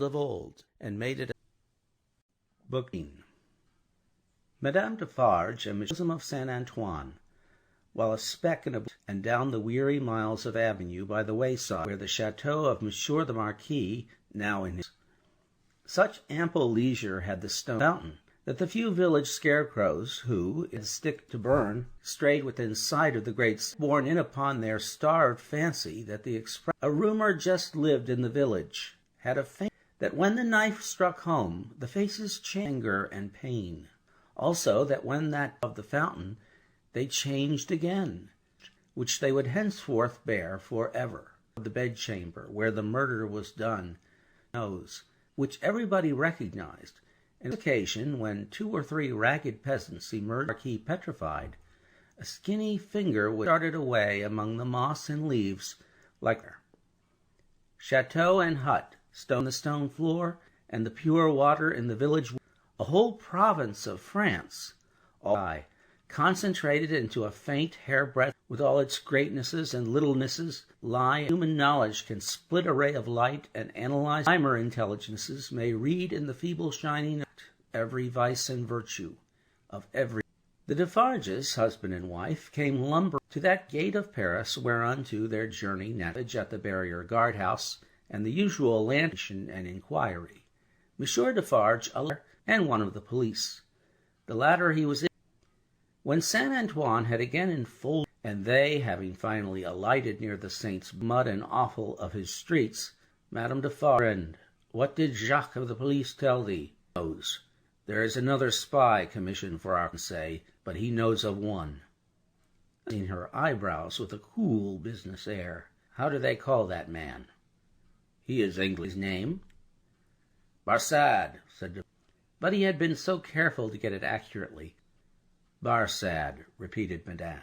of old, and made it a book. Madame Defarge and Madame of Saint Antoine, while a speck in a and down the weary miles of avenue by the wayside, where the chateau of Monsieur the Marquis, now in his such ample leisure had the stone fountain, that the few village scarecrows who, in a stick to burn, strayed within sight of the great borne in upon their starved fancy that the express a rumour just lived in the village, had a faint that when the knife struck home, the faces changed anger and pain. Also that when that of the fountain, they changed again, which they would henceforth bear for ever. The bedchamber, where the murder was done, which everybody recognized. On occasion, when 2 or 3 ragged peasants emerged, Marquis petrified, a skinny finger was darted away among the moss and leaves like chateau and hut, the stone floor, and the pure water in the village, a whole province of France, all concentrated into a faint hairbreadth, with all its greatnesses and littlenesses, lie. Human knowledge can split a ray of light and analyze. Primer intelligences may read in the feeble shining every vice and virtue of every. The Defarges, husband and wife, came lumbering to that gate of Paris whereunto their journey naviged at the barrier guardhouse, and the usual lantern and inquiry. Monsieur Defarge, and one of the police. The latter he was in. When Saint Antoine had again enfolded, and they, having finally alighted near the saint's mud and offal of his streets, Madame Defarge, friend, what did Jacques of the police tell thee? Knows. There is another spy commissioned for our say, but he knows of one. In her eyebrows with a cool business air. How do they call that man? He is English. His name? Barsad, said but he had been so careful to get it accurately. Barsad, repeated Madame.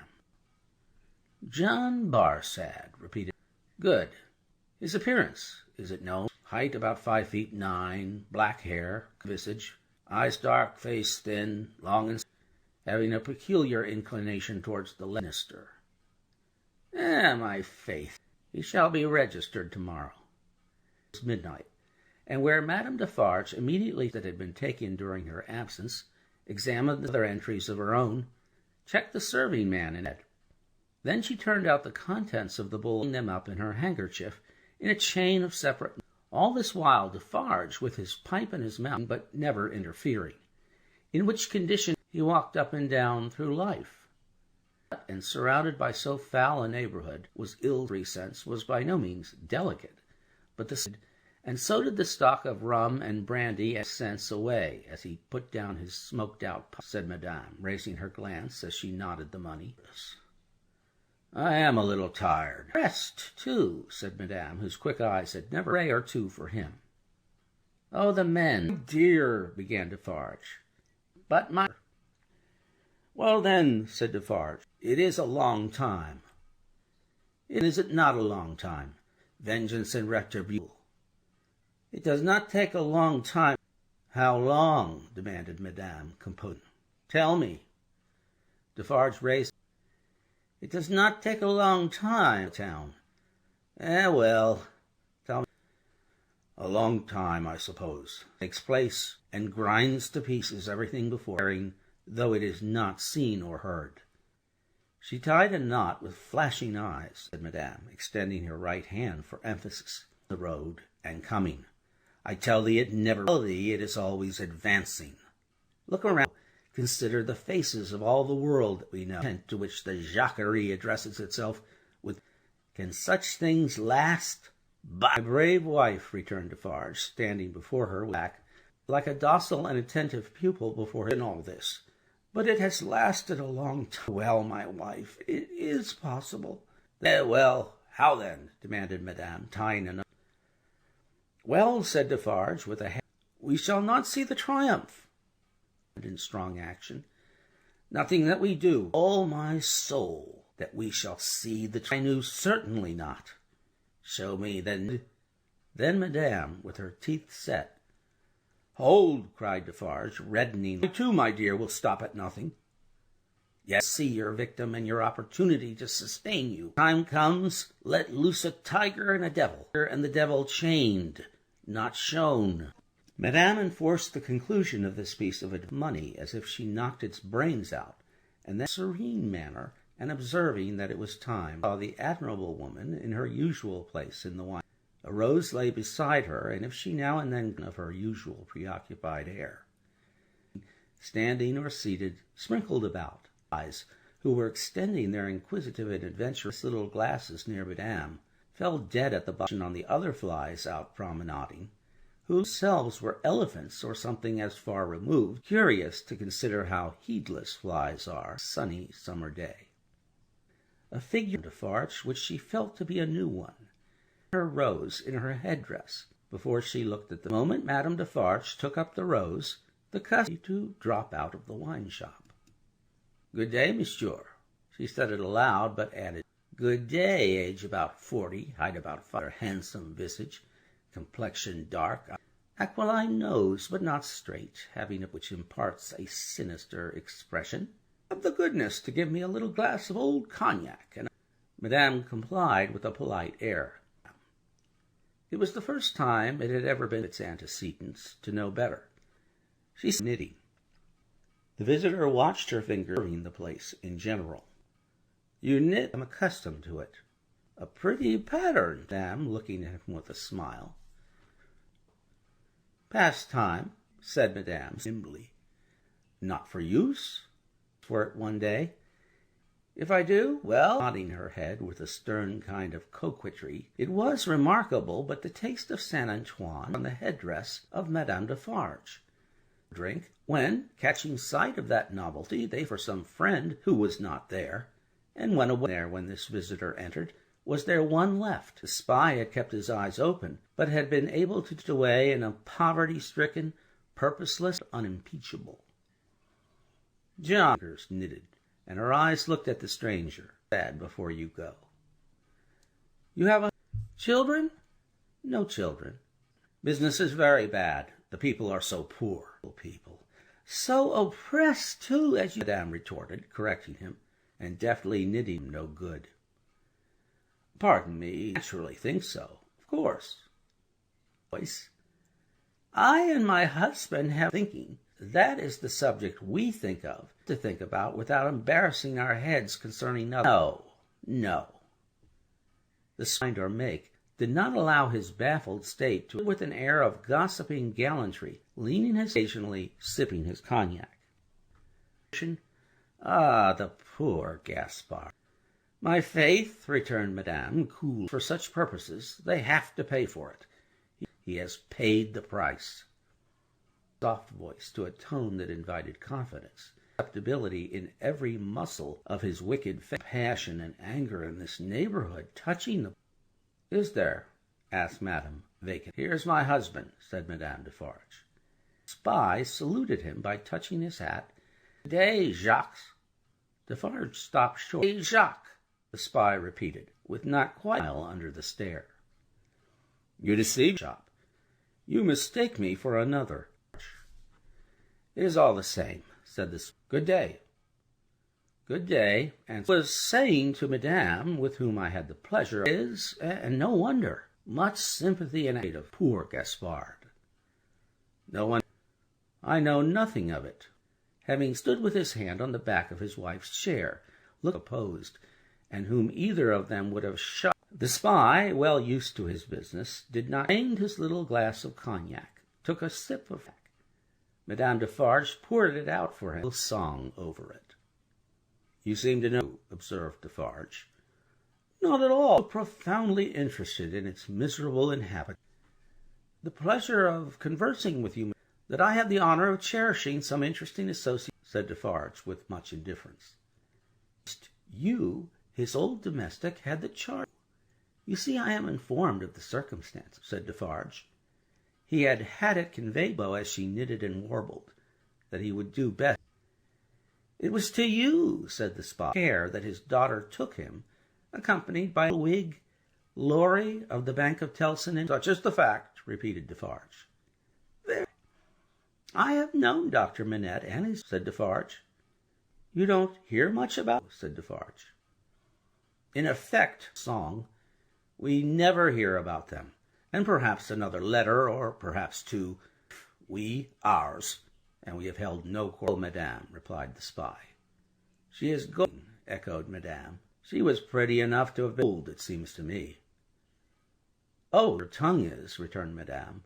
John Barsad, repeated. Good. His appearance, is it known? Height about 5'9", black hair, visage, eyes dark, face thin, long and having a peculiar inclination towards the minister. My faith, he shall be registered tomorrow. It was midnight, and where Madame Defarge, immediately that had been taken during her absence, examined the other entries of her own, checked the serving man in it. Then she turned out the contents of the bowl, holding them up in her handkerchief in a chain of separate. All this while Defarge, with his pipe in his mouth, but never interfering, in which condition he walked up and down through life. And surrounded by so foul a neighborhood, was sense was by no means delicate, but and so did the stock of rum and brandy and cents away, as he put down his smoked-out pipe, said Madame, raising her glance as she nodded the money. I am a little tired. Rest, too, said Madame, whose quick eyes had never a ray or two for him. Oh, the men. Oh, dear, began Defarge. But my... Well, then, said Defarge, it is a long time. Is it not a long time? Vengeance and retribution. It does not take a long time. How long? Demanded Madame, composed. Tell me. Defarge raised. It does not take a long time, town. Well, tell me. A long time, I suppose. Takes place and grinds to pieces everything before hearing, though it is not seen or heard. She tied a knot with flashing eyes, said Madame, extending her right hand for emphasis. The road and coming. I tell thee it never. Tell thee it is always advancing. Look around. Consider the faces of all the world that we know, to which the Jacquerie addresses itself with, can such things last? By my brave wife, returned Defarge, standing before her back, like a docile and attentive pupil before her in all this. But it has lasted a long time. Well, my wife, it is possible. Well, how then? Demanded Madame, tying a knot. Well, said Defarge, with a head, we shall not see the triumph. In strong action. Nothing that we do. Oh, my soul, that we shall see the triumph. I knew certainly not. Show me, then. Then Madame, with her teeth set. Hold, cried Defarge, reddening. You too, my dear, will stop at nothing. Yes, see your victim and your opportunity to sustain you. Time comes, let loose a tiger and a devil, and the devil chained. not shown. Madame enforced the conclusion of this piece of money as if she knocked its brains out, and then, in a serene manner, and observing that it was time, saw the admirable woman in her usual place in the wine. A rose lay beside her, and if she now and then of her usual preoccupied air, standing or seated, sprinkled about. Eyes, who were extending their inquisitive and adventurous little glasses near Madame, fell dead at the bottom on the other flies out promenading, who themselves were elephants or something as far removed, curious to consider how heedless flies are, sunny summer day. A figure in Defarge, which she felt to be a new one, her rose in her headdress, before she looked at the moment Madame Defarge took up the rose, the custom to drop out of the wine-shop. "Good day, monsieur." She said it aloud, but added, "Good day, age about 40, height about 5, handsome visage, complexion dark, aquiline nose, but not straight, having which imparts a sinister expression. Have the goodness to give me a little glass of old cognac." And Madame complied with a polite air. It was the first time it had ever been its antecedents to know better. She was knitting. The visitor watched her finger serving the place in general. "You knit? I'm accustomed to it." "A pretty pattern," Madame, looking at him with a smile. "Pastime," said Madame, nimbly. "Not for use?" For it one day. "If I do, well," nodding her head with a stern kind of coquetry, "it was remarkable, but the taste of Saint Antoine on the headdress of Madame Defarge. Drink, when, catching sight of that novelty, they for some friend who was not there, and went away. There, when this visitor entered, was there one left. The spy had kept his eyes open, but had been able to get away in a poverty-stricken, purposeless, unimpeachable. John knitted, and her eyes looked at the stranger. "Sad before you go." "You have children?" "No children." "Business is very bad. The people are so poor." "People. So oppressed, too, as you," Madame retorted, correcting him, and deftly knitting no good. "Pardon me, I naturally think so. Of course." Voice. "I and my husband have thinking. That is the subject we think of, to think about, without embarrassing our heads concerning others." No. The mind or make did not allow his baffled state to, with an air of gossiping gallantry, leaning occasionally, sipping his cognac. "Ah, the poor Gaspard." "My faith," returned Madame, cool, "for such purposes they have to pay for it. He has paid the price." Soft voice to a tone that invited confidence, susceptibility in every muscle of his wicked face, passion and anger in this neighborhood touching the... "Is there?" asked Madame, vacant. "Here's my husband," said Madame Defarge. Spy saluted him by touching his hat. "Good day, Jacques." Defarge stopped short. "Hey, Jacques," the spy repeated, with not quite a smile under the stare. "You deceive me, shop. You mistake me for another." "It is all the same," said the spy. "Good day." "Good day," and was saying to Madame, with whom I had the pleasure, is, and no wonder, much sympathy and aid of poor Gaspard. No one. I know nothing of it. Having stood with his hand on the back of his wife's chair, looked opposed, and whom either of them would have shot. The spy, well used to his business, did not drain his little glass of cognac, took a sip of it. Madame Defarge poured it out for him, a song over it. "You seem to know," observed Defarge. "Not at all. Profoundly interested in its miserable inhabitant. The pleasure of conversing with you, that I have the honor of cherishing some interesting association," said Defarge with much indifference. "You, his old domestic, had the charge. You see, I am informed of the circumstance," said Defarge. He had had it conveyed, as she knitted and warbled, that he would do best. "It was to you," said the spy, care that his daughter took him, accompanied by a Whig Lorry of the Bank of Tellson. And "Such is the fact," repeated Defarge. "Very. I have known Dr. Manette and his," said Defarge. "You don't hear much about," said Defarge. "In effect, song, we never hear about them. and perhaps another letter, or perhaps two. We, ours, and we have held no quarrel, madame, replied the spy. She is good, echoed madame. She was pretty enough to have been fooled, it seems to me. Oh, her tongue is, returned madame,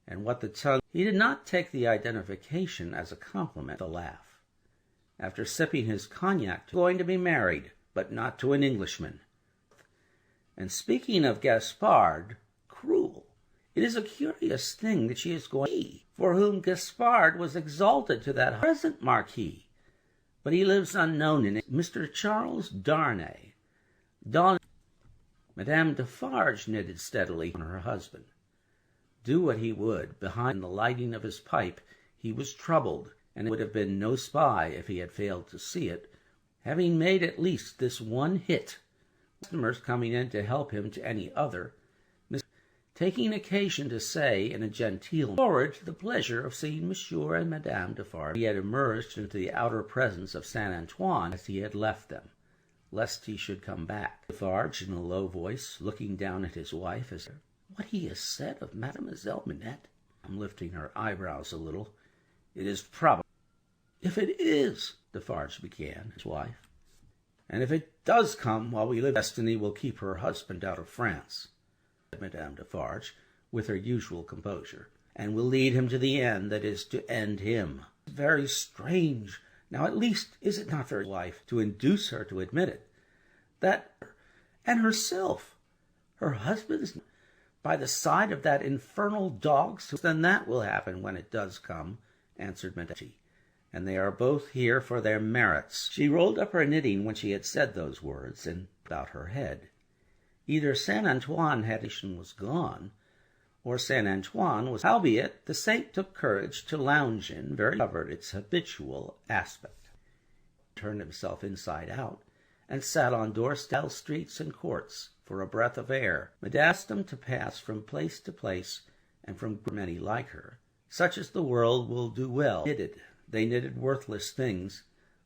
and what the tongue... He did not take the identification as a compliment, a laugh. After sipping his cognac, going to be married, but not to an Englishman. And speaking of Gaspard, cruel, it is a curious thing that she is going to be, for whom Gaspard was exalted to that present marquis, but he lives unknown in it, Mr. Charles Darnay. Madame Defarge knitted steadily on her husband. Do what he would, behind the lighting of his pipe, he was troubled, and it would have been no spy if he had failed to see it, having made at least this one hit, customers coming in to help him to any other, taking occasion to say in a genteel forward to the pleasure of seeing Monsieur and Madame Defarge. He had emerged into the outer presence of Saint Antoine as he had left them, lest he should come back. Defarge, in a low voice, looking down at his wife, as what he has said of Mademoiselle Minette, lifting her eyebrows a little, it is probable. If it is, Defarge began, his wife, and if it does come while we live, destiny will keep her husband out of France, said Madame Defarge, with her usual composure, and will lead him to the end that is to end him. Very strange. Now, at least, is it not very wife to induce her to admit it? That, and herself, her husband is by the side of that infernal dog, so then that will happen when it does come, answered Madame, and they are both here for their merits. She rolled up her knitting when she had said those words, and about her head. Either Saint Antoine was gone, or Saint Antoine was... Howbeit, the saint took courage to lounge in, very covered its habitual aspect, turned himself inside out, and sat on doorsteps, streets, and courts, for a breath of air. Madame asked them to pass from place to place, and from many like her, such as the world will do well. They knitted worthless things,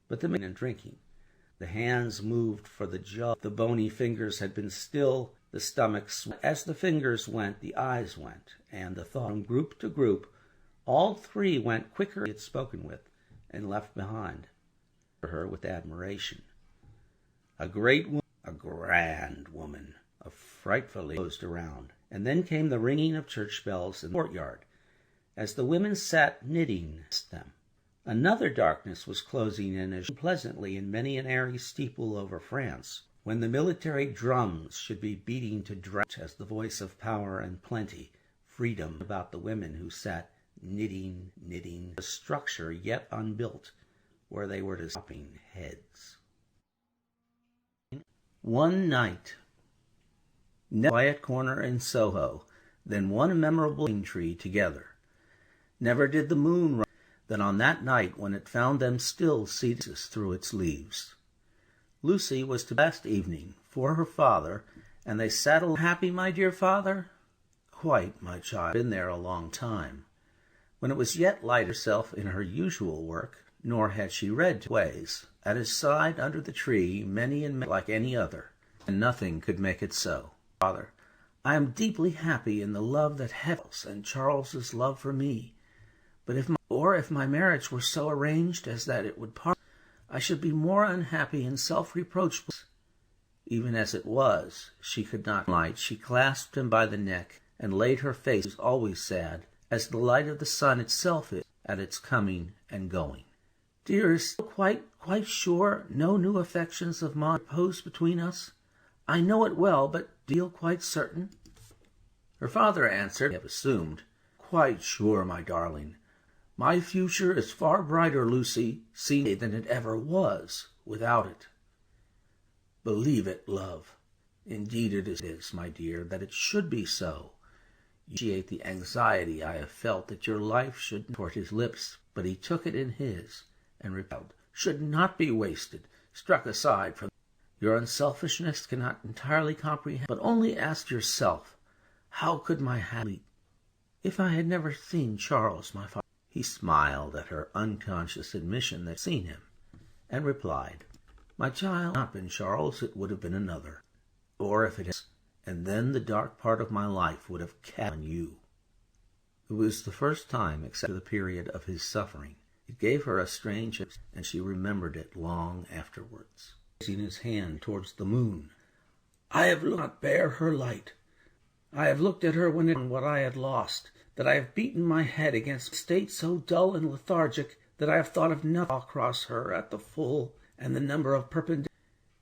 but the men and drinking. The hands moved for the jug. The bony fingers had been still, the stomach sweat. As the fingers went, the eyes went, and the thought. From group to group, all three went quicker than he had spoken with, and left behind her with admiration. A great woman, a grand woman, a frightfully closed around. And then came the ringing of church bells in the courtyard, as the women sat knitting them. Another darkness was closing in as pleasantly in many an airy steeple over France, when the military drums should be beating to drought as the voice of power and plenty, freedom about the women who sat knitting, a structure yet unbuilt, where they were stopping heads. One night, quiet corner in Soho, then one memorable tree together. Never did the moon rise than on that night when it found them still seated through its leaves. Lucy was to last evening for her father, and they sat alone. Happy, my dear father? Quite, my child. Been there a long time. When it was yet light herself in her usual work, nor had she read ways. At his side under the tree, many and many like any other, and nothing could make it so. Father, I am deeply happy in the love that heavens and Charles's love for me. But if my marriage were so arranged as that it would part, I should be more unhappy and self-reproachful. Even as it was, she could not light. She clasped him by the neck and laid her face, always sad, as the light of the sun itself is at its coming and going. Dearest, quite sure no new affections of mine repose between us? I know it well, but do you feel quite certain? Her father answered, I have assumed, quite sure, my darling. My future is far brighter, Lucy, than it ever was without it. Believe it, love. Indeed it is, my dear, that it should be so. You appreciate the anxiety I have felt that your life should toward his lips, but he took it in his, and repelled, should not be wasted, struck aside from your unselfishness cannot entirely comprehend, but only ask yourself, how could my happiness if I had never seen Charles, my father? He smiled at her unconscious admission that seen him, and replied, my child, had not been Charles, it would have been another. Or if it has, and then the dark part of my life would have kept on you. It was the first time, except for the period of his suffering. It gave her a strange, and she remembered it long afterwards. Raising his hand towards the moon, I have not bear her light. I have looked at her when what I had lost, that I have beaten my head against a state so dull and lethargic that I have thought of nothing across her at the full and the number of perpendiculars.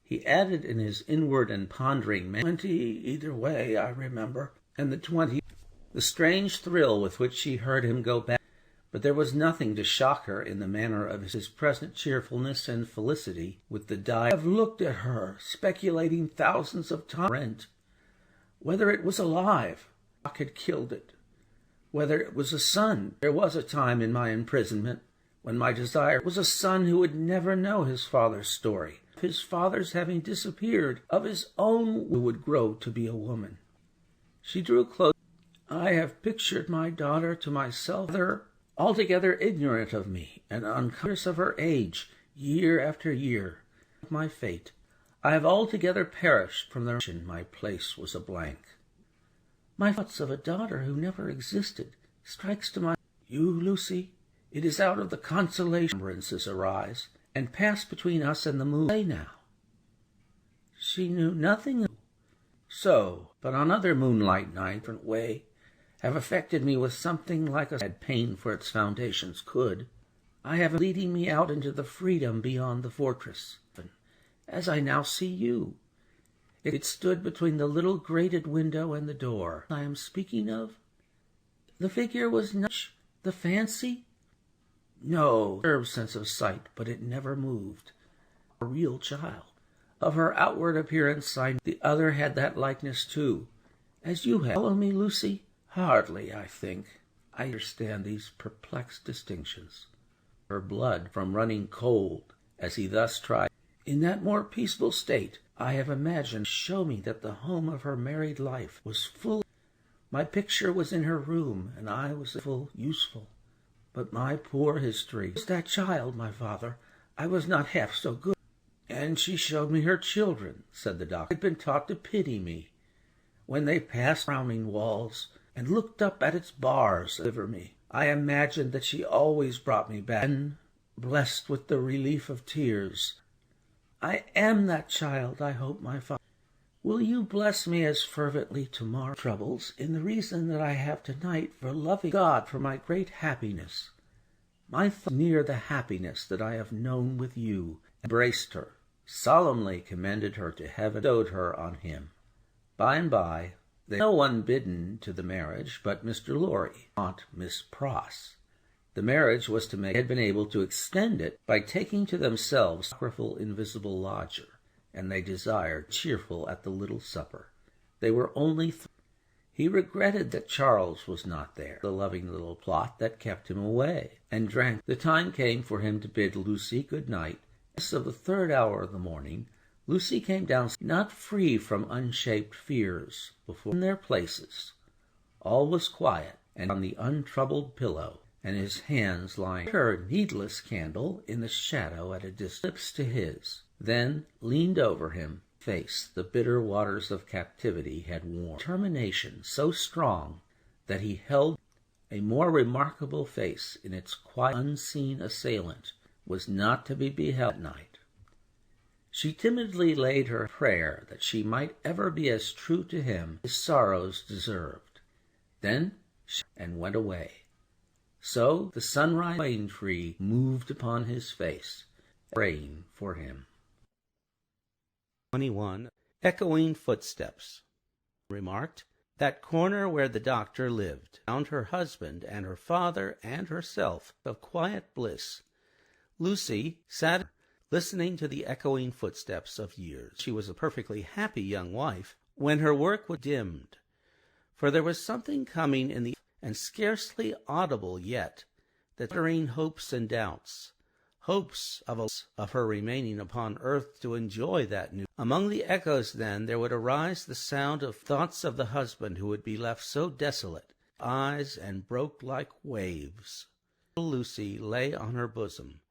He added in his inward and pondering manner, 20 either way, I remember, and the 20. The strange thrill with which she heard him go back, but there was nothing to shock her in the manner of his present cheerfulness and felicity with the die. I have looked at her, speculating thousands of times, whether it was alive, had killed it, whether it was a son. There was a time in my imprisonment when my desire was a son who would never know his father's story, his father's having disappeared, of his own who would grow to be a woman. She drew close. I have pictured my daughter to myself, altogether ignorant of me and unconscious of her age, year after year. My fate, I have altogether perished from the nation. My place was a blank. My thoughts of a daughter who never existed strikes to my... You, Lucy, it is out of the consolation remembrances arise, and pass between us and the moon. Say now. She knew nothing of so, but on other moonlight night, different way, have affected me with something like a sad pain for its foundations could. I have leading me out into the freedom beyond the fortress, as I now see you. It stood between the little grated window and the door I am speaking of. The figure was not the fancy. No, disturbed sense of sight, but it never moved. A real child. Of her outward appearance, the other had that likeness too, as you have. Follow me, Lucy? Hardly, I think. I understand these perplexed distinctions. Her blood from running cold, as he thus tried. In that more peaceful state, I have imagined, show me that the home of her married life was full. My picture was in her room, and I was full useful. But my poor history was that child, my father. I was not half so good. And she showed me her children, said the doctor. Had been taught to pity me when they passed frowning walls and looked up at its bars to deliver me. I imagined that she always brought me back, and, blessed with the relief of tears, I am that child, I hope, my father. Will you bless me as fervently tomorrow troubles in the reason that I have tonight for loving God for my great happiness? My thoughts near the happiness that I have known with you, embraced her, solemnly commended her to heaven, bestowed her on him. By and by, no one bidden to the marriage but Mr. Lorry, Aunt Miss Pross. The marriage was to make had been able to extend it by taking to themselves a powerful invisible lodger, and they desired cheerful at the little supper. They were only He regretted that Charles was not there, the loving little plot that kept him away, and drank. The time came for him to bid Lucy good night. Of the third hour of the morning, Lucy came down, not free from unshaped fears, before in their places. All was quiet, and on the untroubled pillow, and his hands lying, her needless candle in the shadow at a distance, lips to his, then leaned over him, face the bitter waters of captivity had worn. Determination so strong that he held a more remarkable face in its quiet, unseen assailant was not to be beheld at night. She timidly laid her prayer that she might ever be as true to him as his sorrows deserved. Then she and went away. So the sunrise plane tree moved upon his face, praying for him. 21. Echoing footsteps. Remarked, that corner where the doctor lived found her husband and her father and herself of quiet bliss. Lucy sat listening to the echoing footsteps of years. She was a perfectly happy young wife when her work was dimmed, for there was something coming in the and scarcely audible yet, that uttering hopes and doubts, hopes of her remaining upon earth to enjoy that new. Among the echoes then there would arise the sound of thoughts of the husband who would be left so desolate, eyes and broke like waves. Little Lucy lay on her bosom,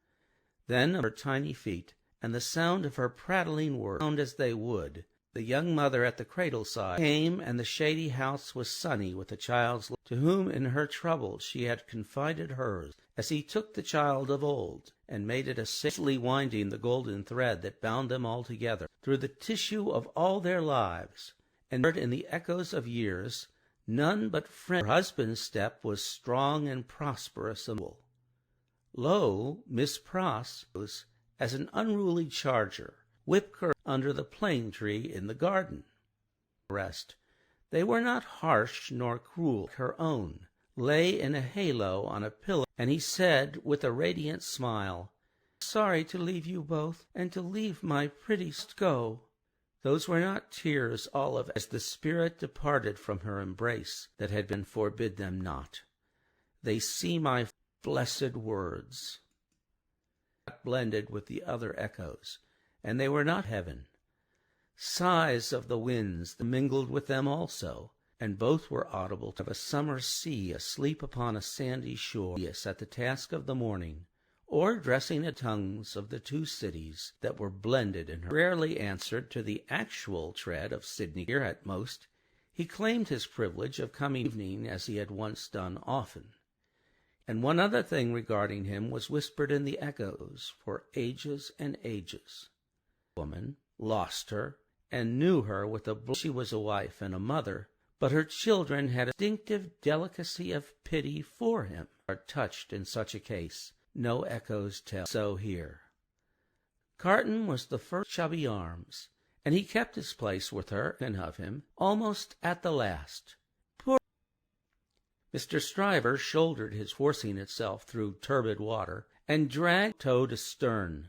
then of her tiny feet, and the sound of her prattling words, sound as they would, The young mother at the cradle-side came, and the shady house was sunny with the child's life, to whom in her trouble she had confided hers, as he took the child of old, and made it a safely winding the golden thread that bound them all together, through the tissue of all their lives, and heard in the echoes of years none but friend. Her husband's step was strong and prosperous and full. Lo, Miss Pross was as an unruly charger, whipped her under the plane tree in the garden. Rest, they were not harsh nor cruel. Her own lay in a halo on a pillow, and he said with a radiant smile, "Sorry to leave you both, and to leave my pretty go." Those were not tears, all of it, as the spirit departed from her embrace that had been forbid them not. They see my blessed words, blended with the other echoes, and they were not heaven. Sighs of the winds mingled with them also, and both were audible of a summer sea asleep upon a sandy shore, at the task of the morning, or dressing the tongues of the two cities that were blended in her. Rarely answered to the actual tread of Sydney. Here at most he claimed his privilege of coming evening, as he had once done often. And one other thing regarding him was whispered in the echoes for ages and ages. Woman lost her, and knew her with a she was a wife and a mother, but her children had a distinctive delicacy of pity for him. Are touched in such a case, no echoes tell. So here. Carton was the first chubby arms, and he kept his place with her and of him almost at the last. Poor Mr. Stryver shouldered his forcing itself through turbid water, and dragged towed astern.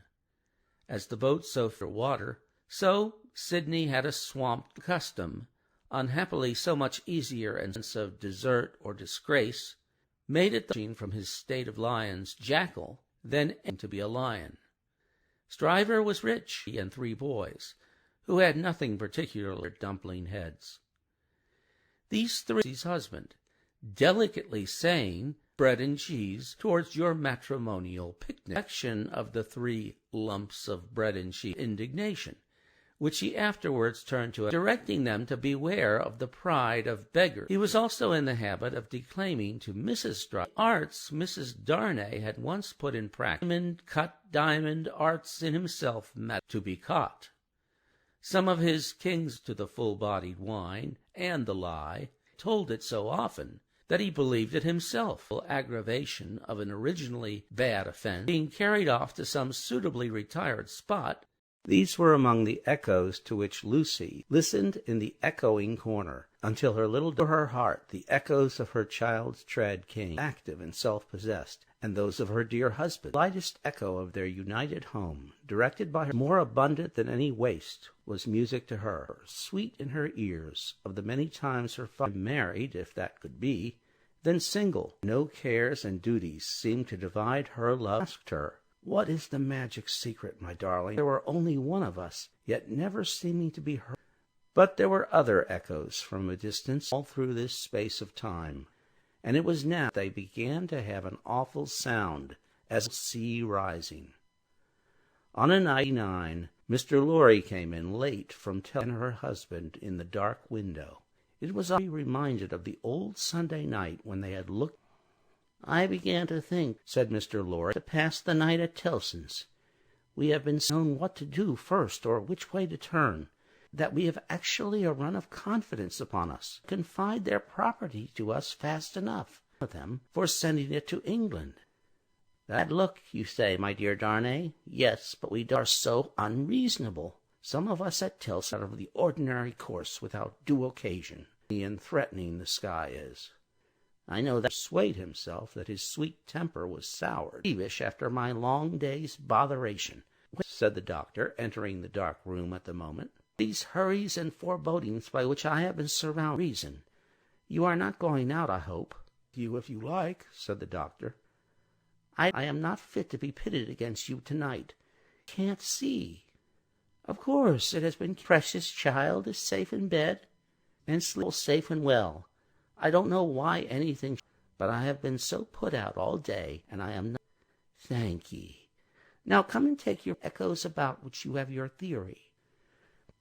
As the boat so for water, so Sydney had a swamped custom, unhappily so much easier, and sense of desert or disgrace made it from his state of lion's jackal than to be a lion. Stryver was rich, and 3 boys, who had nothing particular dumpling heads. These 3 his husband, delicately saying, "Bread and cheese towards your matrimonial picnic," action of the 3 lumps of bread and cheese, indignation, which he afterwards turned to, directing them to beware of the pride of beggars. He was also in the habit of declaiming to Mrs. Stryver arts Mrs. Darnay had once put in practice, diamond arts in himself meant to be caught. Some of his kings to the full-bodied wine and the lie told it so often that he believed it himself, aggravation of an originally bad offense, being carried off to some suitably retired spot. These were among the echoes to which Lucy listened in the echoing corner, until her little door, her heart, the echoes of her child's tread came, active and self-possessed, and those of her dear husband. The lightest echo of their united home, directed by her, more abundant than any waste, was music to her, sweet in her ears, of the many times her father married, if that could be, then single. No cares and duties seemed to divide her love. Asked her, "What is the magic secret, my darling? There were only one of us, yet never seeming to be heard." But there were other echoes from a distance all through this space of time, and it was now they began to have an awful sound, as a sea rising. On a night, Mr. Lorry came in late from telling her husband in the dark window. It was all reminded of the old Sunday night when they had looked. "I began to think," said Mr. Lorry, "to pass the night at Tellson's. We have been known what to do first, or which way to turn, that we have actually a run of confidence upon us, confide their property to us fast enough for them for sending it to England. That look, you say, my dear Darnay? Yes, but we are so unreasonable. Some of us at Tellson out of the ordinary course without due occasion, and threatening the sky is. I know that persuade himself that his sweet temper was soured, peevish after my long day's botheration," said the doctor, entering the dark room at the moment. "These hurries and forebodings by which I have been surrounded reason. You are not going out, I hope?" "You, if you like," said the doctor. I am not fit to be pitted against you tonight. Can't see. Of course, it has been precious child is safe in bed, and sleep safe and well. I don't know why anything, but I have been so put out all day, and I am not. Thank ye. Now come and take your echoes about which you have your theory.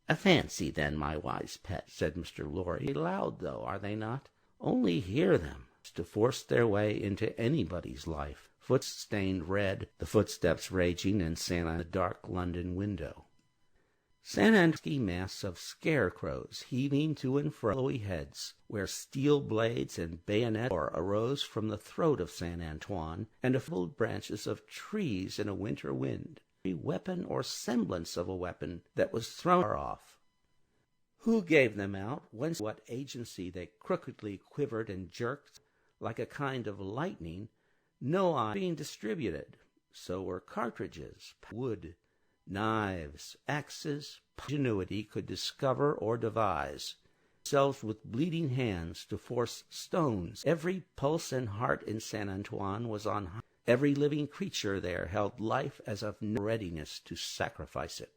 "A fancy, then, my wise pet," said Mr. Lorry. "Loud, though, are they not? Only hear them, to force their way into anybody's life. Footsteps stained red, the footsteps raging in the dark London window. Ski mass of scarecrows heaving to and fro, willowy heads, where steel blades and bayonet arose from the throat of Saint Antoine, and of branches of trees in a winter wind, every weapon or semblance of a weapon that was thrown off. Who gave them out, whence, what agency they crookedly quivered and jerked like a kind of lightning, no eye being distributed. So were cartridges, wood, knives, axes, ingenuity could discover or devise, themselves with bleeding hands to force stones. Every pulse and heart in Saint Antoine was on high. Every living creature there held life as of no readiness to sacrifice it.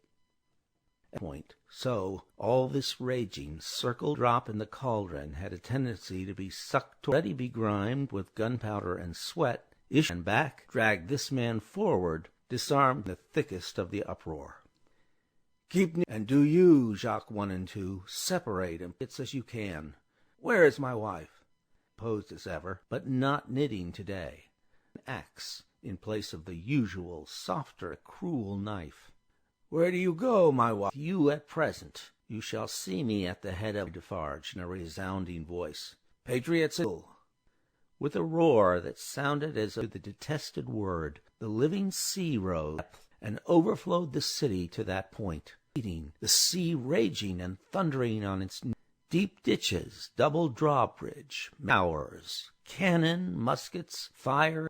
So all this raging, circled drop in the cauldron had a tendency to be sucked, already begrimed with gunpowder and sweat, issue and back, dragged this man forward, disarmed the thickest of the uproar. "Keep near, and do you, Jacques 1 and 2, separate and bits as you can. Where is my wife?" Posed as ever, but not knitting today. An axe in place of the usual, softer, cruel knife. "Where do you go, my wife?" "You at present. You shall see me at the head of Defarge," in a resounding voice. "Patriots!" With a roar that sounded as of the detested word, the living sea rose and overflowed the city to that point, the sea raging and thundering on its deep ditches, double drawbridge, towers, cannon, muskets, fire,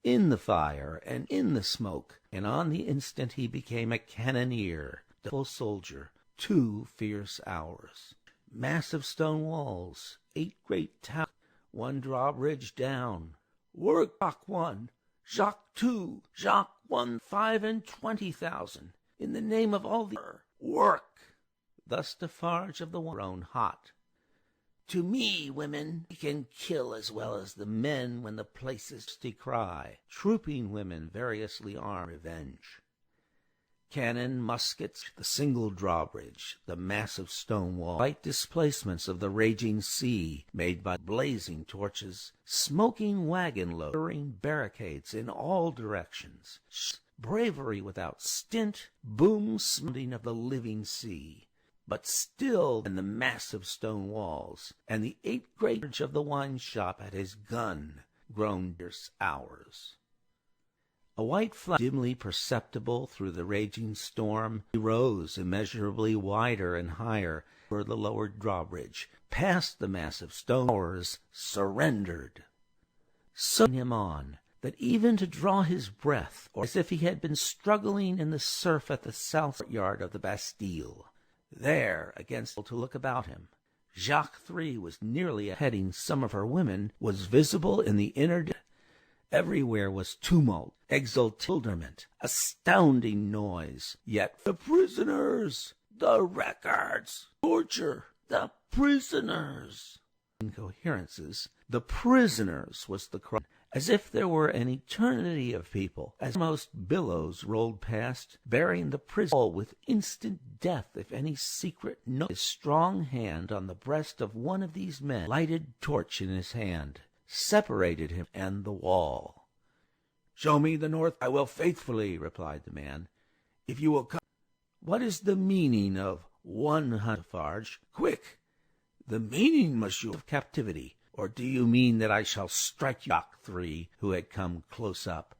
in the fire and in the smoke, and on the instant he became a cannoneer, double soldier, 2 fierce hours. Massive stone walls, 8 great towers, 1 drawbridge down. "Work, Jacques 1, Jacques 2, Jacques 1, 25,000, in the name of all the work." Thus Defarge of the one grown hot. "To me, women, we can kill as well as the men when the place is to cry." Trooping women variously armed, revenge. Cannon, muskets, the single drawbridge, the massive stone wall, light displacements of the raging sea made by blazing torches, smoking wagon loads, stirring barricades in all directions, bravery without stint, boom sounding of the living sea. But still in the massive stone walls, and the 8 great of the wine shop at his gun, grown fierce hours. A white flag, dimly perceptible through the raging storm, rose immeasurably wider and higher over the lower drawbridge, past the massive stone towers, surrendered. So him on, that even to draw his breath, or as if he had been struggling in the surf at the south yard of the Bastille, there, against to look about him. Jacques 3 was nearly heading some of her women, was visible in the inner. Everywhere was tumult, exultation, astounding noise. Yet the prisoners, the records, torture, the prisoners. Incoherences, the prisoners was the cry, as if there were an eternity of people, as most billows rolled past, bearing the prisoner all with instant death if any secret note. His strong hand on the breast of one of these men, lighted torch in his hand, separated him and the wall. "Show me the north." "I will faithfully," replied the man, "if you will come." "What is the meaning of 100, Defarge? Quick! The meaning, monsieur, of captivity. Or do you mean that I shall strike you?" Jacques 3, who had come close up.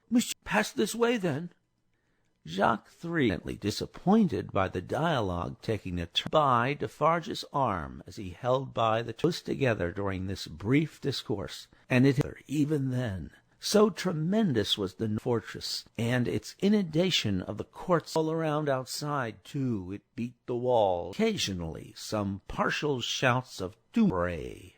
"Monsieur, pass this way, then." Jacques 3, evidently disappointed by the dialogue taking a turn, by Defarge's arm as he held by the close together during this brief discourse, and it even then, so tremendous was the fortress, and its inundation of the courts all around outside, too, it beat the wall, occasionally some partial shouts of "Dumbre!"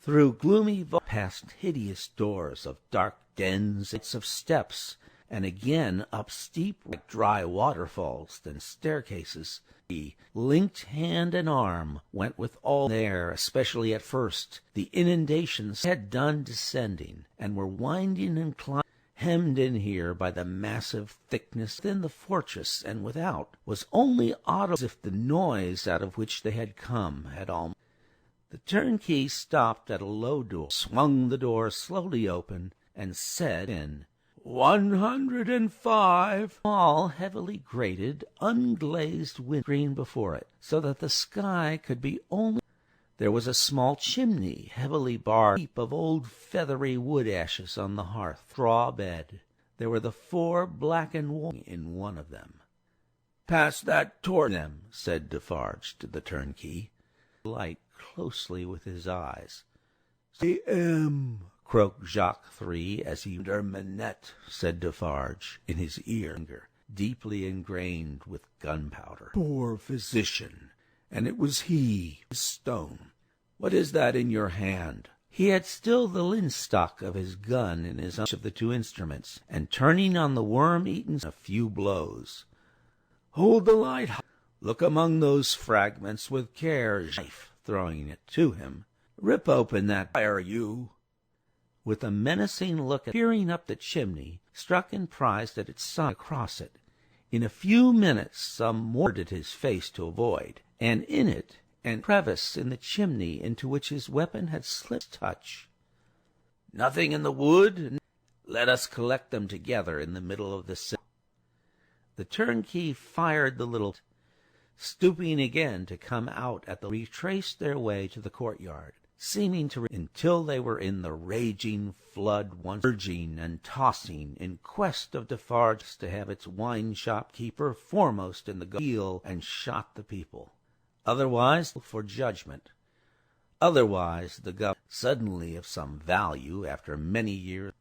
Through gloomy vaults, past hideous doors of dark dens, of steps, and again up steep, like dry waterfalls, then staircases. He, linked hand and arm, went with all there, especially at first. The inundations had done descending, and were winding and climbing, hemmed in here by the massive thickness within the fortress, and without was only audible as if the noise out of which they had come had almost. The turnkey stopped at a low door, swung the door slowly open, and said in 105, all heavily grated, unglazed windscreen before it, so that the sky could be only. There was a small chimney, heavily barred, a heap of old feathery wood ashes on the hearth, straw bed. There were the 4 blackened walls in one of them. "Pass that toward them," said Defarge to the turnkey, light closely with his eyes. "I am," croaked Jacques III, as he under Manette, said Defarge, in his ear, deeply ingrained with gunpowder. "Poor physician, and it was he, stone. What is that in your hand?" He had still the linstock of his gun in his own of the 2 instruments, and turning on the worm-eaten a few blows. "Hold the light high. Look among those fragments with care," knife, throwing it to him. "Rip open that fire, you." With a menacing look, peering up the chimney, struck and prized at its side across it. In a few minutes some more did his face to avoid, and in it an crevice in the chimney into which his weapon had slipped touch. "Nothing in the wood? Let us collect them together in the middle of the cell." The turnkey fired the little, stooping again to come out at the retraced their way to the courtyard, seeming to until they were in the raging flood, once surging and tossing in quest of Defarge to have its wine-shop keeper foremost in the wheel and shot the people. Otherwise, for judgment. Otherwise, the government, suddenly of some value after many years.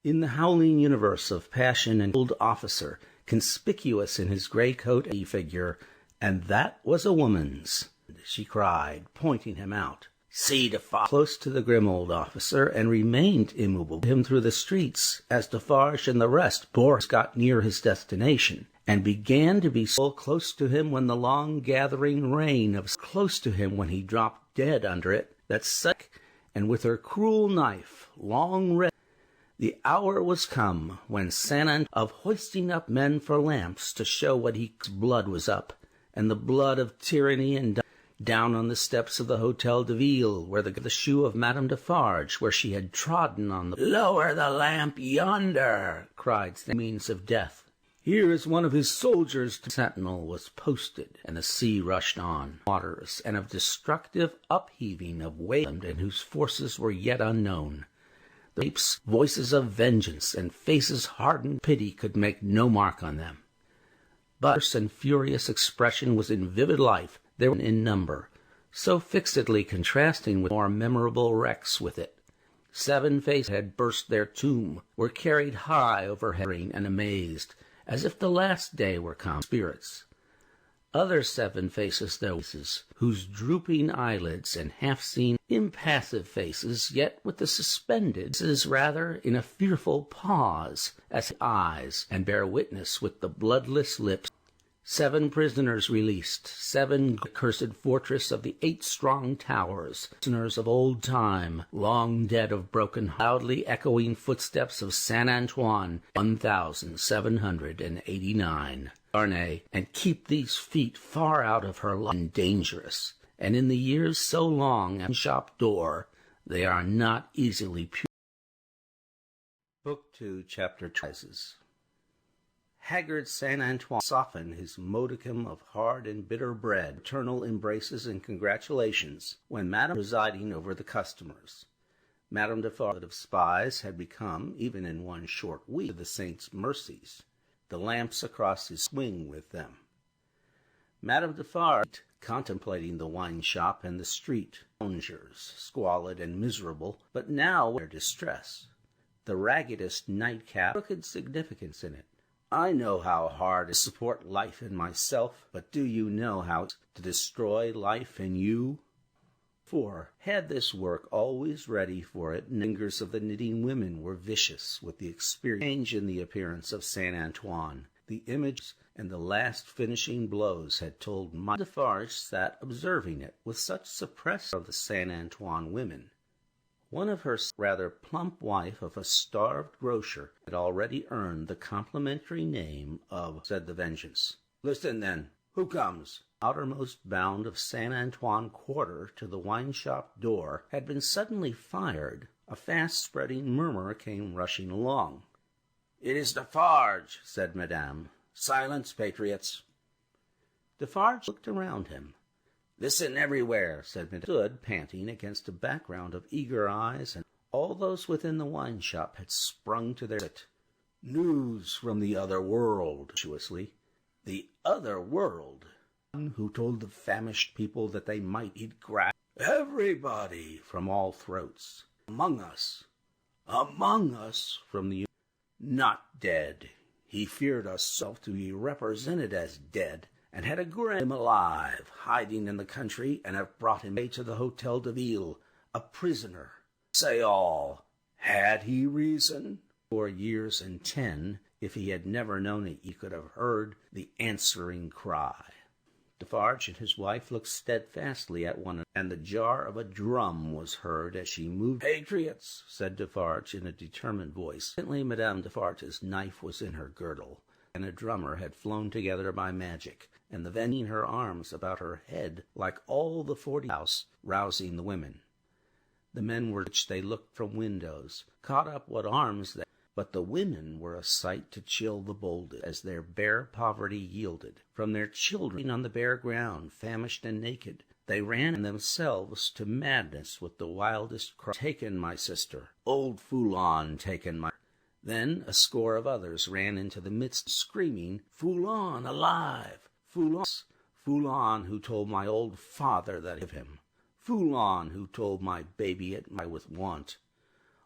In the howling universe of passion, an old officer, conspicuous in his grey coat and figure, and that was a woman's, she cried, pointing him out. "See Defarge!" Close to the grim old officer, and remained immovable him through the streets, as Defarge and the rest got near his destination, and began to be so close to him when the long gathering rain of close to him when he dropped dead under it, that suck, and with her cruel knife, long red. The hour was come when Sanan of hoisting up men for lamps to show what his blood was up, and the blood of tyranny and down on the steps of the Hotel de Ville, where the shoe of Madame Defarge, where she had trodden on the... "Lower the lamp yonder!" cried the means of death. "Here is one of his soldiers." The sentinel was posted, and the sea rushed on, waters, and of destructive upheaving of waves, and whose forces were yet unknown. The apes' voices of vengeance and faces hardened pity could make no mark on them. But and furious expression was in vivid life. They were in number, so fixedly contrasting with more memorable wrecks with it. 7 faces had burst their tomb, were carried high overhead and amazed, as if the last day were come. Spirits. Other 7 faces there was, whose drooping eyelids and half-seen, impassive faces, yet with the suspended faces rather in a fearful pause, as eyes, and bear witness with the bloodless lips. 7 prisoners released, 7 accursed fortress of the 8 strong towers, prisoners of old time, long dead of broken, loudly echoing footsteps of Saint Antoine, 1789. Darnay, and keep these feet far out of her life, and dangerous, and in the years so long at shop door, they are not easily pure. Book 2, Chapter 2. Haggard Saint Antoine softened his modicum of hard and bitter bread, eternal embraces and congratulations, when Madame presiding over the customers. Madame Defarge of spies had become, even in one short week, the saint's mercies, the lamps across his swing with them. Madame Defarge, contemplating the wine-shop and the street, loungers, squalid and miserable, but now their distress. The raggedest nightcap, crooked significance in it. "I know how hard it is to support life in myself, but do you know how to destroy life in you?" For, had this work always ready for it, fingers of the knitting women were vicious with the experience change in the appearance of Saint Antoine. The images and the last finishing blows had told Madame Defarge sat observing it with such suppressed of the Saint Antoine women. One of her rather plump wife of a starved grocer had already earned the complimentary name of, said the Vengeance. Listen, then. Who comes? Outermost bound of Saint Antoine Quarter to the wine-shop door had been suddenly fired. A fast-spreading murmur came rushing along. It is Defarge, said Madame. Silence, patriots. Defarge looked around him. Listen everywhere, said Madame. Stood panting against a background of eager eyes, and all those within the wine-shop had sprung to their feet. News from the other world, virtuously. The other world? Who told the famished people that they might eat grass? Everybody, from all throats. Among us, from the... Not dead. He feared us to be represented as dead, and had agreed him alive, hiding in the country, and have brought him to the Hotel de Ville, a prisoner. Say all. Had he reason? 4 years and 10, if he had never known it, he could have heard the answering cry. Defarge and his wife looked steadfastly at one another, and the jar of a drum was heard as she moved. Patriots, said Defarge in a determined voice. Instantly Madame Defarge's knife was in her girdle, and a drummer had flown together by magic, and the vending her arms about her head like all the 40 house, rousing the women. The men were which they looked from windows, caught up what arms they... But the women were a sight to chill the boldest, as their bare poverty yielded. From their children on the bare ground, famished and naked, they ran themselves to madness with the wildest cry. Taken, my sister. Old Foulon, taken, my... Then a score of others ran into the midst, screaming, Foulon, alive! Foulon! Foulon, who told my old father that of him. Foulon, who told my baby at my with want.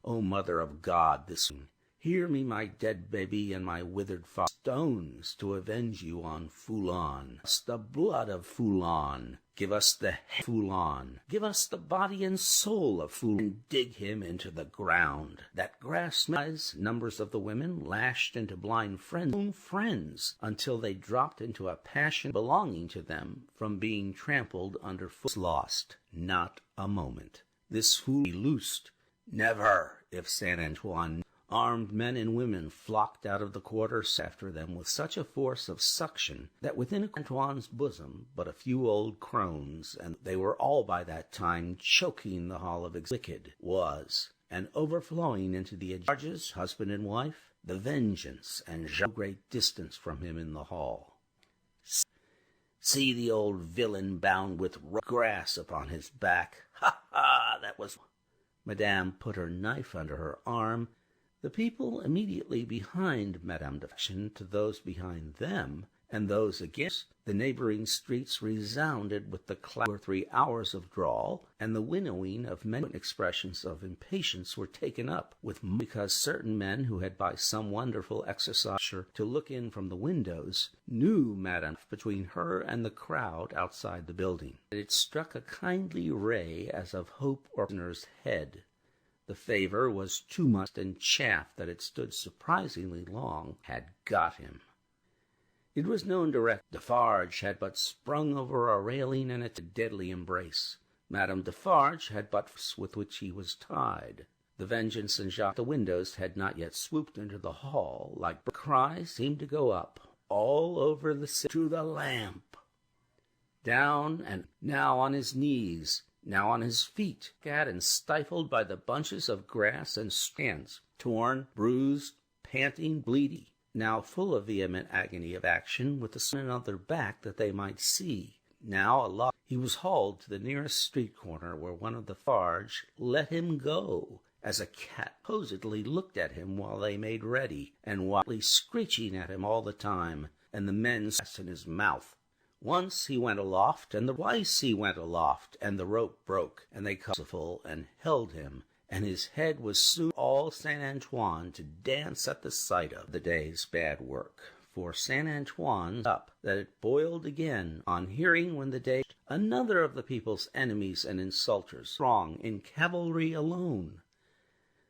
O Mother of God, this... Hear me, my dead baby, and my withered father. Stones to avenge you on Foulon. The blood of Foulon. Give us the head of Foulon. Give us the body and soul of Foulon, and dig him into the ground. That grass smells. Numbers of the women lashed into blind friends, until they dropped into a passion belonging to them from being trampled underfoot. Lost. Not a moment. This fool be loosed. Never, if Saint Antoine... Armed men and women flocked out of the quarters after them with such a force of suction that within Antoine's bosom but a few old crones, and they were all by that time choking the hall of wicked, was, and overflowing into the charges, husband and wife, the Vengeance, and Jean, great distance from him in the hall. See the old villain bound with grass upon his back. Ha, ha, that was... Madame put her knife under her arm. The people immediately behind Madame de Fashion, to those behind them, and those against, the neighboring streets resounded with the clap. 2 or 3 hours of drawl, and the winnowing of many expressions of impatience were taken up with, because certain men who had by some wonderful exercise to look in from the windows knew Madame between her and the crowd outside the building. It struck a kindly ray as of hope or prisoner's head. The favor was too much, and chaff that had stood surprisingly long had got him. It was known direct. Defarge had but sprung over a railing and its deadly embrace. Madame Defarge had but with which he was tied. The Vengeance and Jacques, the windows, had not yet swooped into the hall. Like cries seemed to go up all over the city to the lamp. Down, and now on his knees, now on his feet, at and stifled by the bunches of grass and strands, torn, bruised, panting, bleeding, now full of vehement agony of action, with the sun on their back that they might see. Now aloft, he was hauled to the nearest street corner, where one of the Defarge let him go, as a cat posedly looked at him while they made ready, and wildly screeching at him all the time, and the men in his mouth. Once he went aloft, and twice he went aloft, and the rope broke, and they caught him and held him, and his head was soon all Saint Antoine to dance at the sight of the day's bad work. For Saint Antoine up that it boiled again on hearing when the day another of the people's enemies and insulters, strong in cavalry alone,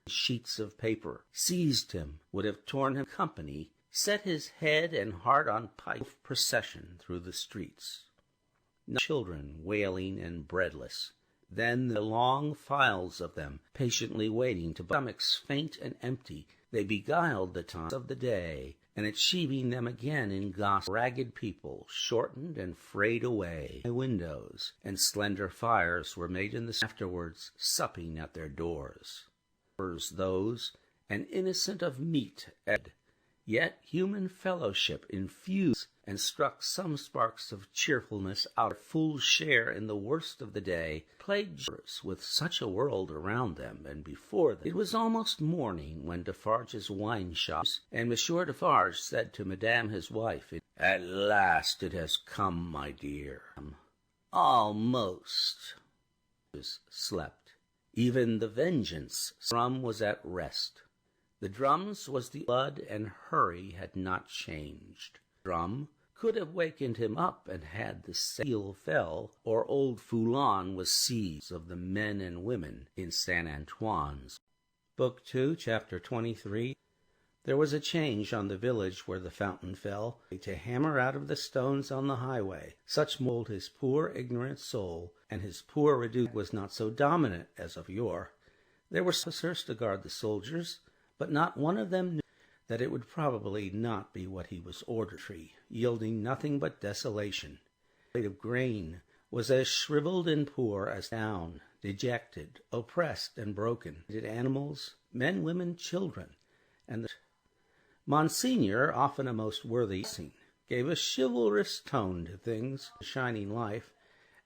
sheets of paper, seized him, would have torn him company, set his head and heart on pike procession through the streets. Children wailing and breadless, then the long files of them, patiently waiting to stomachs faint and empty, they beguiled the time of the day, and achieving them again in gossip, ragged people, shortened and frayed away by windows, and slender fires were made in the afterwards, supping at their doors. Those, and innocent of meat, yet human fellowship infused and struck some sparks of cheerfulness out of full share in the worst of the day, played jokers with such a world around them and before them. It was almost morning when Defarge's wine shops, and Monsieur Defarge said to Madame his wife, "At last it has come, my dear." Almost. Slept. Even the vengeance drum was at rest. The drums was the blood, and hurry had not changed. Drum could have wakened him up and had the seal fell, or old Foulon was seized of the men and women in Saint Antoine's. Book 2, Chapter 23. There was a change on the village where the fountain fell, to hammer out of the stones on the highway. Such mold his poor ignorant soul, and his poor reduced was not so dominant as of yore. There were officers to guard the soldiers, but not one of them knew that it would probably not be what he was ordered, yielding nothing but desolation. The blade of grain was as shriveled and poor as down, dejected, oppressed, and broken. Did animals, men, women, children, and the Monsignor, often a most worthy scene, gave a chivalrous tone to things, shining life,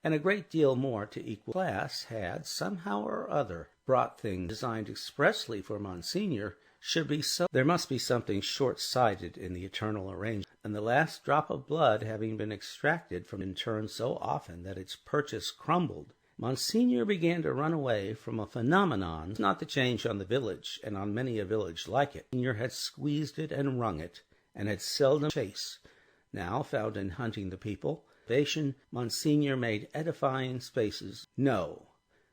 and a great deal more to equal class had, somehow or other, brought things designed expressly for Monsignor should be so. There must be something short-sighted in the eternal arrangement, and the last drop of blood having been extracted from in turn so often that its purchase crumbled, Monsignor began to run away from a phenomenon, not the change on the village, and on many a village like it. Monsignor had squeezed it and wrung it, and had seldom chase, now found in hunting the people. Monsignor made edifying spaces. No,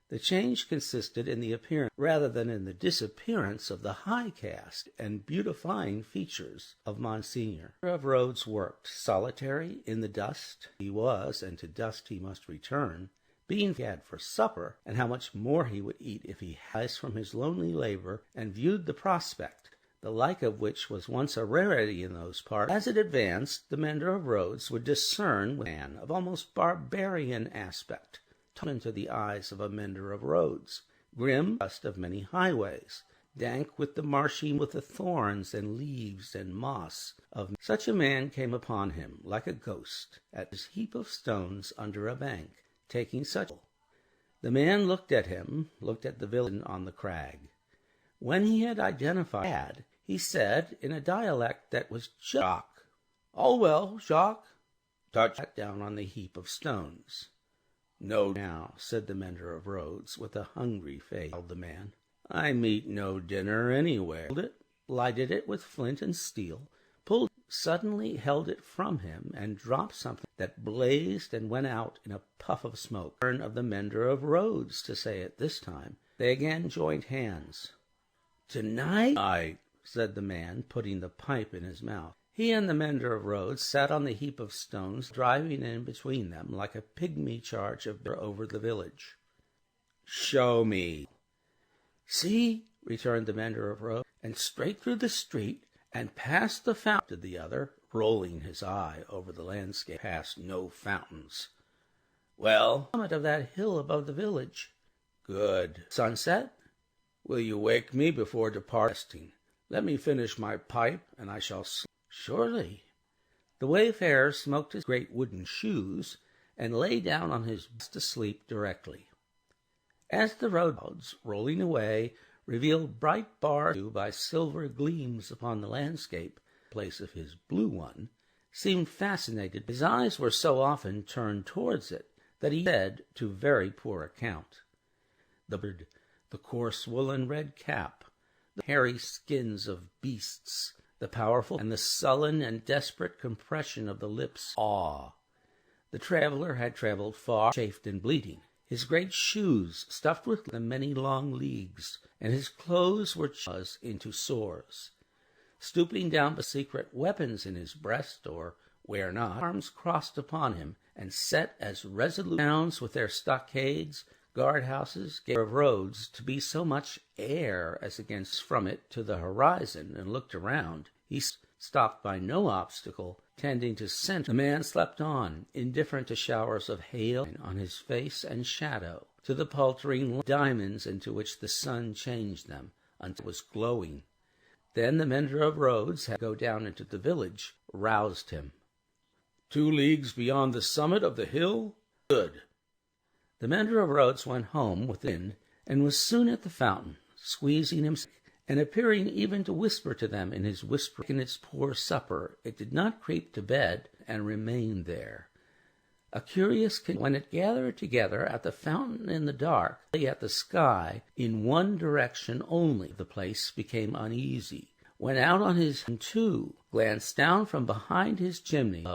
the change consisted in the appearance rather than in the disappearance of the high caste and beautifying features of Monsignor. Of Rhodes worked, solitary, in the dust he was, and to dust he must return, being had for supper, and how much more he would eat if he has from his lonely labor, and viewed the prospect, the like of which was once a rarity in those parts. As it advanced, the mender of roads would discern a man of almost barbarian aspect, into the eyes of a mender of roads, grim dust of many highways, dank with the marshy, with the thorns and leaves and moss of such a man came upon him like a ghost at his heap of stones under a bank, taking such. The man looked at him, looked at the villain on the crag. When he had identified, he said in a dialect that was Jacques, "All well, Jacques?" Touched down on the heap of stones. "No, now," said the mender of roads, with a hungry face. The man, "I meet no dinner anywhere." Lighted it with flint and steel, pulled, suddenly held it from him, and dropped something that blazed and went out in a puff of smoke. Turn of the mender of roads to say it this time. They again joined hands. "Tonight," said the man, putting the pipe in his mouth. He and the mender of roads sat on the heap of stones, driving in between them like a pygmy charge of bear over the village. "Show me." "See," returned the mender of roads, and straight through the street, and past the fountain, the other, rolling his eye over the landscape. "Past no fountains." "Well?" "Summit of that hill above the village." "Good." "Sunset?" "Will you wake me before departing? Let me finish my pipe, and I shall sleep." "Surely." The wayfarer smoked his great wooden shoes, and lay down on his bed to sleep directly. As the road clouds, rolling away, revealed bright bars by silver gleams upon the landscape, in place of his blue one, seemed fascinated. His eyes were so often turned towards it that he said to very poor account. The bird, the coarse woolen red cap, the hairy skins of beasts, the powerful and the sullen and desperate compression of the lips, awe. The traveler had traveled far, chafed and bleeding. His great shoes stuffed with the many long leagues, and his clothes were chased into sores. Stooping down the secret weapons in his breast, or where not, arms crossed upon him, and set as resolute hounds with their stockades, guardhouses gave of roads to be so much air as against from it to the horizon, and looked around. He stopped by no obstacle tending to center. The man slept on, indifferent to showers of hail on his face and shadow, to the paltering diamonds into which the sun changed them until it was glowing. Then the mender of roads had to go down into the village, roused him. 2 leagues beyond the summit of the hill? Good. The mender of roads went home within, and was soon at the fountain, squeezing himself, and appearing even to whisper to them in his whisper. In its poor supper, it did not creep to bed, and remained there. A curious when it gathered together at the fountain in the dark, at the sky, in one direction only, the place became uneasy. Went out on his too, glanced down from behind his chimney,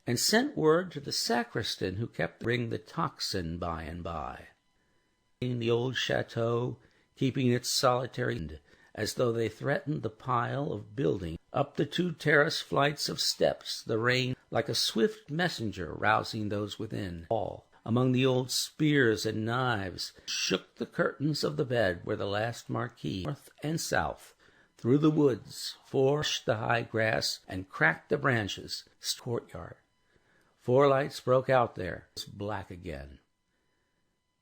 and sent word to the sacristan who kept bring the tocsin by and by. In the old chateau, keeping its solitary end, as though they threatened the pile of building. Up the 2 terrace flights of steps, the rain, like a swift messenger, rousing those within. All, among the old spears and knives, shook the curtains of the bed where the last marquis, north and south, through the woods, forced the high grass, and cracked the branches. Courtyard. 4 lights broke out there. It was black again,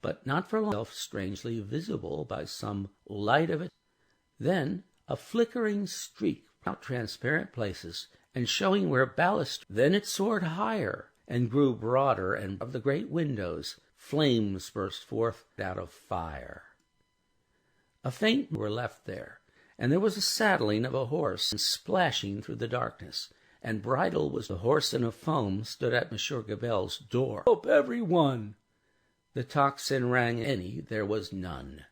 but not for long. Strangely visible by some light of it. Then a flickering streak out transparent places, and showing where ballast. Then it soared higher and grew broader, and of the great windows flames burst forth out of fire. A faint were left there, and there was a saddling of a horse and splashing through the darkness, and bridle was the horse in a foam stood at Monsieur Gabelle's door. Help every one! The tocsin rang there was none.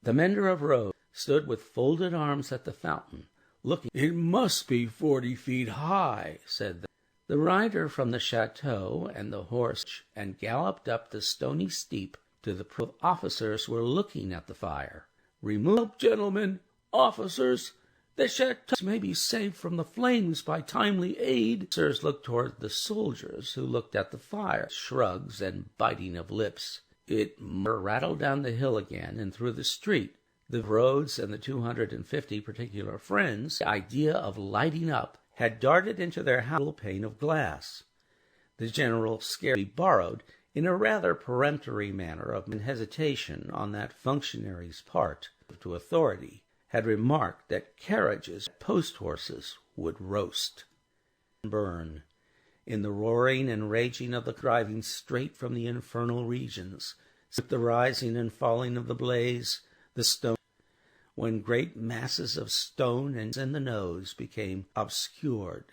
The mender of roads stood with folded arms at the fountain, looking. It must be 40 feet high, said the rider from the chateau, and the horse, and galloped up the stony steep to the officers were looking at the fire. Remove, gentlemen, officers, the chateau may be saved from the flames by timely aid. Sirs looked toward the soldiers, who looked at the fire, shrugs and biting of lips. It rattled down the hill again and through the street. The roads and the 250 particular friends, the idea of lighting up, had darted into their house pane of glass. The general scarcely borrowed, in a rather peremptory manner of hesitation on that functionary's part to authority, had remarked that carriages, post-horses, would roast and burn. In the roaring and raging of the driving straight from the infernal regions, with the rising and falling of the blaze, the stone, when great masses of stone and in the nose became obscured,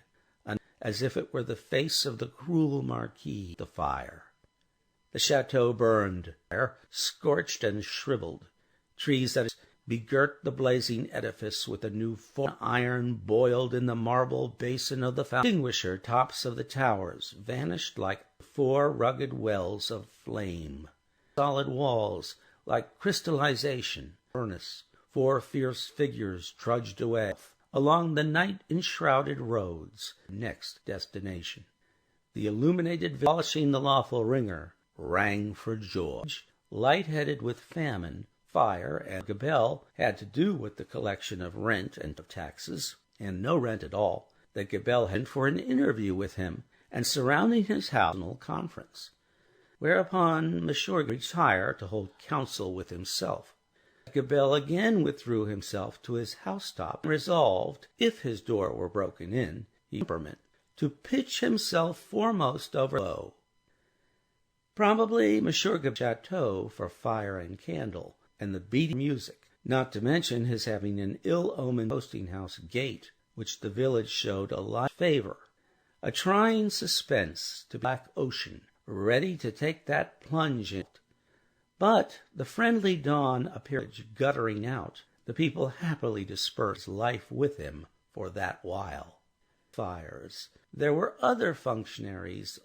as if it were the face of the cruel marquis, the fire. The chateau burned, scorched and shriveled. Trees that begirt the blazing edifice with a new iron boiled in the marble basin of the extinguisher tops of the towers vanished like 4 rugged wells of flame. Solid walls, like crystallization, furnace. 4 fierce figures trudged away along the night-enshrouded roads. Next destination. The illuminated, polishing the lawful ringer, rang for George. Light-headed with famine, fire, and Gabelle had to do with the collection of rent and of taxes, and no rent at all, that Gabelle had for an interview with him, and surrounding his house a conference, whereupon Monsieur retired to hold counsel with himself. Gabelle again withdrew himself to his housetop, and resolved, if his door were broken in, to pitch himself foremost over low. Probably Monsieur Gabelle's chateau for fire and candle, and the beating music, not to mention his having an ill-omened posting-house gate, which the village showed a lot of favor, a trying suspense to black ocean, ready to take that plunge in it. But the friendly dawn appeared guttering out. The people happily dispersed life with him for that while. Fires. There were other functionaries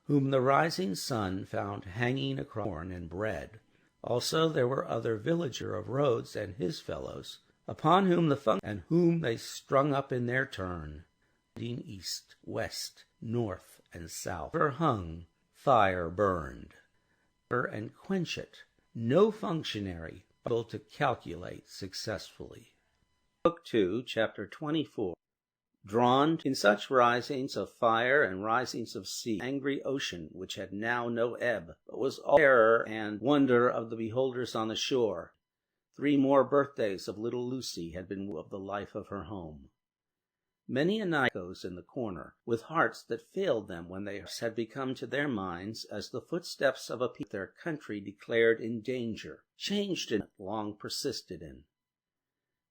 whom the rising sun found hanging across corn and bread. Also there were other villager of roads and his fellows, upon whom and whom they strung up in their turn. East, west, north, and south. Fire hung, fire burned. And quench it, no functionary able to calculate successfully. Book 2, Chapter 24. Drawn in such risings of fire and risings of sea, angry ocean, which had now no ebb, but was all terror and wonder of the beholders on the shore. 3 more birthdays of little Lucy had been of the life of her home. Many a night goes in the corner, with hearts that failed them when they had become to their minds as the footsteps of a people their country declared in danger, changed in it, long persisted in.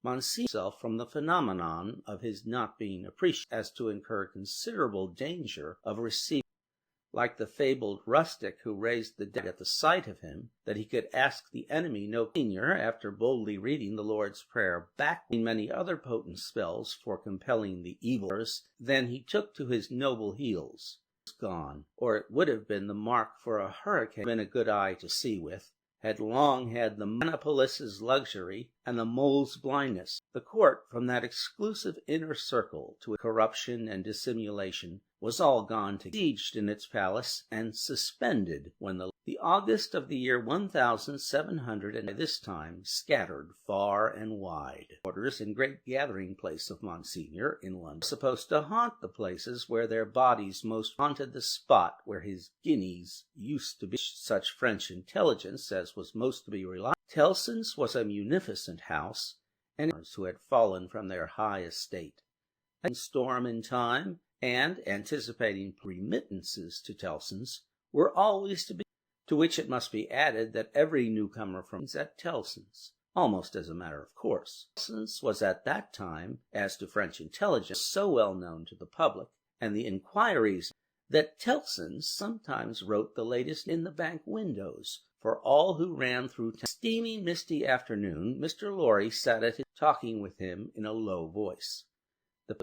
Monsignor himself from the phenomenon of his not being appreciated as to incur considerable danger of receiving, like the fabled rustic who raised the dead at the sight of him, that he could ask the enemy no senior after boldly reading the Lord's Prayer back in many other potent spells for compelling the evilers, then he took to his noble heels. Gone, or it would have been the mark for a hurricane, been a good eye to see with, had long had the monopolis's luxury and the mole's blindness. The court, from that exclusive inner circle to corruption and dissimulation, was all gone to besieged in its palace and suspended when the August of the year 1700 and by this time scattered far and wide. Quarters and great gathering place of Monsignor in London, supposed to haunt the places where their bodies most haunted the spot where his guineas used to be. Such French intelligence as was most to be relied. Tellson's was a munificent house, and who had fallen from their high estate. A storm in time, and anticipating remittances to Tellson's, were always to be, to which it must be added that every newcomer from at Tellson's, almost as a matter of course. Tellson's was at that time, as to French intelligence, so well known to the public, and the inquiries, that Tellson's sometimes wrote the latest in the bank windows for all who ran through town. Steamy, misty afternoon, Mr. Lorry sat at his talking with him in a low voice.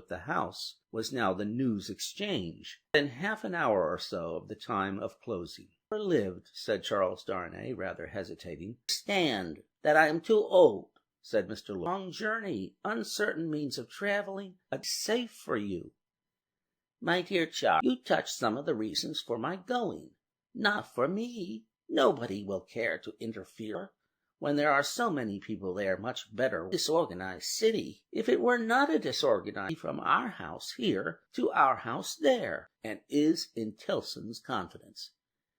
The house was now the News Exchange, within half an hour or so of the time of closing. "I never lived," said Charles Darnay, rather hesitating. "Stand that I am too old," said Mr. Lorry. "Long journey, uncertain means of traveling, safe for you." "My dear Charles, you touch some of the reasons for my going. Not for me. Nobody will care to interfere when there are so many people there much better. Disorganized city. If it were not a disorganized, from our house here to our house there, and is in Tellson's confidence.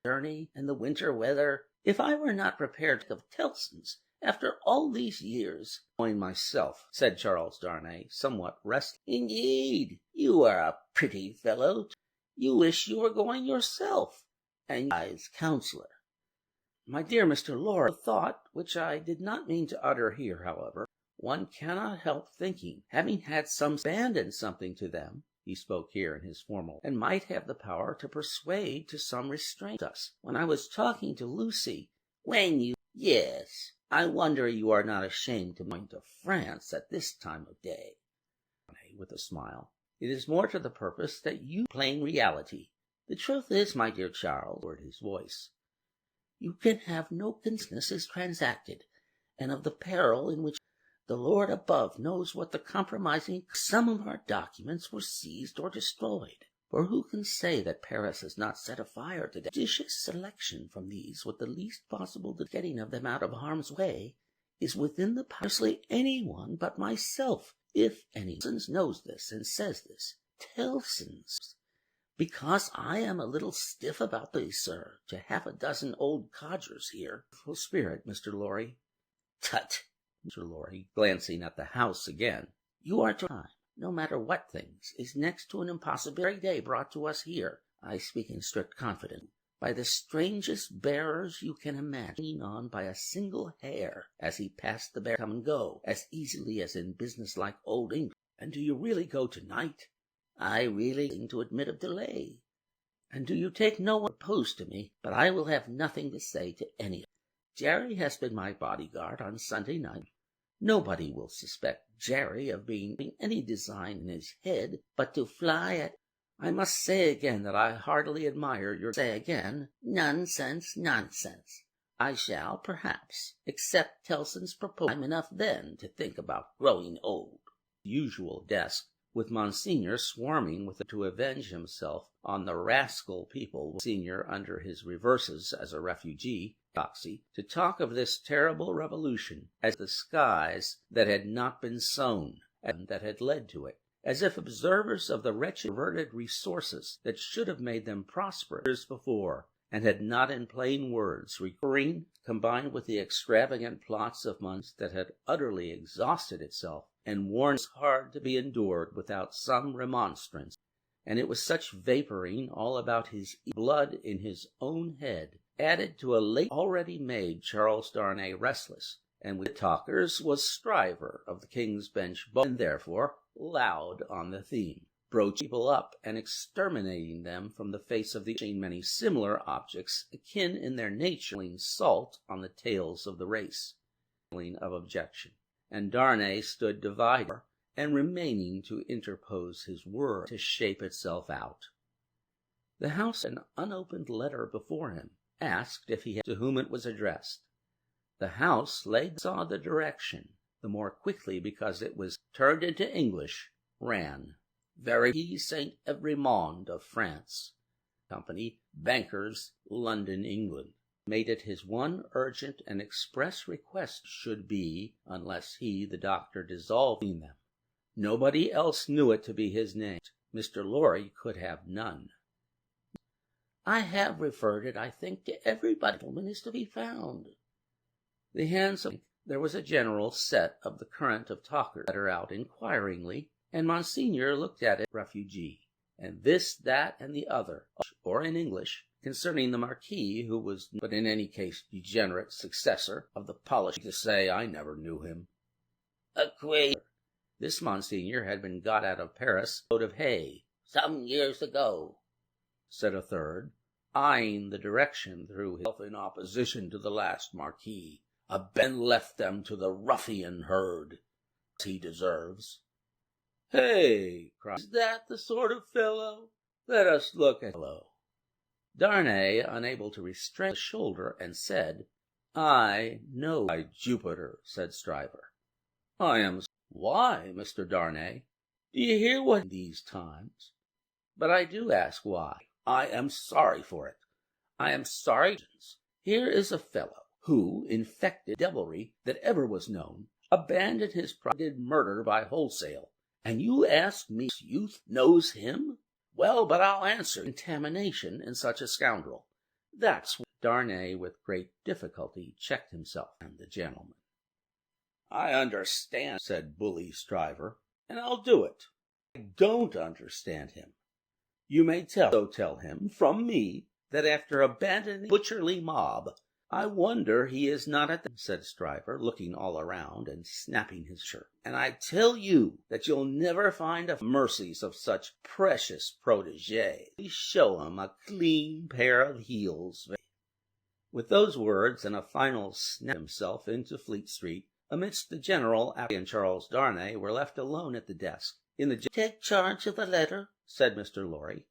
Journey and the winter weather. If I were not prepared to of Tellson's after all these years, going myself," said Charles Darnay, somewhat restless. "Indeed, you are a pretty fellow. You wish you were going yourself, and wise counselor." "My dear Mr. Lorry, a thought which I did not mean to utter here, however, one cannot help thinking, having had some abandon something to them," he spoke here in his formal, "and might have the power to persuade to some restraint us. When I was talking to Lucy, yes, I wonder you are not ashamed to point to France at this time of day." With a smile, "It is more to the purpose that you plain reality. The truth is, my dear Charles," lowered his voice, "you can have no business is transacted, and of the peril in which the Lord above knows what the compromising. Some of our documents were seized or destroyed, for who can say that Paris has not set afire to judicious selection from these with the least possible getting of them out of harm's way is within the power of any one but myself. If any Tellson's knows this and says this, Tellson's, because I am a little stiff about this, sir, to half a dozen old codgers here. Full spirit, Mr. Lorry." "Tut!" Mr. Lorry, glancing at the house again. "You are to time, no matter what things, is next to an impossibility. Every day brought to us here, I speak in strict confidence, by the strangest bearers you can imagine, on by a single hair, as he passed the bear, come and go, as easily as in business-like old England." "And do you really go tonight?" "I really seem to admit of delay." "And do you take no one opposed to me? But I will have nothing to say to any of them. Jerry has been my bodyguard on Sunday night. Nobody will suspect Jerry of being any design in his head but to fly at. I must say again that I heartily admire your. Say again, nonsense, nonsense. I shall, perhaps, accept Tellson's proposal. I'm enough then to think about growing old." The usual desk, with Monsignor swarming with it to avenge himself on the rascal people, Monsignor under his reverses as a refugee, to talk of this terrible revolution as the skies that had not been sown and that had led to it, as if observers of the wretched perverted resources that should have made them prosperous years before, and had not in plain words recurring, combined with the extravagant plots of months that had utterly exhausted itself and worn it hard to be endured without some remonstrance. And it was such vaporing all about his blood in his own head, added to a late already made Charles Darnay restless, and with the talkers was Stryver of the King's Bench, and therefore loud on the theme, broaching people up and exterminating them from the face of the many similar objects akin in their nature, salt on the tails of the race, of objection. And Darnay stood divided and remaining to interpose his word to shape itself out. The House, an unopened letter before him, asked if he had to whom it was addressed. The House saw the direction the more quickly because it was turned into English, ran, Verity Saint Evremond of France, Company, Bankers, London, England, made it his one urgent and express request should be, unless he, the doctor, dissolved in them. Nobody else knew it to be his name. Mr. Lorry could have none. I have referred it, I think, to everybody. Gentleman is to be found. The hands of there was a general set of the current of talkers letter out inquiringly, and Monsignor looked at it, refugee, and this, that, and the other, or in English, concerning the Marquis, who was, but in any case, degenerate successor of the polish to say, I never knew him. A quaver. This Monsignor had been got out of Paris, load of hay, some years ago, said a third, eyeing the direction through himself in opposition to the last Marquis. A Ben left them to the ruffian herd, he deserves. Hey, cried, is that the sort of fellow? Let us look at fellow. Darnay, unable to restrain his shoulder, and said, I know, by Jupiter, said Stryver. I am. Why, Mr. Darnay? Do you hear what in these times? But I do ask why. I am sorry for it. I am sorry. Here is a fellow who, infected devilry that ever was known, abandoned his pride, did murder by wholesale, and you ask me if youth knows him? Well, but I'll answer contamination in such a scoundrel. That's what Darnay with great difficulty checked himself and the gentleman. I understand, said bully Stryver, and I'll do it. I don't understand him. You may tell him from me that after abandoning the butcherly mob, I wonder he is not at the, said Stryver, looking all around and snapping his shirt. And I tell you that you'll never find a mercies of such precious protege. We show him a clean pair of heels. With those words and a final snap himself into Fleet Street, amidst the general, and Charles Darnay were left alone at the desk. Take charge of the letter, said Mr. Lorry.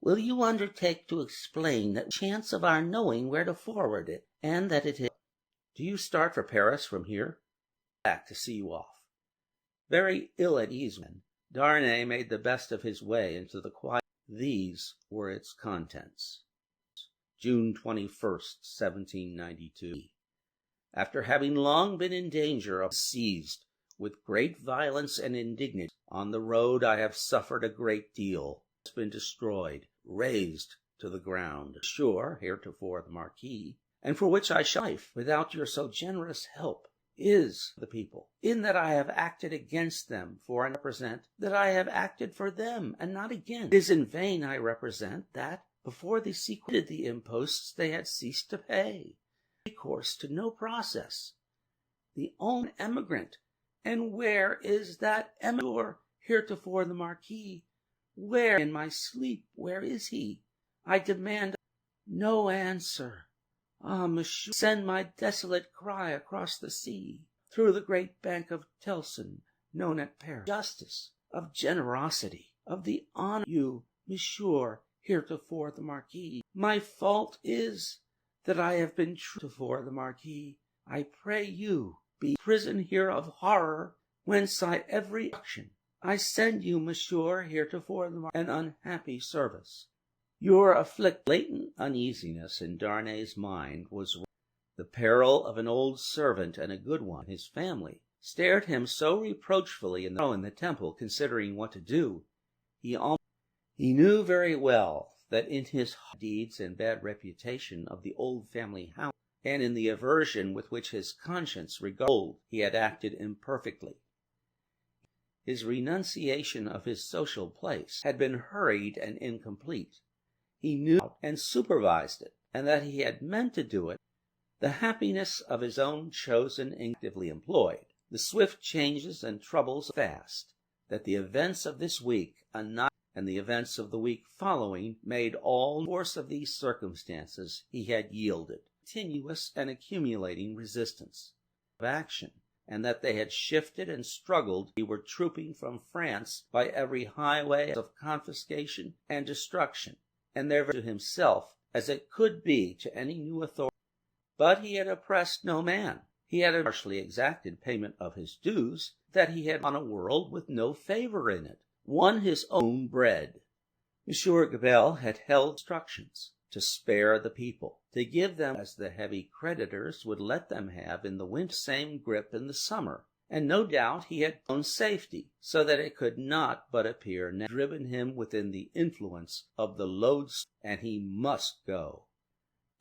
Will you undertake to explain that chance of our knowing where to forward it, and that it is... Do you start for Paris from here? Back to see you off. Very ill at ease, Darnay made the best of his way into the quiet. These were its contents. June 21st, 1792. After having long been in danger of seized with great violence and indignity, on the road I have suffered a great deal, has been destroyed, razed to the ground, sure, heretofore the Marquis, and for which I shall life, without your so generous help, is the people, in that I have acted against them for and represent that I have acted for them, and not against. It is in vain I represent that, before they sequestrated the imposts they had ceased to pay, recourse to no process. The own emigrant, and where is that emigrant heretofore the Marquis? Where, in my sleep, where is he? I demand no answer. Ah, monsieur, send my desolate cry across the sea, through the great bank of Telson, known at Paris, justice, of generosity, of the honor you, monsieur, heretofore the Marquis. My fault is that I have been true heretofore the Marquis. I pray you, be prison here of horror, whence I every action. I send you, monsieur, heretofore the Marquis, an unhappy service. Your afflict latent uneasiness in Darnay's mind was the peril of an old servant and a good one. His family stared him so reproachfully in the temple, considering what to do. He knew very well that in his deeds and bad reputation of the old family house, and in the aversion with which his conscience regarded, he had acted imperfectly. His renunciation of his social place had been hurried and incomplete. He knew and supervised it, and that he had meant to do it. The happiness of his own chosen actively employed. The swift changes and troubles fast, that the events of this week and the events of the week following made all the force of these circumstances he had yielded, continuous and accumulating resistance of action, and that they had shifted and struggled. He were trooping from France by every highway of confiscation and destruction, and therefore to himself as it could be to any new authority. But he had oppressed no man. He had partially exacted payment of his dues, that he had on a world with no favor in it, won his own bread. Monsieur Gabelle had held instructions to spare the people, to give them as the heavy creditors would let them have in the winter, same grip in the summer, and no doubt he had known safety, so that it could not but appear now driven him within the influence of the lodestone, and he must go.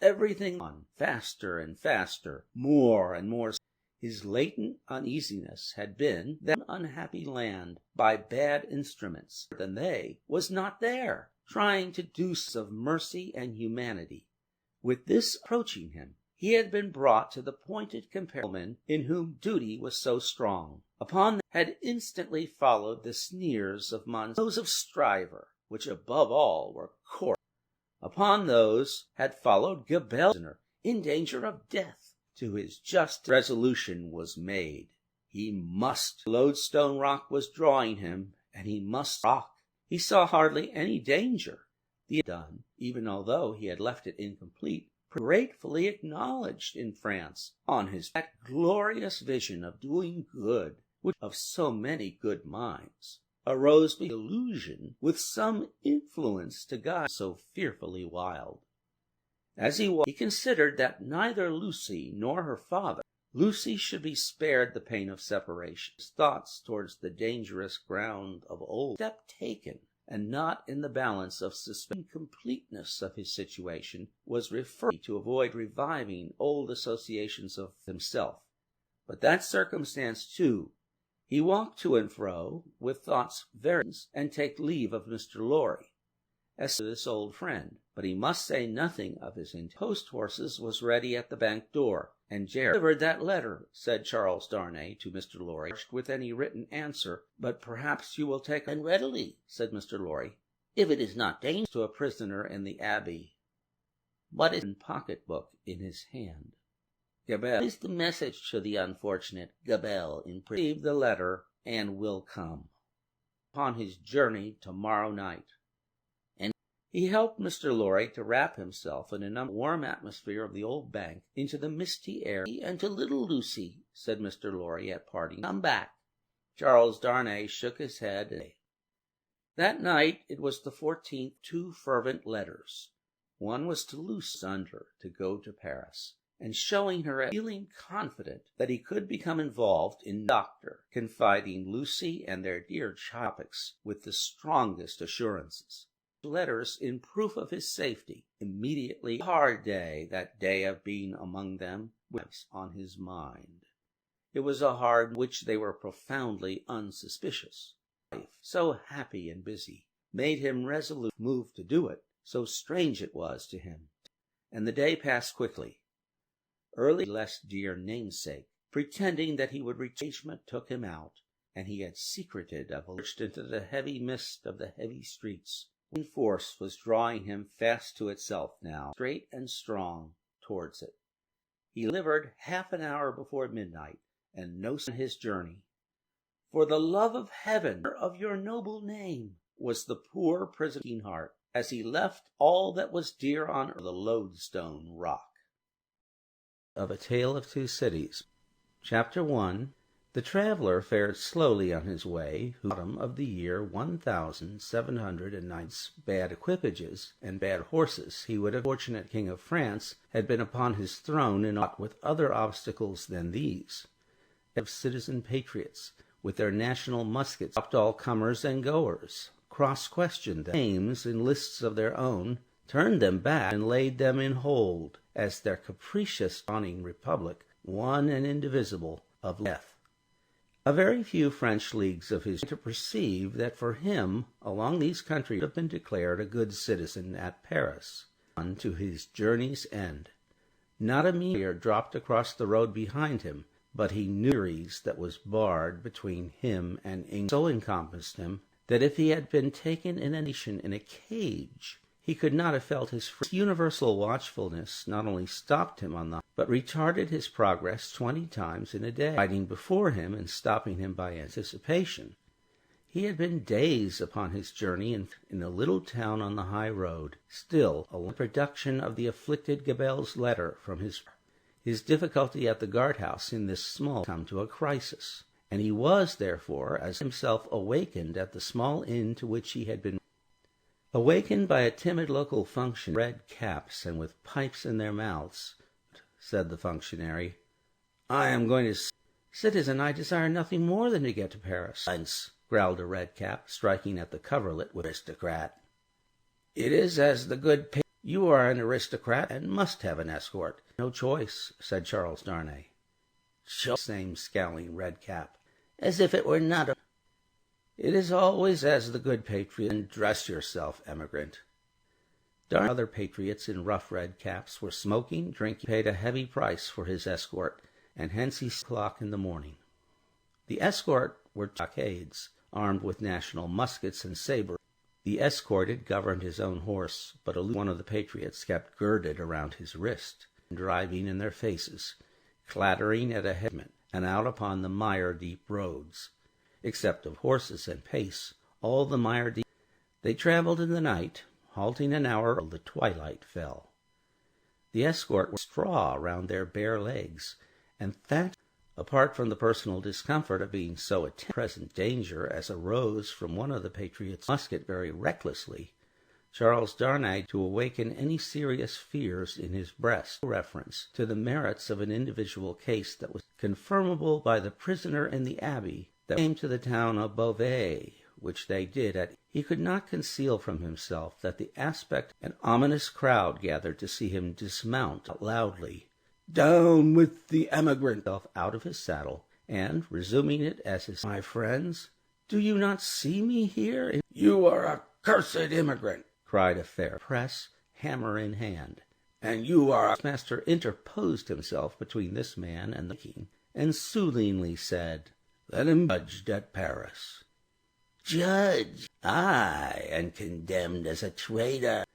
Everything on faster and faster, more and more. His latent uneasiness had been that unhappy land by bad instruments than they was not there, trying to do of mercy and humanity. With this approaching him, he had been brought to the pointed comparison in whom duty was so strong. Upon them had instantly followed the sneers of those of Stryver, which above all were coarse. Upon those had followed Gabelle, in danger of death. To his just resolution was made. He must. Lodestone Rock was drawing him, and he must rock. He saw hardly any danger. The done, even although he had left it incomplete, gratefully acknowledged in France on his that glorious vision of doing good, which of so many good minds arose the illusion with some influence to guide so fearfully wild. As he walked, he considered that neither Lucy nor her father, Lucy should be spared the pain of separation. His thoughts towards the dangerous ground of old step taken, and not in the balance of suspended completeness of his situation, was referred to avoid reviving old associations of himself. But that circumstance too, he walked to and fro with thoughts various, and take leave of Mr. Lorry as to this old friend. But he must say nothing of his post horses was ready at the bank door, and Jerry delivered that letter, said Charles Darnay to Mr. Lorry, with any written answer. But perhaps you will take it. And readily, said Mr. Lorry, if it is not dangerous to a prisoner in the Abbey. What is a pocket-book in his hand? Gabelle is the message to the unfortunate Gabelle received the letter and will come upon his journey tomorrow night. And he helped Mr. Lorry to wrap himself in a warm atmosphere of the old bank into the misty air. And to little Lucy, said Mr. Lorry at parting, come back. Charles Darnay shook his head. That night it was the 14th, 2 fervent letters. One was to Lucy under to go to Paris, and showing her feeling confident that he could become involved in doctor, confiding Lucy and their dear topics with the strongest assurances. Letters in proof of his safety. Immediately, a hard day, that day of being among them, was on his mind. It was a hard which they were profoundly unsuspicious. Life, so happy and busy, made him resolute, moved to do it, so strange it was to him. And the day passed quickly. Early, less dear namesake, pretending that he would engagement, took him out, and he had secreted into the heavy mist of the heavy streets. Force was drawing him fast to itself now, straight and strong towards it. He delivered half an hour before midnight, and no sign of his journey. For the love of heaven, of your noble name, was the poor prisoner's heart, as he left all that was dear on earth, the Lodestone Rock. Of A Tale of Two Cities. Chapter 1. The traveller fared slowly on his way, who autumn of the year 1709 bad equipages and bad horses, he would have fortunate King of France had been upon his throne and not with other obstacles than these. Of citizen patriots, with their national muskets, stopped all comers and goers, cross-questioned their names in lists of their own, turned them back, and laid them in hold, as their capricious dawning republic, one and indivisible, of death. A very few French leagues of his to perceive that for him, along these countries, would have been declared a good citizen at Paris, on to his journey's end. Not a meteor dropped across the road behind him, but he knew the series that was barred between him and England so encompassed him that if he had been taken in a nation in a cage, he could not have felt his free. Universal watchfulness not only stopped him on the but retarded his progress 20 times in a day, riding before him and stopping him by anticipation. He had been days upon his journey in a little town on the high road. Still, a production of the afflicted Gabelle's letter from his difficulty at the guardhouse in this small come to a crisis, and he was, therefore, as himself awakened at the small inn to which he had been awakened by a timid local functionary, red caps and with pipes in their mouths. Said the functionary, "I am going to citizen, I desire nothing more than to get to Paris." "Silence," growled a red cap, striking at the coverlet with aristocrat. "It is as the good you are an aristocrat and must have an escort." "No choice," said Charles Darnay. Same scowling red cap. "As if it were not a..." "It is always as the good patriot, and dress yourself, emigrant." Other patriots in rough red caps were smoking, drinking, paid a heavy price for his escort, and hence he 6 o'clock in the morning. The escort were stockades, armed with national muskets and sabres. The escorted governed his own horse, but one of the patriots kept girded around his wrist, driving in their faces, clattering at a headman, and out upon the mire-deep roads. Except of horses and pace, all the mire-deep. They travelled in the night, halting an hour till the twilight fell. The escort wore straw round their bare legs, and thatched. Apart from the personal discomfort of being so attentive to present danger as arose from one of the patriots' musket very recklessly, Charles Darnay to awaken any serious fears in his breast, reference to the merits of an individual case that was confirmable by the prisoner in the abbey that came to the town of Beauvais, which they did at. He could not conceal from himself that the aspect an ominous crowd gathered to see him dismount out loudly. "Down with the emigrant!" Out of his saddle, and, resuming it as his, "My friends, do you not see me here?" "You are a cursed immigrant!" cried a fair press, hammer in hand. "And you are a..." Master interposed himself between this man and the king, and soothingly said, "Let him be judged at Paris." "Judged? Aye, and condemned as a traitor."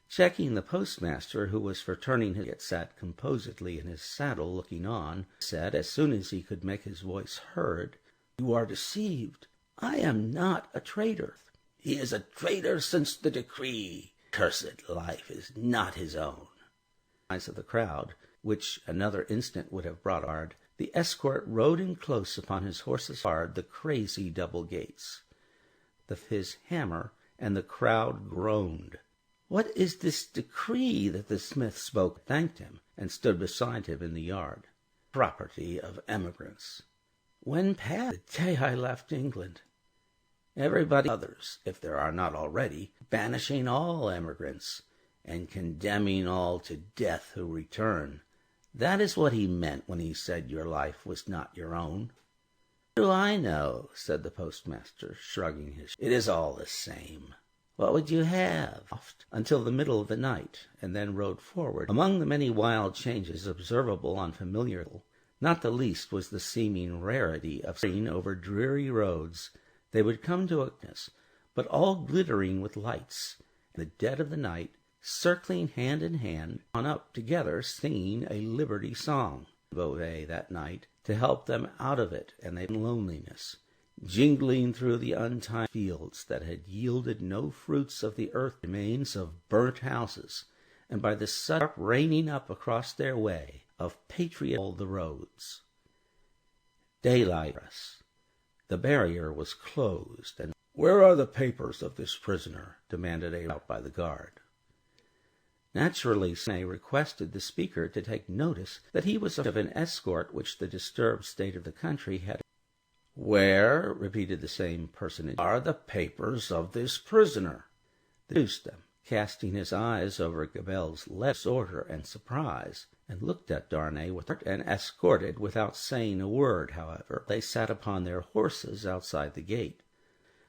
Checking the postmaster, who was for turning his yet sat composedly in his saddle looking on, said, as soon as he could make his voice heard, "You are deceived. I am not a traitor." "He is a traitor since the decree. Cursed life is not his own." Eyes of the crowd, which another instant would have brought hard, the escort rode in close upon his horse's hard the crazy double gates. His hammer, and the crowd groaned. "What is this decree that the smith spoke?" Thanked him, and stood beside him in the yard. "Property of emigrants." "When passed?" "The day I left England." "Everybody others, if there are not already, banishing all emigrants, and condemning all to death who return. That is what he meant when he said your life was not your own." "What do I know?" said the postmaster, shrugging his shoulders. "It is all the same. What would you have?" Until the middle of the night, and then rode forward. Among the many wild changes observable on familiar, not the least was the seeming rarity of seeing over dreary roads. They would come to a darkness, but all glittering with lights, in the dead of the night, circling hand in hand, on up together, singing a liberty song. Beauvais that night to help them out of it and their loneliness, jingling through the untimed fields that had yielded no fruits of the earth, remains of burnt houses, and by the sun raining up across their way of patriot all the roads. Daylight. The barrier was closed, and "Where are the papers of this prisoner?" demanded out by the guard. Naturally, Sine requested the speaker to take notice that he was of an escort which the disturbed state of the country had. "Where," repeated the same personage, "are the papers of this prisoner?" Produced them, casting his eyes over Gabelle's disorder and surprise, and looked at Darnay with and escorted without saying a word. However, they sat upon their horses outside the gate.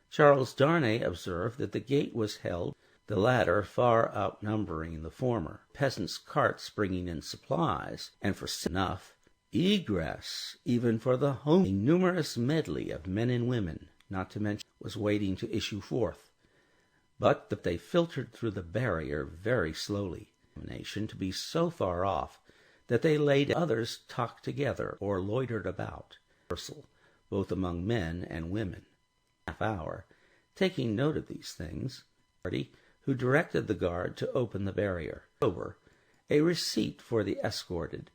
Charles Darnay observed that the gate was held, the latter far outnumbering the former, peasants' carts bringing in supplies, and for enough egress even for the homely numerous medley of men and women, not to mention was waiting to issue forth. But that they filtered through the barrier very slowly, to be so far off that they laid others talked together or loitered about, both among men and women. Half-hour, taking note of these things, who directed the guard to open the barrier, a receipt for the escorted,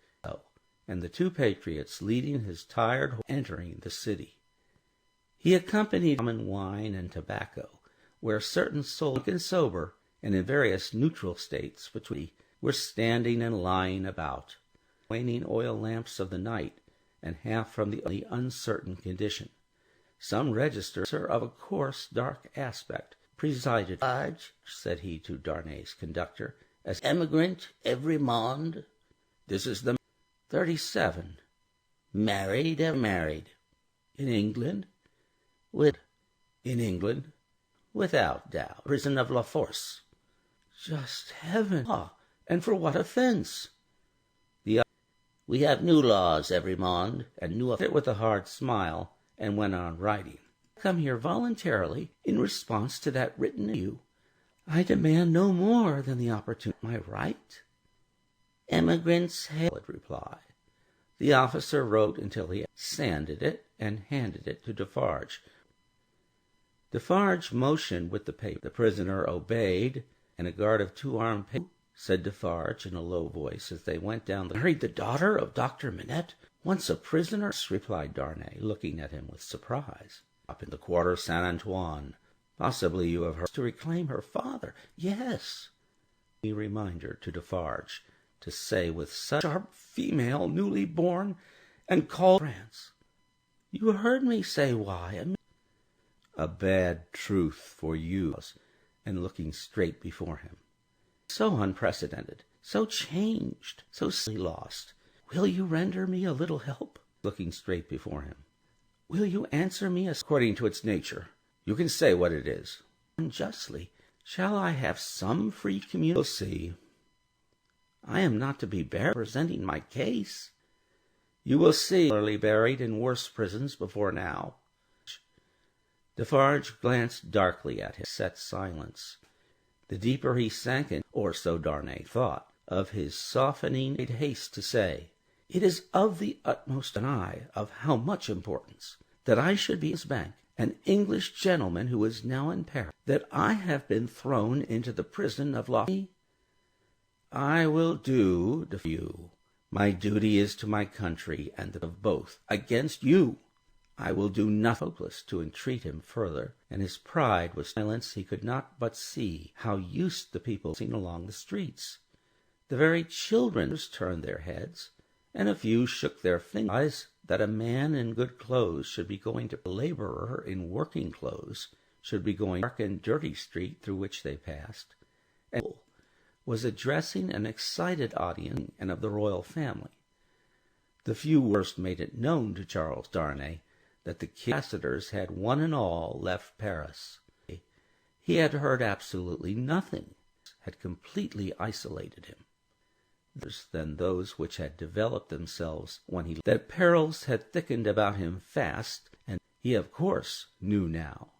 and the two patriots leading his tired horse entering the city. He accompanied common wine and tobacco, where certain souls, and sober, and in various neutral states between, were standing and lying about, waning oil lamps of the night, and half from the uncertain condition. Some register of a coarse, dark aspect presided. Said he to Darnay's conductor, as emigrant every monde. This is the 37. Married, married. In England? In England, without doubt. Prison of La Force. Just heaven! And for what offense? We have new laws every monde, and new offense. With a hard smile, and went on writing. I come here voluntarily in response to that written to you. I demand no more than the opportunity. My right? Emigrants hail it, reply. The officer wrote until he had sanded it and handed it to Defarge. Defarge motioned with the paper. The prisoner obeyed, and a guard of 2 armed patriots, said Defarge in a low voice as they went down the... Married the daughter of Dr. Manette, once a prisoner? Replied Darnay, looking at him with surprise. Up in the quarter Saint-Antoine. Possibly you have heard. To reclaim her father. Yes. A reminder to Defarge to say with such sharp female newly born and called France. You heard me say why. A bad truth for you, and looking straight before him. So unprecedented, so changed, so lost. Will you render me a little help? Looking straight before him. Will you answer me according to its nature? You can say what it is. Unjustly. Shall I have some free communication? We'll see. I am not to be buried presenting my case. You will see. Buried in worse prisons before now. Defarge glanced darkly at his set silence. The deeper he sank in, or so Darnay thought, of his softening, made haste to say, It is of the utmost and I of how much importance that I should be his bank, an English gentleman who is now in Paris, that I have been thrown into the prison of La... I will do for you. My duty is to my country, and that of both. Against you I will do nothing. Hopeless to entreat him further, and his pride was silence. He could not but see how used the people seen along the streets. The very children turned their heads, and a few shook their fingers. That a man in good clothes should be going to a laborer in working clothes, should be going dark and dirty street through which they passed, and was addressing an excited audience and of the royal family. The few worst made it known to Charles Darnay that the ambassadors had one and all left Paris. He had heard absolutely nothing, had completely isolated him. Than those which had developed themselves when he... That perils had thickened about him fast, and he of course knew now.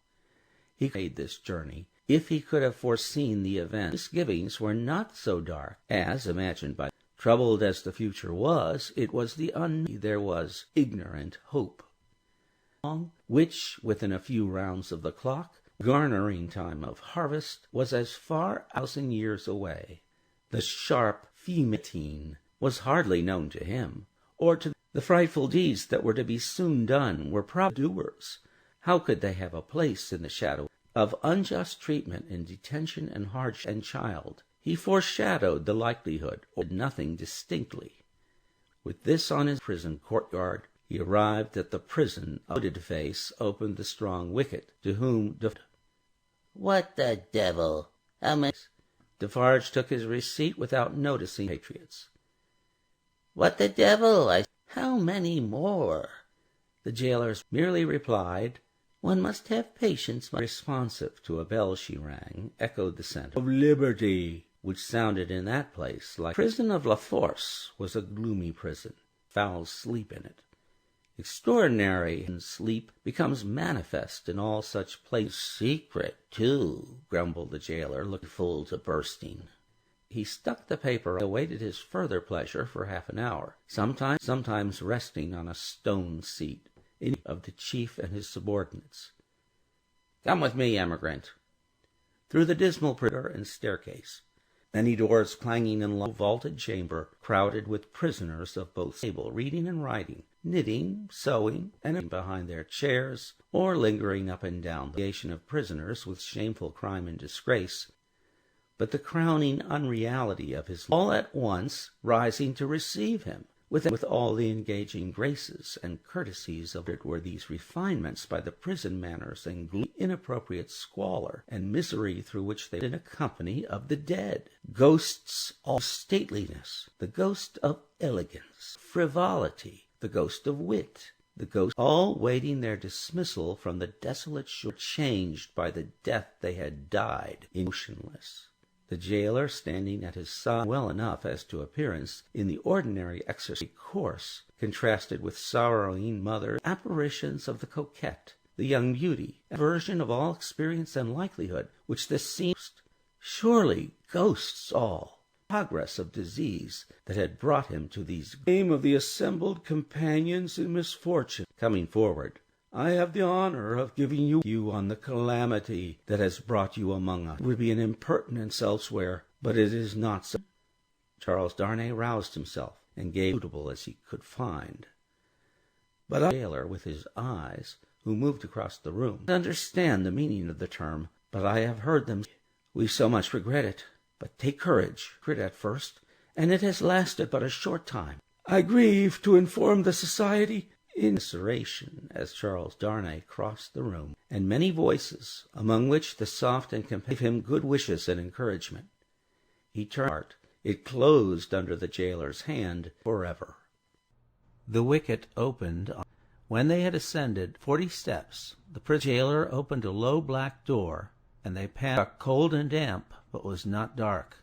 He made this journey. If he could have foreseen the event, misgivings were not so dark as imagined by... Troubled as the future was, it was the there was ignorant hope, which, within a few rounds of the clock, garnering time of harvest, was as far 1,000 years away. The sharp female was hardly known to him, or to The frightful deeds that were to be soon done were doers. How could they have a place in the shadow of unjust treatment in detention and hardship and child? He foreshadowed the likelihood, or did nothing distinctly. With this on his prison courtyard, he arrived at the prison. A hooded face opened the strong wicket, to whom "What the devil? How many?" Defarge took his receipt without noticing patriots. "What the devil? How many more?" The jailer merely replied, "One must have patience." Responsive to a bell she rang, echoed the sentence of liberty, which sounded in that place like prison of La Force was a gloomy prison, foul sleep in it. Extraordinary sleep becomes manifest in all such places. "Secret, too," grumbled the jailer, looking full to bursting. He stuck the paper, awaited his further pleasure for half an hour, sometimes resting on a stone seat in of the chief and his subordinates. "Come with me, emigrant." Through the dismal corridor and staircase, many doors clanging in low vaulted chamber, crowded with prisoners of both table, reading and writing, knitting, sewing, and behind their chairs, or lingering up and down the congregation of prisoners with shameful crime and disgrace, but the crowning unreality of his all at once rising to receive him, with all the engaging graces and courtesies of it were these refinements by the prison manners and inappropriate squalor and misery through which they in a company of the dead, ghosts all stateliness, the ghost of elegance, frivolity, the ghost of wit, the ghost all waiting their dismissal from the desolate shore, changed by the death they had died, motionless. The jailer standing at his side well enough as to appearance in the ordinary exercise course, contrasted with sorrowing mother apparitions of the coquette, the young beauty, aversion of all experience and likelihood, which this seems surely ghosts all, progress of disease that had brought him to these game of the assembled companions in misfortune. Coming forward, "I have the honor of giving you on the calamity that has brought you among us. It would be an impertinence elsewhere, but it is not so." Charles Darnay roused himself and gave suitable as he could find. But the jailer, with his eyes, who moved across the room, understand the meaning of the term, but I have heard them. We so much regret it, but take courage. At first, and it has lasted but a short time. I grieve to inform the society in commiseration as Charles Darnay crossed the room, and many voices, among which the soft and gave him good wishes and encouragement. He turned. It closed under the jailer's hand forever. The wicket opened. When they had ascended 40 steps, the jailer opened a low black door, and they passed, cold and damp, but was not dark.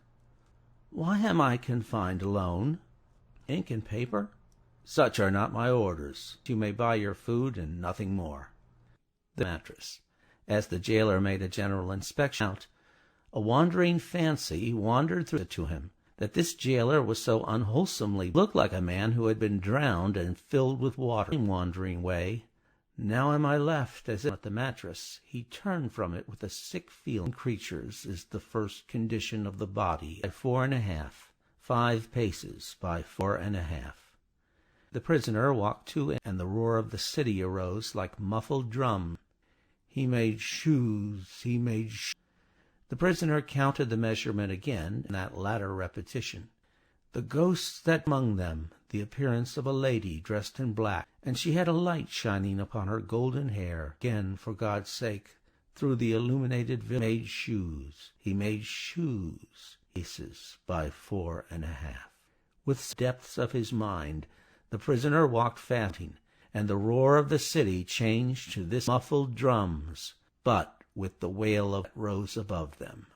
"Why am I confined alone? Ink and paper? Such are not my orders. You may buy your food and nothing more." The mattress. As the jailer made a general inspection out, a wandering fancy wandered through it to him that this jailer was so unwholesomely looked like a man who had been drowned and filled with water. In wandering way, now am I left as if at the mattress. He turned from it with a sick feeling. Creatures is the first condition of the body. By 4.5, 5 paces by 4.5. The prisoner walked to, and the roar of the city arose like muffled drum. He made shoes. The prisoner counted the measurement again, in that latter repetition. The ghosts that among them, the appearance of a lady dressed in black, and she had a light shining upon her golden hair. Again, for God's sake, through the illuminated village, he made shoes, paces by 4.5. With depths of his mind, the prisoner walked fasting, and the roar of the city changed to this muffled drums, but with the wail of rose above them.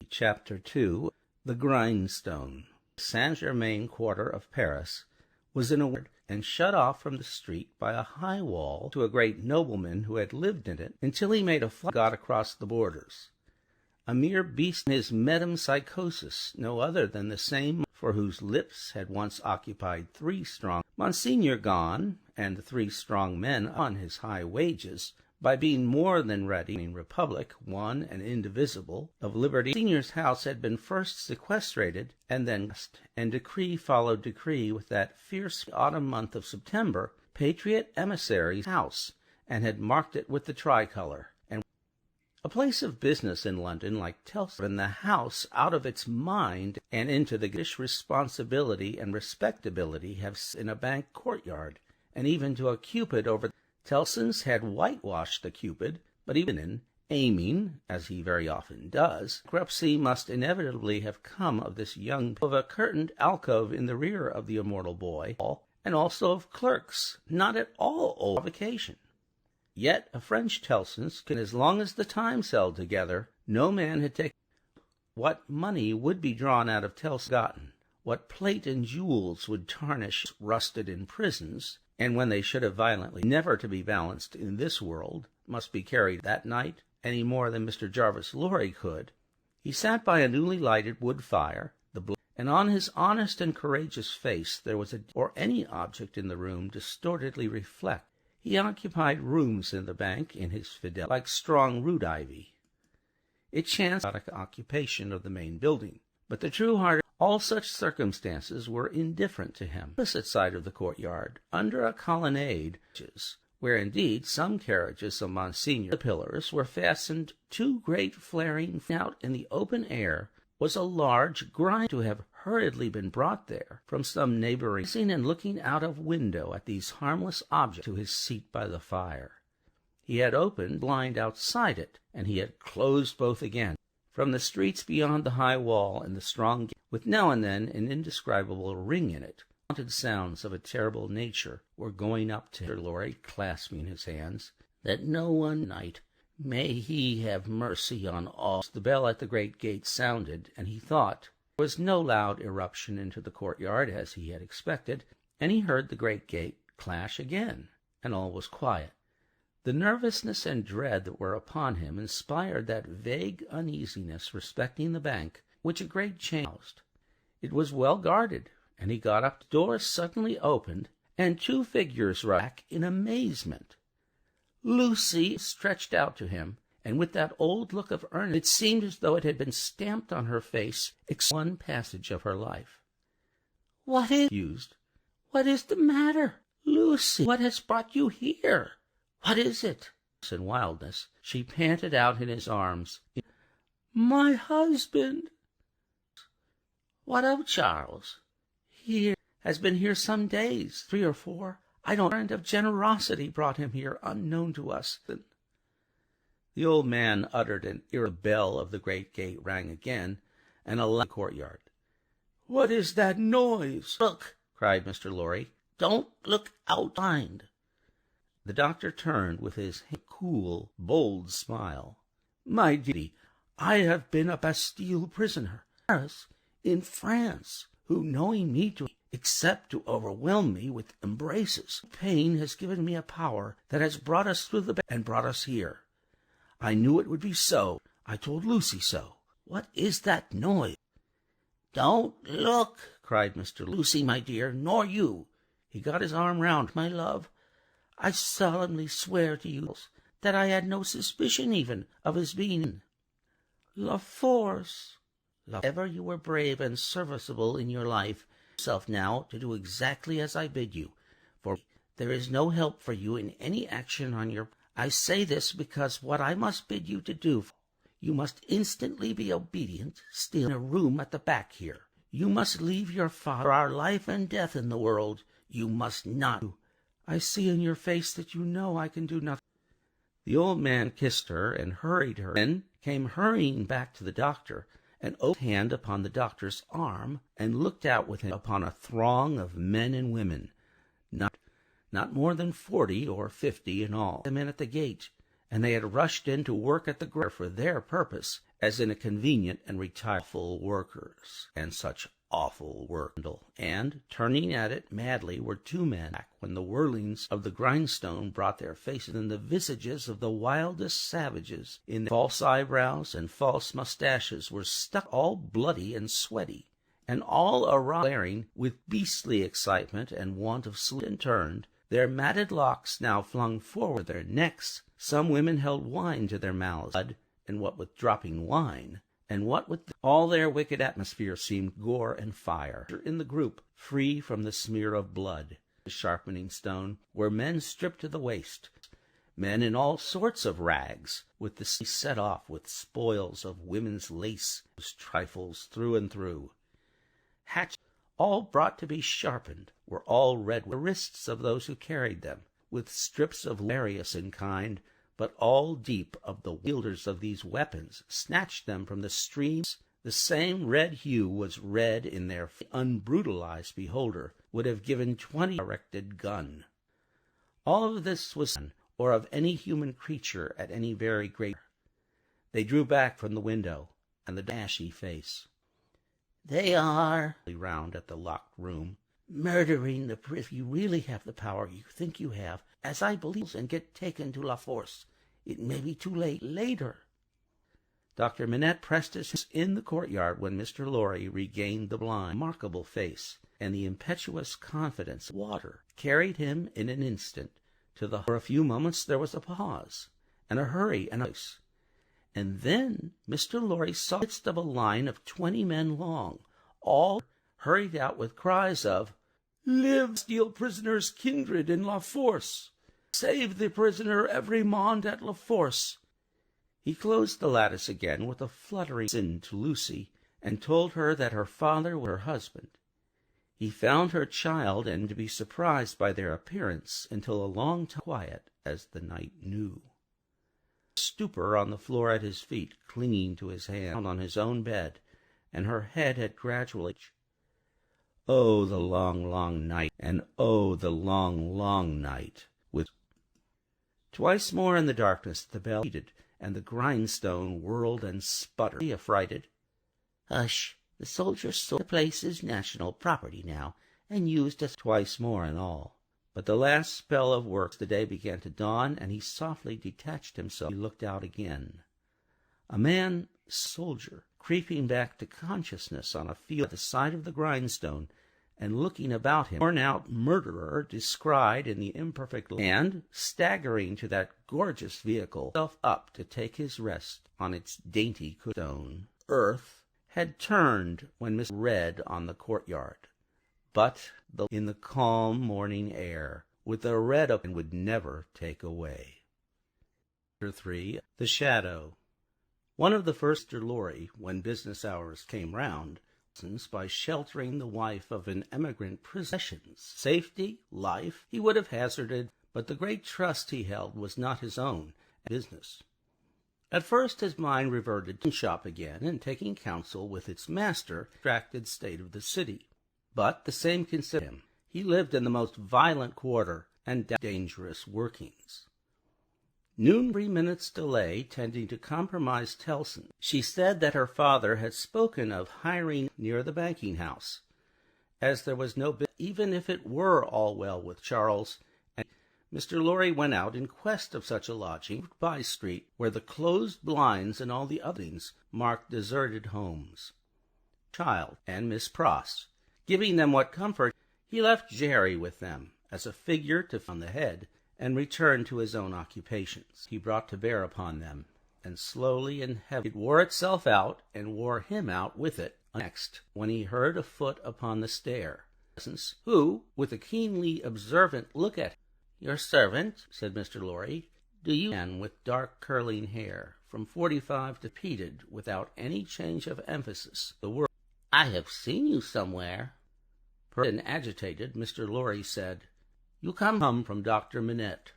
Chapter 2. The Grindstone. Saint-Germain quarter of Paris was in a ward and shut off from the street by a high wall to a great nobleman who had lived in it until he made a flight got across the borders. A mere beast in his metempsychosis, no other than the same for whose lips had once occupied 3 strong Monsignor gone, and 3 strong men on his high wages, by being more than ready, in republic, one and indivisible, of liberty, Senior's house had been first sequestrated, and then, and decree followed decree with that fierce autumn month of September, patriot emissary's house, and had marked it with the tricolor. And a place of business in London like Telsey, and the house out of its mind and into the British responsibility and respectability have in a bank courtyard, and even to a cupid over. Tellson's had whitewashed the cupid, but even in aiming, as he very often does, bankruptcy must inevitably have come of this young of a curtained alcove in the rear of the immortal boy, and also of clerks, not at all old vacation. Yet a French Tellson's could, as long as the Times held together, no man had taken what money would be drawn out of Tellson gotten, what plate and jewels would tarnish rusted in prisons, and when they should have violently never to be balanced in this world, must be carried that night, any more than Mr. Jarvis Lorry could. He sat by a newly lighted wood fire, and on his honest and courageous face there was or any object in the room distortedly reflect. He occupied rooms in the bank in his fidelity, like strong root ivy. It chanced about an occupation of the main building, but the true-hearted, all such circumstances were indifferent to him. Opposite side of the courtyard, under a colonnade, where indeed some carriages of Monsignor, the pillars were fastened two great flaring out in the open air, was a large grind to have hurriedly been brought there from some neighboring, and looking out of window at these harmless objects to his seat by the fire. He had opened blind outside it, and he had closed both again. From the streets beyond the high wall and the strong gate, with now and then an indescribable ring in it, haunted sounds of a terrible nature were going up to Mr. Lorry, clasping his hands, that no one night may he have mercy on all. The bell at the great gate sounded, and he thought there was no loud eruption into the courtyard as he had expected, and he heard the great gate clash again, and all was quiet. The nervousness and dread that were upon him inspired that vague uneasiness respecting the bank which a great change caused. It was well guarded, and he got up. The door suddenly opened, and two figures rushed back in amazement. Lucy stretched out to him, and with that old look of earnestness, it seemed as though it had been stamped on her face, one passage of her life. "What is the matter, Lucy? What has brought you here? What is it?" In wildness, she panted out in his arms. "My husband." "What of Charles?" "Here. Has been here some days, 3 or 4. I don't know. Errand of generosity brought him here, unknown to us." The old man uttered an irritable bell of the great gate rang again, and a loud courtyard. "What is that noise?" "Look!" cried Mr. Lorry. "Don't look out behind." The doctor turned with his cool, bold smile. "My dear, I have been a Bastille prisoner, Paris, in France, who, knowing me to except to overwhelm me with embraces, pain has given me a power that has brought us through the and brought us here. I knew it would be so. I told Lucy so. What is that noise?" "Don't look!" cried Mr. Lucy, my dear, nor you. He got his arm round my love. "I solemnly swear to you that I had no suspicion even of his being La Force. Ever you were brave and serviceable in your life, yourself now to do exactly as I bid you, for there is no help for you in any action on your. I say this because what I must bid you to do, you must instantly be obedient, still in a room at the back here. You must leave your father, our life and death in the world. You must not. I see in your face that you know I can do nothing." The old man kissed her and hurried her, then came hurrying back to the doctor, and opened his hand upon the doctor's arm, and looked out with him upon a throng of men and women, not more than 40 or 50 in all, the men at the gate, and they had rushed in to work at the ground for their purpose, as in a convenient and retired workers, and such awful work. And, turning at it madly, were 2 men, when the whirlings of the grindstone brought their faces in the visages of the wildest savages, in their false eyebrows and false mustaches were stuck all bloody and sweaty, and all awry, glaring with beastly excitement and want of sleep, and turned, their matted locks now flung forward, their necks Some women held wine to their mouths, and what with dropping wine, and what with all their wicked atmosphere seemed gore and fire. In the group, free from the smear of blood, the sharpening stone, were men stripped to the waist, men in all sorts of rags, with the sea set off with spoils of women's lace, trifles through and through. Hatchets, all brought to be sharpened, were all red with the wrists of those who carried them, with strips of various in kind, but all deep of the wielders of these weapons, snatched them from the streams. The same red hue was red in their unbrutalized beholder, would have given 20 erected gun. All of this was or of any human creature at any very great. They drew back from the window, and the ashy face. They are Round at the locked room. murdering the if you really have the power you think you have, as I believe, and get taken to La Force. It may be too late later. Dr. Manette pressed his hands in the courtyard when Mr. Lorry regained the blind, remarkable face, and the impetuous confidence of water carried him in an instant to the. For a few moments there was a pause, and a hurry, and a voice. And then Mr. Lorry saw the midst of a line of 20 men long, all hurried out with cries of, "Live, steal prisoners, kindred in La Force! Save the prisoner Evrémonde at La Force!" He closed the lattice again with a fluttering sin to Lucy, and told her that her father was her husband. He found her child, and to be surprised by their appearance until a long time quiet, as the night knew. Stupor on the floor at his feet, clinging to his hand on his own bed, and her head had gradually. Oh, the long, long night, and oh, the long, long night. With twice more in the darkness the bell sounded, and the grindstone whirled and sputtered. Affrighted. Hush! The soldiers saw the place is national property now, and used as Twice more in all. But the last spell of work, the day began to dawn, and he softly detached himself. He looked out again. A man, soldier, creeping back to consciousness on a field at the side of the grindstone, and looking about him, worn-out murderer descried in the imperfect light, and, staggering to that gorgeous vehicle, himself up to take his rest on its dainty stone. Earth had turned when Miss read on the courtyard, but in the calm morning air, with the red up and would never take away. Chapter 3. The Shadow. One of the first Mr. Lorry, when business hours came round, by sheltering the wife of an emigrant prisoner. Safety, life, he would have hazarded, but the great trust he held was not his own business. At first his mind reverted to the shop again, and taking counsel with its master, distracted state of the city. But the same considered him. He lived in the most violent quarter and dangerous workings. Noon 3 minutes delay tending to compromise Telson. She said that her father had spoken of hiring near the banking house, as there was no business, even if it were all well with Charles. And Mr. Lorry went out in quest of such a lodging by street, where the closed blinds and all the other things marked deserted homes. Child and Miss Pross, giving them what comfort, he left Jerry with them as a figure to on the head, and returned to his own occupations. He brought to bear upon them, and slowly and heavily it wore itself out, and wore him out with it. Next, when he heard a foot upon the stair, who, with a keenly observant look at him, "Your servant," said Mr. Lorry, "do you?" Man with dark curling hair, from 45 to repeated, without any change of emphasis, the word, "I have seen you somewhere." And agitated, Mr. Lorry said, "You come from Dr. Manette."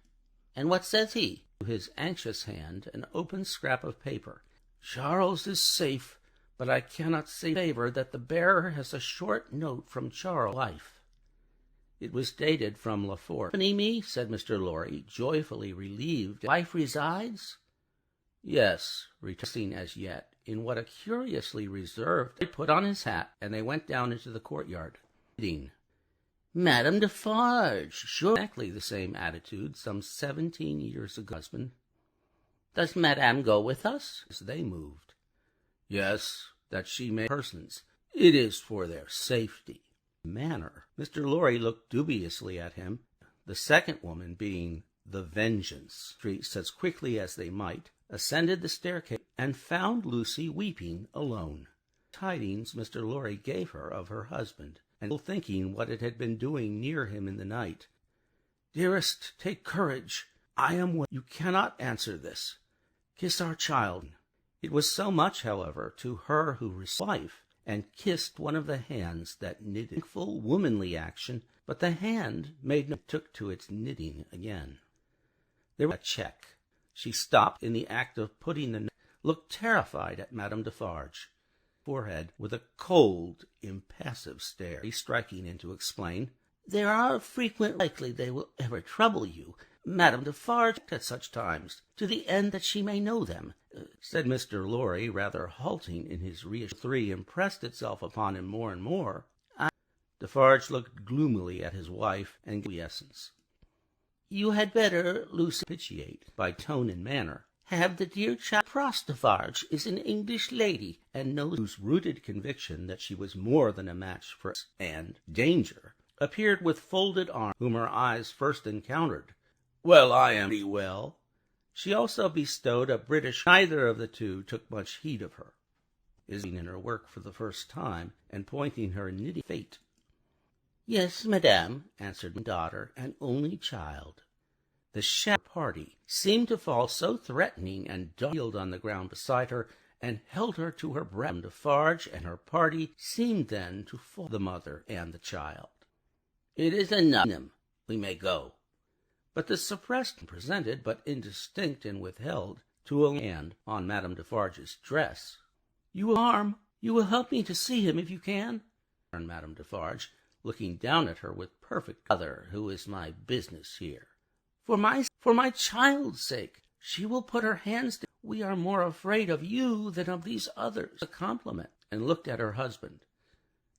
"And what says he?" To his anxious hand an open scrap of paper. "Charles is safe, but I cannot say favor that the bearer has a short note from Charles' wife." It was dated from La Force. "Accompany me," said Mr. Lorry, joyfully relieved. "Wife resides?" "Yes," returning as yet, in what a curiously reserved. He put on his hat, and they went down into the courtyard. "Madame Defarge, sure." Exactly the same attitude some 17 years ago. Husband. "Does Madame go with us?" As they moved. "Yes, that she may persons. It is for their safety." Manner. Mr. Lorry looked dubiously at him, the second woman being the vengeance streets as quickly as they might, ascended the staircase, and found Lucy weeping alone. Tidings Mr. Lorry gave her of her husband, and still thinking what it had been doing near him in the night. "Dearest, take courage. I am well. You cannot answer this. Kiss our child." It was so much, however, to her who was wife, and kissed one of the hands that knitted. Full womanly action, but the hand took to its knitting again. There was a check. She stopped in the act of putting the looked terrified at Madame Defarge, forehead with a cold, impassive stare, striking in to explain. "There are frequent likely they will ever trouble you, Madame Defarge, at such times, to the end that she may know them," said Mr. Lorry, rather halting in his reassurance. 3 impressed itself upon him more and more. Defarge looked gloomily at his wife and acquiescence. "You had better, Lucy, propitiate by tone and manner. Have the dear child. Defarge is an English lady, and knows," whose rooted conviction that she was more than a match for and danger appeared with folded arms, whom her eyes first encountered. "Well, I am pretty well." She also bestowed a British. Neither of the two took much heed of her, in her work for the first time, and pointing her knitting fate. "Yes, madame," answered my daughter, an only child. The shadow party seemed to fall so threatening and dark on the ground beside her, and held her to her breast. Defarge and her party seemed then to fall, the mother and the child. "It is enough. We may go." But the suppressed, presented but indistinct and withheld, to a hand on Madame Defarge's dress. You will help me to see him if you can?" returned Madame Defarge, looking down at her with perfect mother, who is my business here. For my child's sake. She will put her hands down. We are more afraid of you than of these others." A compliment, and looked at her husband.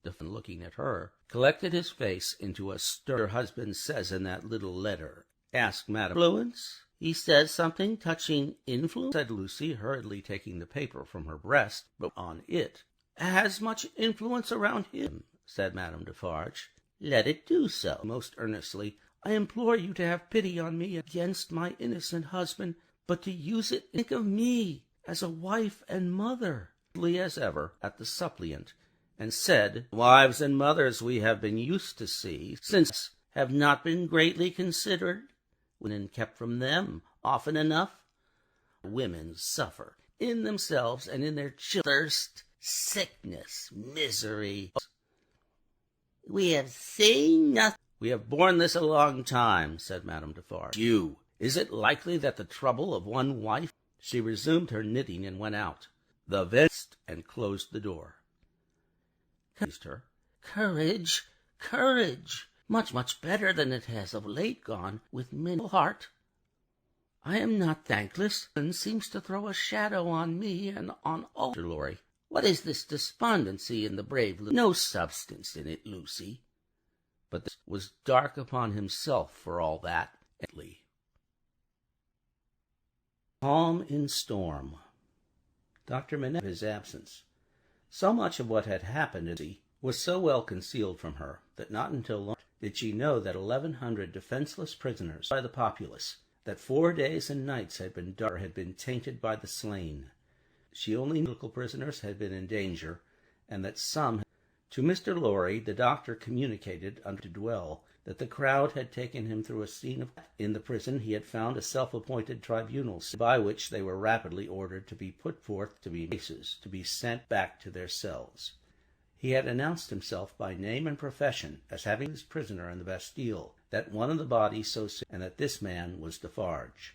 Defin, looking at her, collected his face into a stir. "Your husband says in that little letter," asked Madame. "Influence? He says something touching influence?" said Lucy, hurriedly taking the paper from her breast, but on it. "Has much influence around him," said Madame Defarge. "Let it do so." Most earnestly, "I implore you to have pity on me against my innocent husband, but to use it, think of me as a wife and mother." As ever at the suppliant, and said, "Wives and mothers we have been used to see, since have not been greatly considered, and kept from them often enough. Women suffer in themselves and in their children thirst, sickness, misery. We have seen nothing." "We have borne this a long time," said Madame Defarge. "Is it likely that the trouble of one wife—" She resumed her knitting and went out. The vest and closed the door. Courage, courage! Much better than it has of late gone with mental heart. I am not thankless, and seems to throw a shadow on me and on all. Mr. Lorry, what is this despondency in the brave Lucy? No substance in it, Lucy." But this was dark upon himself for all that. Calm in storm. Dr. Manette, his absence. So much of what had happened was so well concealed from her that not until long did she know that 1,100 defenseless prisoners by the populace, that 4 days and nights had been tainted by the slain. She only knew political prisoners had been in danger, and that some. To Mr. Lorry, the doctor communicated to dwell that the crowd had taken him through a scene of. In the prison he had found a self-appointed tribunal, by which they were rapidly ordered to be put forth to be cases, to be sent back to their cells. He had announced himself by name and profession as having his prisoner in the Bastille, that one of the bodies so sick, and that this man was Defarge.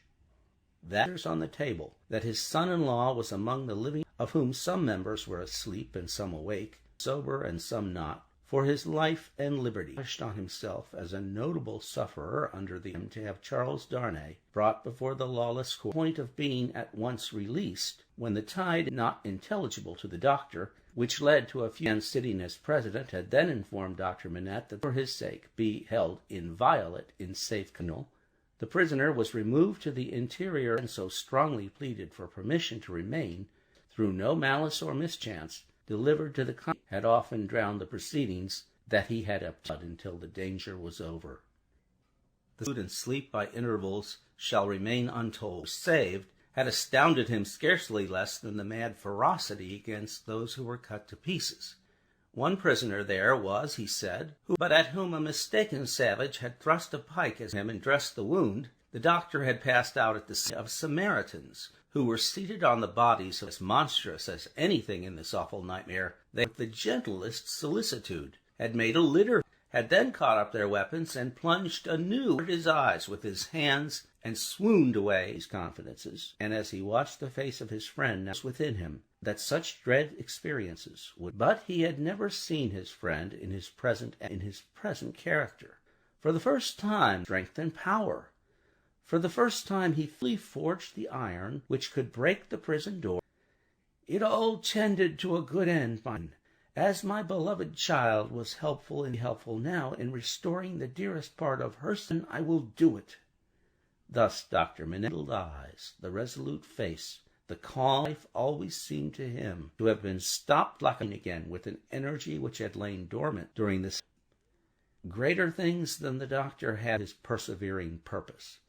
That was on the table, that his son-in-law was among the living, of whom some members were asleep and some awake, sober and some not, for his life and liberty. He wished on himself as a notable sufferer under the to have Charles Darnay brought before the lawless court, point of being at once released, when the tide, not intelligible to the doctor, which led to a few men sitting as president, had then informed Dr. Manette that for his sake be held inviolate in safe canal. The prisoner was removed to the interior, and so strongly pleaded for permission to remain, through no malice or mischance, delivered to the country, had often drowned the proceedings, that he had upheld until the danger was over. the food and sleep by intervals shall remain untold, saved, had astounded him scarcely less than the mad ferocity against those who were cut to pieces. One prisoner there was, he said, but at whom a mistaken savage had thrust a pike at him and dressed the wound. The doctor had passed out at the scene of Samaritans, who were seated on the bodies as monstrous as anything in this awful nightmare. They, with the gentlest solicitude, had made a litter, had then caught up their weapons and plunged anew at his eyes with his hands and swooned away his confidences. And as he watched the face of his friend, was within him that such dread experiences would. But he had never seen his friend in his present character. For the first time, strength and power. For the first time he fully forged the iron which could break the prison door. It all tended to a good end, as my beloved child was helpful now in restoring the dearest part of her son, I will do it. Thus Dr. Manet's eyes, the resolute face, the calm life always seemed to him to have been stopped flashing again with an energy which had lain dormant during this. Greater things than the doctor had his persevering purpose.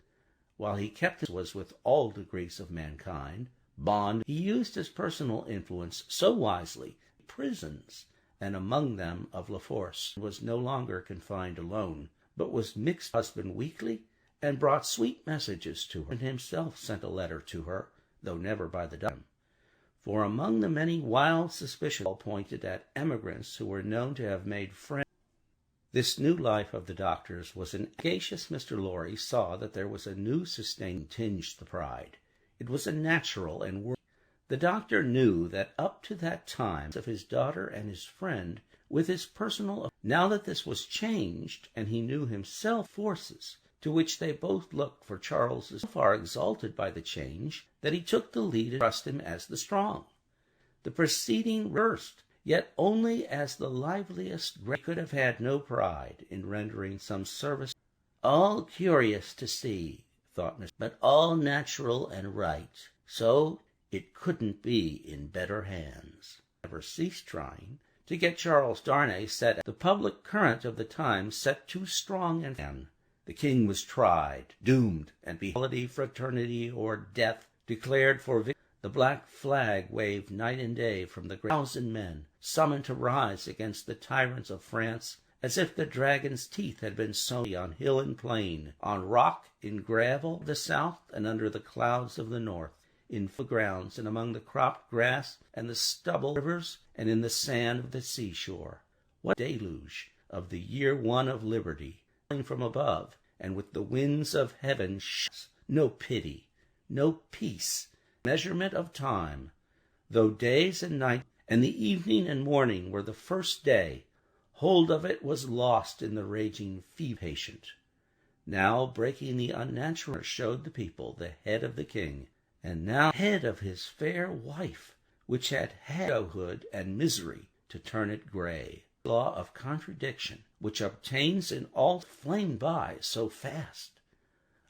While he kept his was with all degrees of mankind, bond, he used his personal influence so wisely. Prisons, and among them of La Force, was no longer confined alone, but was mixed husband weekly, and brought sweet messages to her, and himself sent a letter to her, though never by the dumb. For among the many wild suspicions all pointed at emigrants who were known to have made friends. This new life of the doctor's was an sagacious Mr. Lorry saw that there was a new sustained tinged the pride. It was a natural and worthy. The doctor knew that up to that time of his daughter and his friend with his personal. Now that this was changed, and he knew himself forces to which they both looked for Charles was so far exalted by the change that he took the lead and trusted him as the strong. The proceeding reversed, yet only as the liveliest could have had no pride in rendering some service. All curious to see, thought Mr. But all natural and right, so it couldn't be in better hands. Never ceased trying to get Charles Darnay set. The public current of the times set too strong and fan. The king was tried, doomed, and equality, fraternity, or death declared for victory. The black flag waved night and day from the 1,000 men summoned to rise against the tyrants of France, as if the dragon's teeth had been sown on hill and plain, on rock, in gravel of the south, and under the clouds of the north, in full grounds, and among the cropped grass and the stubble rivers, and in the sand of the seashore. What deluge of the year one of liberty, falling from above, and with the winds of heaven, no pity, no peace, measurement of time, though days and night, and the evening and morning were the first day, hold of it was lost in the raging fever patient. Now, breaking the unnatural, showed the people the head of the king, and now head of his fair wife, which had widowhood and misery to turn it gray. Law of contradiction, which obtains in all flamed by so fast.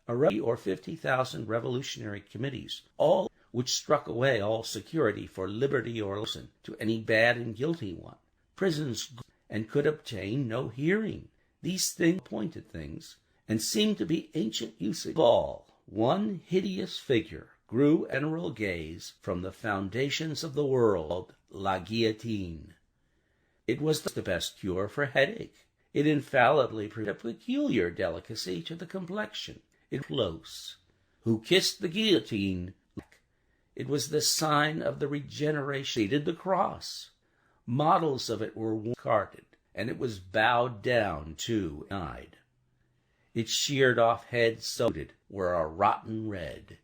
Or 50,000 revolutionary committees, all which struck away all security for liberty or listen to any bad and guilty one. Prisons and could obtain no hearing. These things appointed things, and seemed to be ancient usage. Of all, one hideous figure grew general gaze from the foundations of the world, la guillotine. It was the best cure for headache. It infallibly proved a peculiar delicacy to the complexion. It close. Who kissed the guillotine? It was the sign of the regeneration. Seated the cross. Models of it were carted, and it was bowed down to and eyed. Its sheared off heads soded were a rotten red.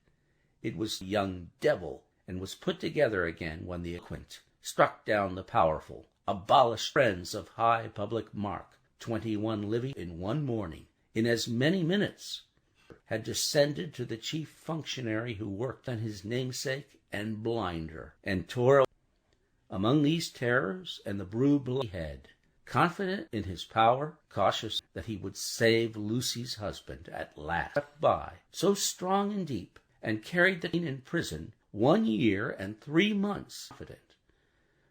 It was a young devil, and was put together again when the eloquent struck down the powerful, abolished friends of high public mark, 21 living in one morning, in as many minutes, had descended to the chief functionary who worked on his namesake and blinder, and tore away. Among these terrors and the brood head, confident in his power, cautious that he would save Lucy's husband at last, swept by, so strong and deep, and carried the queen in prison 1 year and 3 months, confident.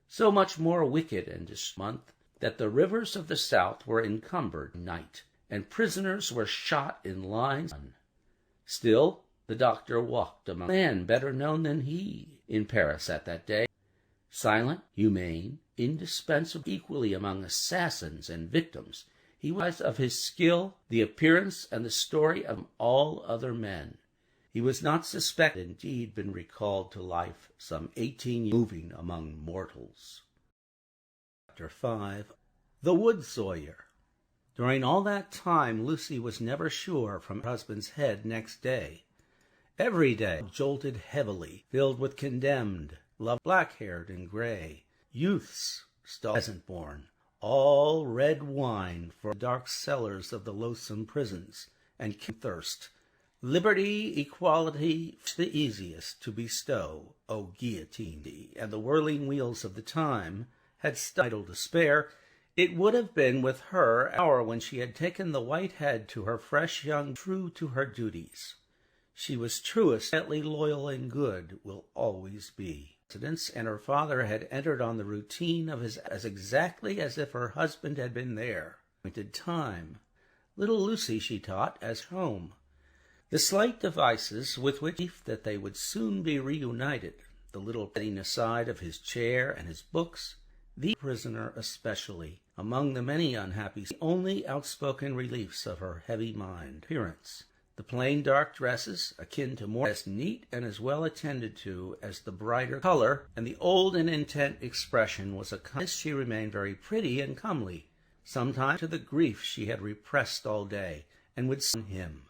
So much more wicked and month that the rivers of the south were encumbered night, and prisoners were shot in lines. Still, the doctor walked among men better known than he in Paris at that day. Silent, humane, indispensable equally among assassins and victims, he was of his skill, the appearance, and the story of all other men. He was not suspected, indeed been recalled to life some 18 years moving among mortals. Chapter 5. The Wood Sawyer. During all that time Lucy was never sure from her husband's head next day. Every day jolted heavily, filled with condemned, loved black-haired and gray, youths still peasant-born, all red wine for the dark cellars of the loathsome prisons, and thirst. Liberty, equality, the easiest to bestow, O guillotine, and the whirling wheels of the time had idle despair. It would have been with her an hour when she had taken the white head to her fresh young, true to her duties. She was truest, gently loyal and good, will always be. And her father had entered on the routine of his as exactly as if her husband had been there. Appointed time. Little Lucy she taught as home. The slight devices with which that they would soon be reunited, the little setting aside of his chair and his books, the prisoner especially, among the many unhappy, the only outspoken reliefs of her heavy mind. Appearance. The plain dark dresses, akin to more as neat and as well attended to as the brighter color, and the old and intent expression was a she remained very pretty and comely, sometimes to the grief she had repressed all day, and would sing him.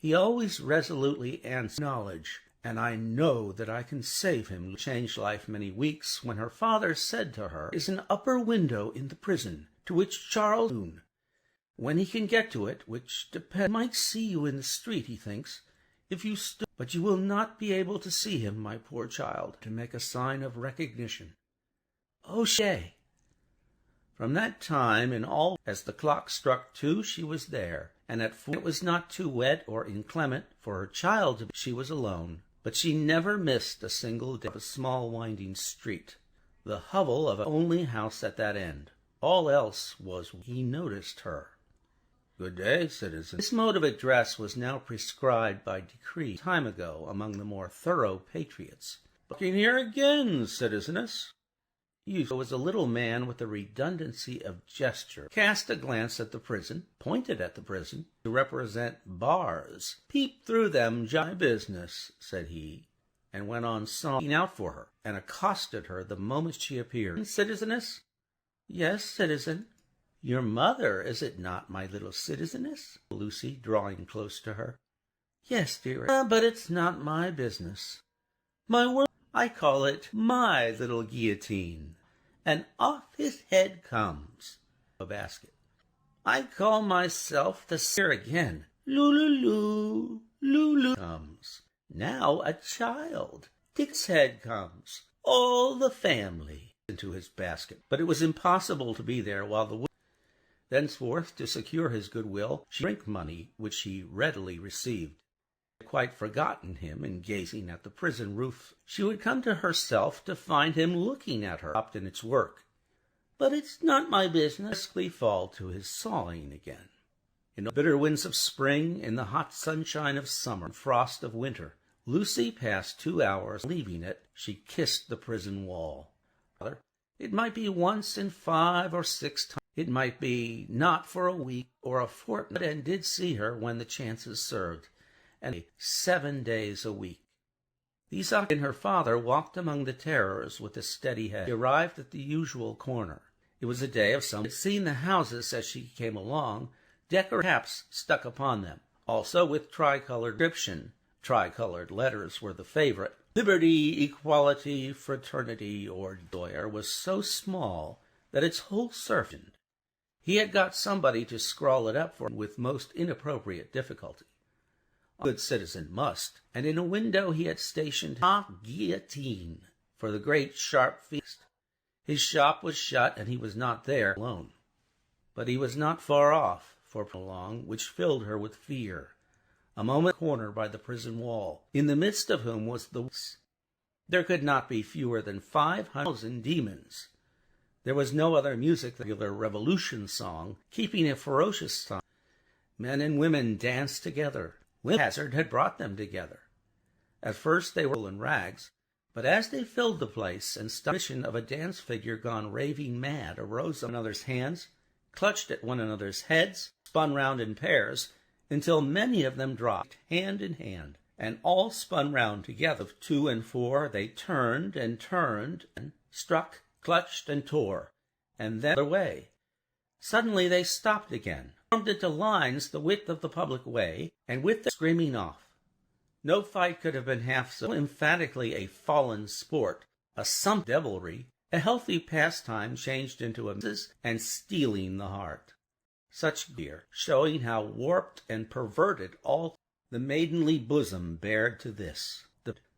He always resolutely answered knowledge, and I know that I can save him. Changed life many weeks, when her father said to her, is an upper window in the prison, to which Charles when he can get to it, which depends, might see you in the street, he thinks, if you stood, but you will not be able to see him, my poor child, to make a sign of recognition. Oh, Shay! From that time, in all, as the clock struck 2, she was there, and at 4 it was not too wet or inclement for her child to be. She was alone, but she never missed a single day of a small winding street, the hovel of an only house at that end. All else was he noticed her. Good day, citizen. This mode of address was now prescribed by decree time ago among the more thorough patriots. Looking here again, citizeness. You was a little man with a redundancy of gesture, cast a glance at the prison, pointed at the prison, to represent bars, peeped through them, my business, said he, and went on sawing out for her, and accosted her the moment she appeared. Citizeness? Yes, citizen. Your mother, is it not, my little citizeness? Lucy, drawing close to her. Yes, dear, but it's not my business. My word, I call it my little guillotine. And off his head comes a basket. I call myself the seer again. Lulu, Lulu comes. Now a child. Dick's head comes. All the family into his basket. But it was impossible to be there while the thenceforth, to secure his goodwill, she drink money, which she readily received. Quite forgotten him in gazing at the prison roof, she would come to herself to find him looking at her, stopped in its work. But it's not my business. Fall to his sawing again. In the bitter winds of spring, in the hot sunshine of summer, and frost of winter, Lucy passed 2 hours. Leaving it, she kissed the prison wall. It might be once in 5 or 6 times. It might be not for a week or a fortnight, and did see her when the chances served, and 7 days a week. These and her father walked among the terrors with a steady head. She arrived at the usual corner. It was a day of summer. She had seen the houses as she came along, decorated caps stuck upon them, also with tricolored inscription. Tricolored letters were the favorite. Liberty, equality, fraternity, or Sawyer was so small that its whole surface. He had got somebody to scrawl it up for him with most inappropriate difficulty. A good citizen must, and in a window he had stationed a guillotine for the great sharp feast. His shop was shut, and he was not there alone. But he was not far off, for along, which filled her with fear. A moment corner by the prison wall, in the midst of whom was the... There could not be fewer than 500,000 demons. There was no other music than the regular revolution song, keeping a ferocious time. Men and women danced together. Hazard had brought them together. At first they were in rags, but as they filled the place and vision of a dance figure gone raving mad arose on one another's hands, clutched at one another's heads, spun round in pairs, until many of them dropped hand in hand, and all spun round together. Of 2 and 4 they turned, and struck, clutched, and tore, and then the other way. Suddenly they stopped again, formed into lines the width of the public way, and with them screaming off. No fight could have been half so emphatically a fallen sport, a sump devilry, a healthy pastime changed into a and stealing the heart. Such gear, showing how warped and perverted all the maidenly bosom bared to this,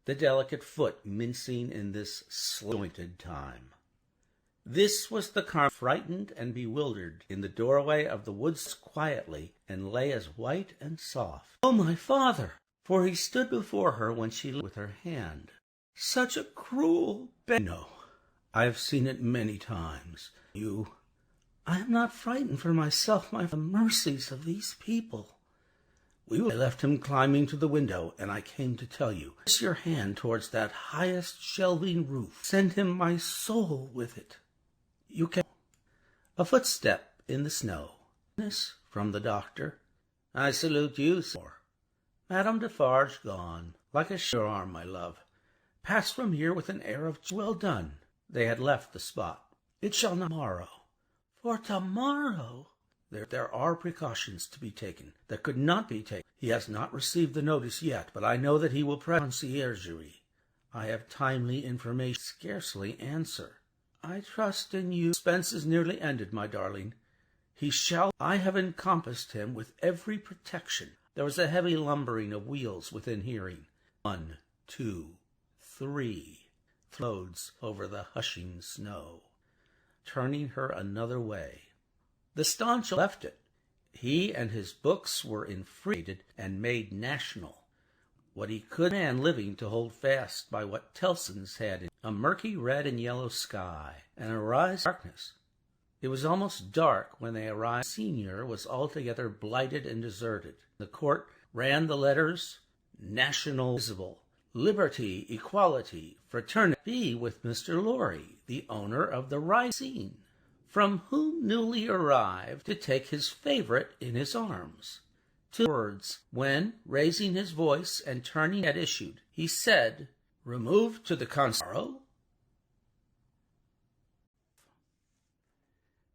the delicate foot mincing in this jointed time. This was the Carmen, frightened and bewildered, in the doorway of the woods quietly, and lay as white and soft. "Oh, my father!" For he stood before her when she lay with her hand. "Such a cruel No, I have seen it many times. I am not frightened for myself, the mercies of these people. I left him climbing to the window, and I came to tell you. Press your hand towards that highest shelving roof. Send him my soul with it. You can." A footstep in the snow. From the doctor. "I salute you, sir. Madame Defarge gone, like a sure arm, my love. Pass from here with an air of well done." They had left the spot. "It shall not tomorrow." "For tomorrow?" There are precautions to be taken that could not be taken. He has not received the notice yet, but I know that he will press conciergerie. I have timely information. Scarcely answer. "I trust in you. Suspense is nearly ended, my darling. He shall. I have encompassed him with every protection." There was a heavy lumbering of wheels within hearing. 1, 2, 3 throws over the hushing snow, turning her another way. The staunch left it. He and his books were infreed and made national. What he could man living to hold fast by what Tellson's had in a murky red and yellow sky, and a rise darkness. It was almost dark when they arrived. Senior was altogether blighted and deserted. The court ran the letters, National visible, Liberty, Equality, Fraternity, be with Mr. Lorry, the owner of the Rising, from whom newly arrived to take his favorite in his arms. 2 words, when, raising his voice and turning at issued, he said, "Removed to the Consaro."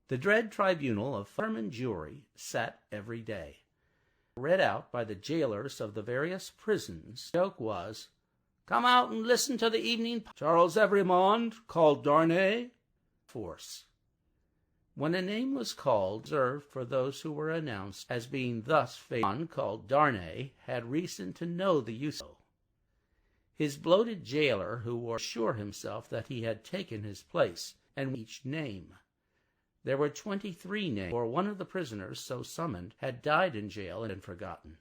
The dread tribunal of fireman jury sat every day, read out by the jailers of the various prisons. The joke was, "Come out and listen to the evening Charles Evrémonde, called Darnay." Force. When a name was called, reserved for those who were announced as being thus favored. One called Darnay had reason to know the use of it. His bloated jailer, who wore assure himself that he had taken his place, and each name. There were 23 names, for one of the prisoners so summoned had died in jail and been forgotten.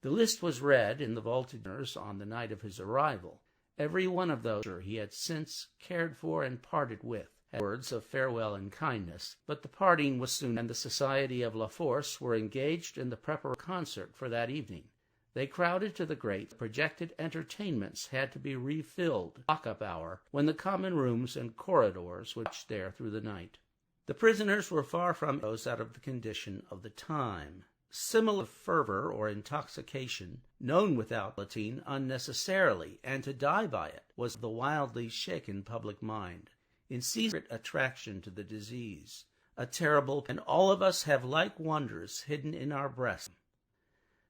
The list was read in the vaulted on the night of his arrival. Every one of those he had since cared for and parted with had words of farewell and kindness, but the parting was soon, and the Society of La Force were engaged in the preparatory concert for that evening. They crowded to the grate. Projected entertainments had to be refilled. Lock-up hour, when the common rooms and corridors would watch there through the night. The prisoners were far from those out of the condition of the time. Similar fervor or intoxication, known without guillotine unnecessarily, and to die by it, was the wildly shaken public mind. In secret attraction to the disease, a terrible, and all of us have like wonders hidden in our breasts.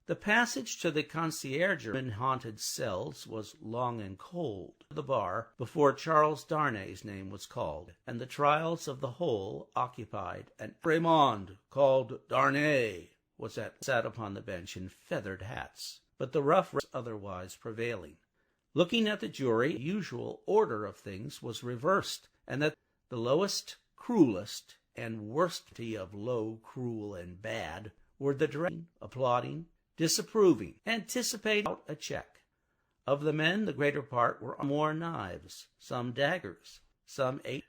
The passage to the conciergerie in haunted cells was long and cold. The bar, before Charles Darnay's name was called, and the trials of the whole occupied, and Raymond, called Darnay, sat upon the bench in feathered hats, but the rough was otherwise prevailing. Looking at the jury, the usual order of things was reversed, and that the lowest, cruelest, and worst of low, cruel, and bad were the directing, applauding, disapproving, anticipating a check. Of the men, the greater part were more knives, some daggers, some 8.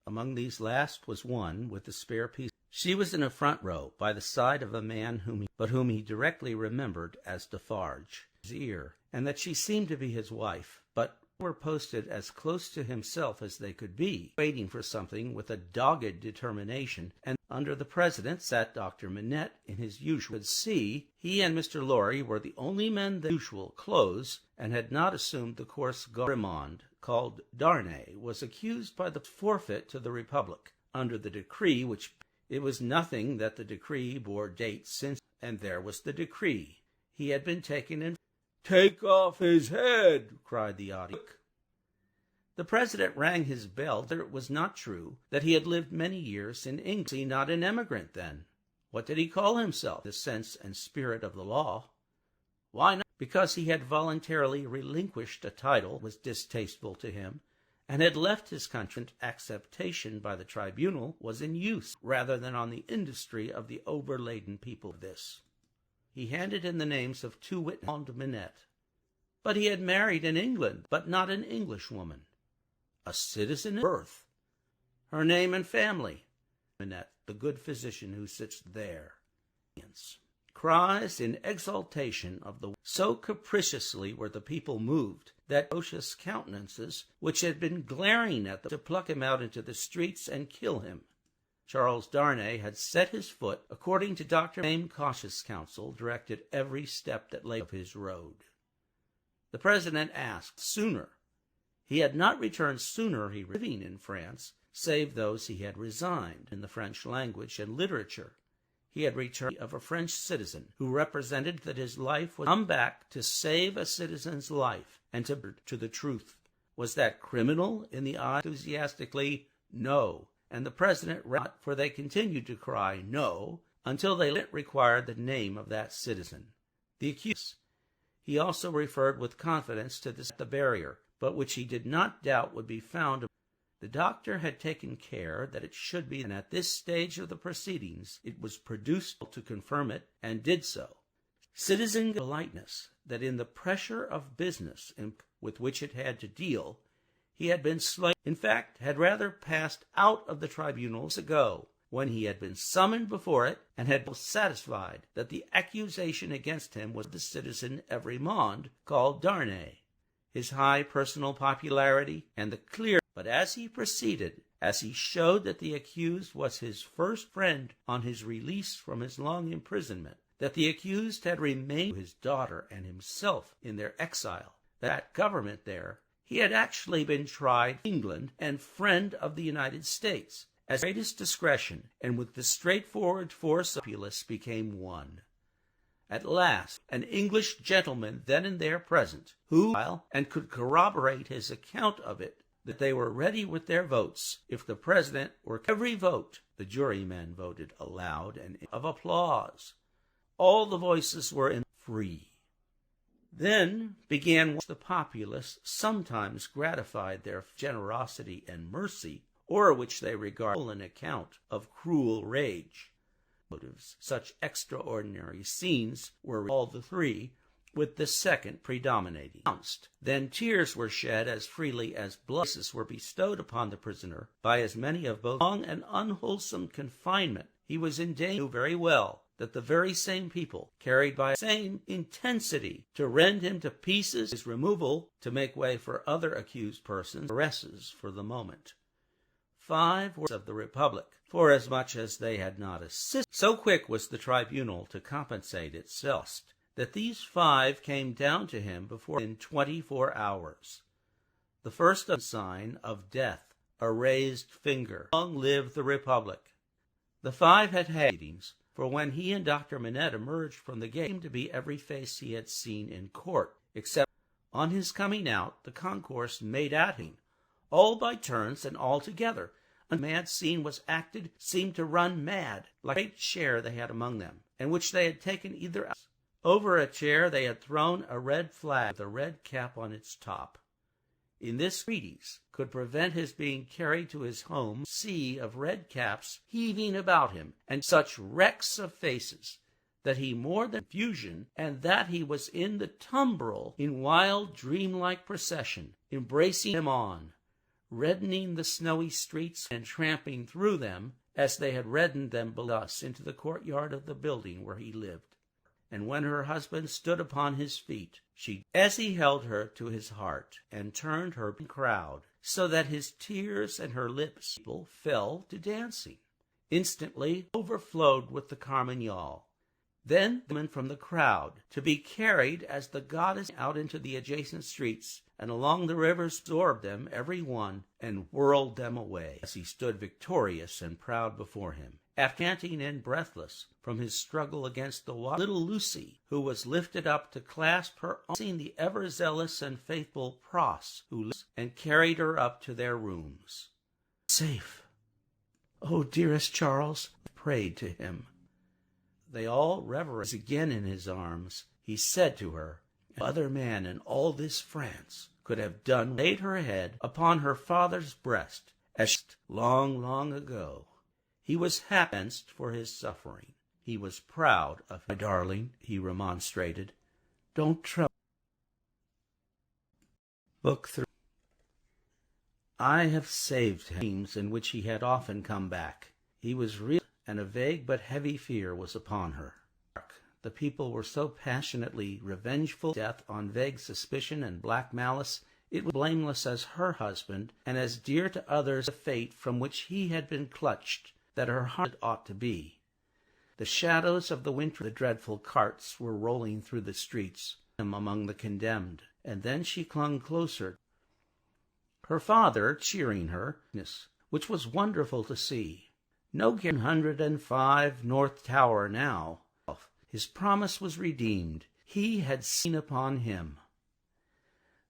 Among these last was one with the spare piece. She was in a front row by the side of a man whom he directly remembered as Defarge, his ear, and that she seemed to be his wife, but were posted as close to himself as they could be, waiting for something with a dogged determination, and under the president sat Dr. Manette in his usual C. He and Mr. Lorry were the only men in the usual clothes, and had not assumed the coarse garment called Darnay, was accused by the forfeit to the Republic, under the decree which it was nothing that the decree bore date since, and there was the decree. He had been taken in. "Take off his head!" cried the audiobook. The president rang his bell that it was not true that he had lived many years in England. Was he not an emigrant then? What did he call himself? The sense and spirit of the law. Why not? Because he had voluntarily relinquished a title was distasteful to him, and had left his country. Acceptation by the tribunal was in use rather than on the industry of the overladen people of this. He handed in the names of 2 witnesses and Manette. But he had married in England, but not an Englishwoman. A citizen of birth. Her name and family. Manette, the good physician who sits there. Cries in exultation of the so capriciously were the people moved that atrocious countenances which had been glaring at them to pluck him out into the streets and kill him. Charles Darnay had set his foot, according to Dr. Same cautious counsel, directed every step that lay of his road. The president asked sooner. He had not returned sooner, he was living in France, save those he had resigned in the French language and literature. He had returned of a French citizen who represented that his life would come back to save a citizen's life and to the truth. Was that criminal in the eye? Enthusiastically, no. And the president ran, for they continued to cry no until they required the name of that citizen. The accused. He also referred with confidence to this at the barrier, but which he did not doubt would be found. The doctor had taken care that it should be, and at this stage of the proceedings it was produced to confirm it, and did so. Citizen politeness, that in the pressure of business with which it had to deal, he had been slain, in fact, had rather passed out of the tribunals ago, when he had been summoned before it, and had been satisfied that the accusation against him was the citizen Evrémonde, called Darnay. His high personal popularity, and the clear. But as he proceeded, as he showed that the accused was his first friend on his release from his long imprisonment, that the accused had remained with his daughter and himself in their exile, that government there, he had actually been tried in England and friend of the United States, as greatest discretion and with the straightforward force of populace became one. At last, an English gentleman then and there present, who, and could corroborate his account of it, that they were ready with their votes, if the president were every vote, the jurymen voted aloud and of applause. All the voices were in free. Then began the populace sometimes gratified their generosity and mercy, or which they regard an account of cruel rage. Motives, such extraordinary scenes were all the three, with the second predominating. Then tears were shed as freely as blood were bestowed upon the prisoner by as many of both long and unwholesome confinement. He was in danger, knew very well that the very same people, carried by the same intensity to rend him to pieces, his removal to make way for other accused persons, arrests for the moment. 5 were of the Republic, forasmuch as they had not assisted. So quick was the tribunal to compensate itself, that these 5 came down to him before in 24 hours. The first sign of death, a raised finger. Long live the Republic. The 5 had meetings, for when he and Dr. Manette emerged from the gate, it seemed to be every face he had seen in court, except on his coming out, the concourse made at him, all by turns and all together. A mad scene was acted, seemed to run mad, like a great chair they had among them, and which they had taken either out. Over a chair they had thrown a red flag with a red cap on its top. In this treatise could prevent his being carried to his home, sea of red caps heaving about him, and such wrecks of faces, that he more than confusion, and that he was in the tumbril in wild dreamlike procession, embracing them on, reddening the snowy streets and tramping through them, as they had reddened them thus into the courtyard of the building where he lived. And when her husband stood upon his feet, as he held her to his heart, and turned her crowd, so that his tears and her lips fell to dancing, instantly overflowed with the Carmagnole. Then women from the crowd, to be carried as the goddess out into the adjacent streets, and along the rivers absorbed them every one, and whirled them away, as he stood victorious and proud before him. After panting and breathless from his struggle against the water, little Lucy, who was lifted up to clasp her arm, seen the ever-zealous and faithful Pross, and carried her up to their rooms. "Safe! Oh, dearest Charles," prayed to him. They all reverenced again in his arms. He said to her, "No other man in all this France could have done," laid her head upon her father's breast, as long, long ago. He was happy for his suffering. He was proud of him. "My darling," he remonstrated, "don't trouble." Book 3. I have saved him. Dreams in which he had often come back. He was real, and a vague but heavy fear was upon her. The people were so passionately revengeful, death on vague suspicion and black malice. It was blameless as her husband, and as dear to others the fate from which he had been clutched, that her heart ought to be. The shadows of the winter, the dreadful carts were rolling through the streets, among the condemned, and then she clung closer, her father cheering her, which was wonderful to see. No 105 North Tower now. His promise was redeemed. He had seen upon him.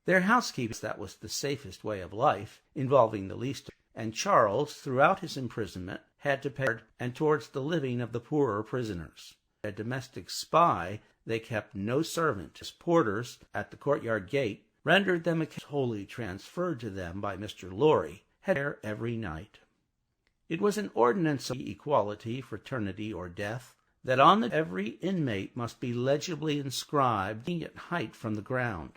Their housekeeping, that was the safest way of life, involving the least, and Charles, throughout his imprisonment, had to pay, and towards the living of the poorer prisoners. A domestic spy, they kept no servant. As porters at the courtyard gate rendered them wholly transferred to them by Mr. Lorry, had there every night. It was an ordinance of equality, fraternity, or death, that on every inmate must be legibly inscribed at height from the ground,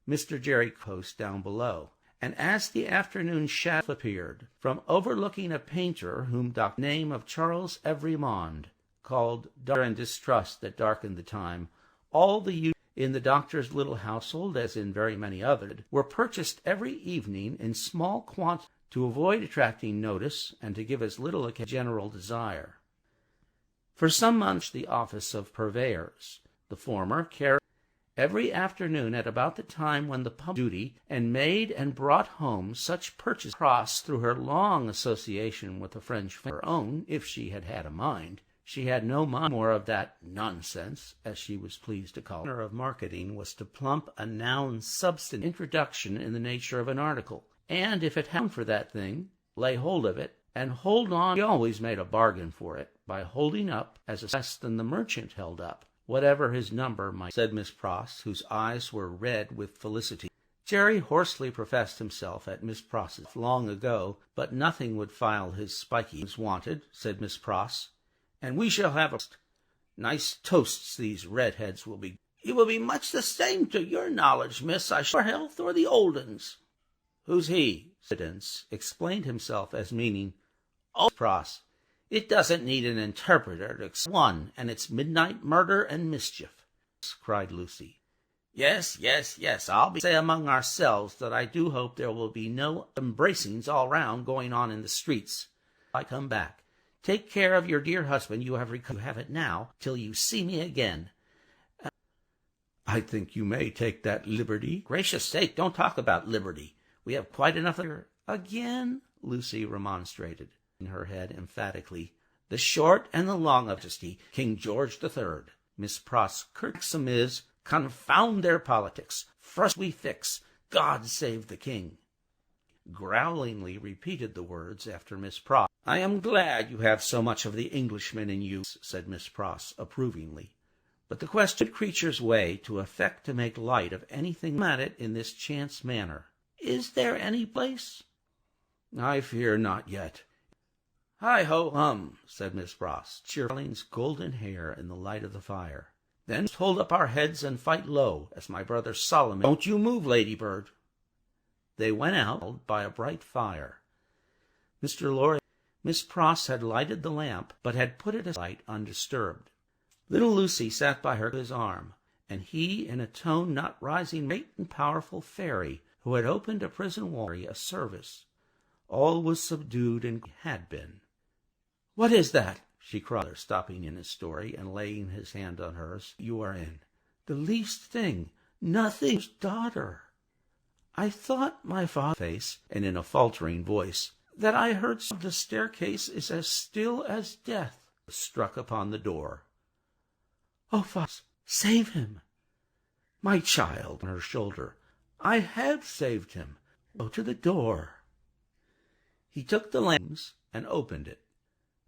Mr. Jerry post down below. And as the afternoon shadow appeared, from overlooking a painter whom the name of Charles Evrémonde called Dark and Distrust that darkened the time, all the youth in the doctor's little household, as in very many others, were purchased every evening in small quantities to avoid attracting notice and to give as little a general desire. For some months the office of purveyors, the former carried every afternoon at about the time when the public duty, and made and brought home such purchase across through her long association with the French family. Her own, if she had had a mind. She had no mind more of that nonsense, as she was pleased to call it. Of marketing was to plump a noun substantive introduction in the nature of an article, and if it happened for that thing, lay hold of it, and hold on. She always made a bargain for it by holding up as a less than the merchant held up, whatever his number might, said Miss Pross, whose eyes were red with felicity. Jerry hoarsely professed himself at Miss Pross's long ago, but nothing would file his spiky. Was wanted, said Miss Pross, and we shall have a nice toasts these redheads will be. It will be much the same to your knowledge, miss, I shall health or the old uns. Who's he? Dickens explained himself as meaning, "Oh, Pross, it doesn't need an interpreter to explain one, and it's midnight murder and mischief," cried Lucy. Yes, I'll say among ourselves that I do hope there will be no embracings all round going on in the streets. I come back. Take care of your dear husband. You have it now till you see me again. I think you may take that liberty. Gracious sake, don't talk about liberty. We have quite enough of her. Again, Lucy remonstrated, in her head emphatically. The short and the long of it, King George III. Miss Pross' maxim is, confound their politics. First we fix, God save the king. Growlingly repeated the words after Miss Pross. I am glad you have so much of the Englishman in you, said Miss Pross approvingly. But the question creature's way to affect to make light of anything at it in this chance manner. Is there any place? I fear not yet. Hi-ho-hum, said Miss Pross, Cheerfuling's golden hair in the light of the fire. Then hold up our heads and fight low, as my brother Solomon. Don't you move, Ladybird. They went out by a bright fire. Mr. Lorry, Miss Pross had lighted the lamp, but had put it aside undisturbed. Little Lucy sat by his arm, and he, in a tone not rising, great and powerful fairy who had opened a prison wall, a service. All was subdued and had been. "What is that?" she cried, stopping in his story and laying his hand on hers. "You are in." "The least thing. Nothing. Daughter. I thought my father's face," and in a faltering voice, "that I heard the staircase is as still as death." Struck upon the door. "Oh, father, save him." "My child," on her shoulder, "I have saved him. Go to the door." He took the lamps and opened it.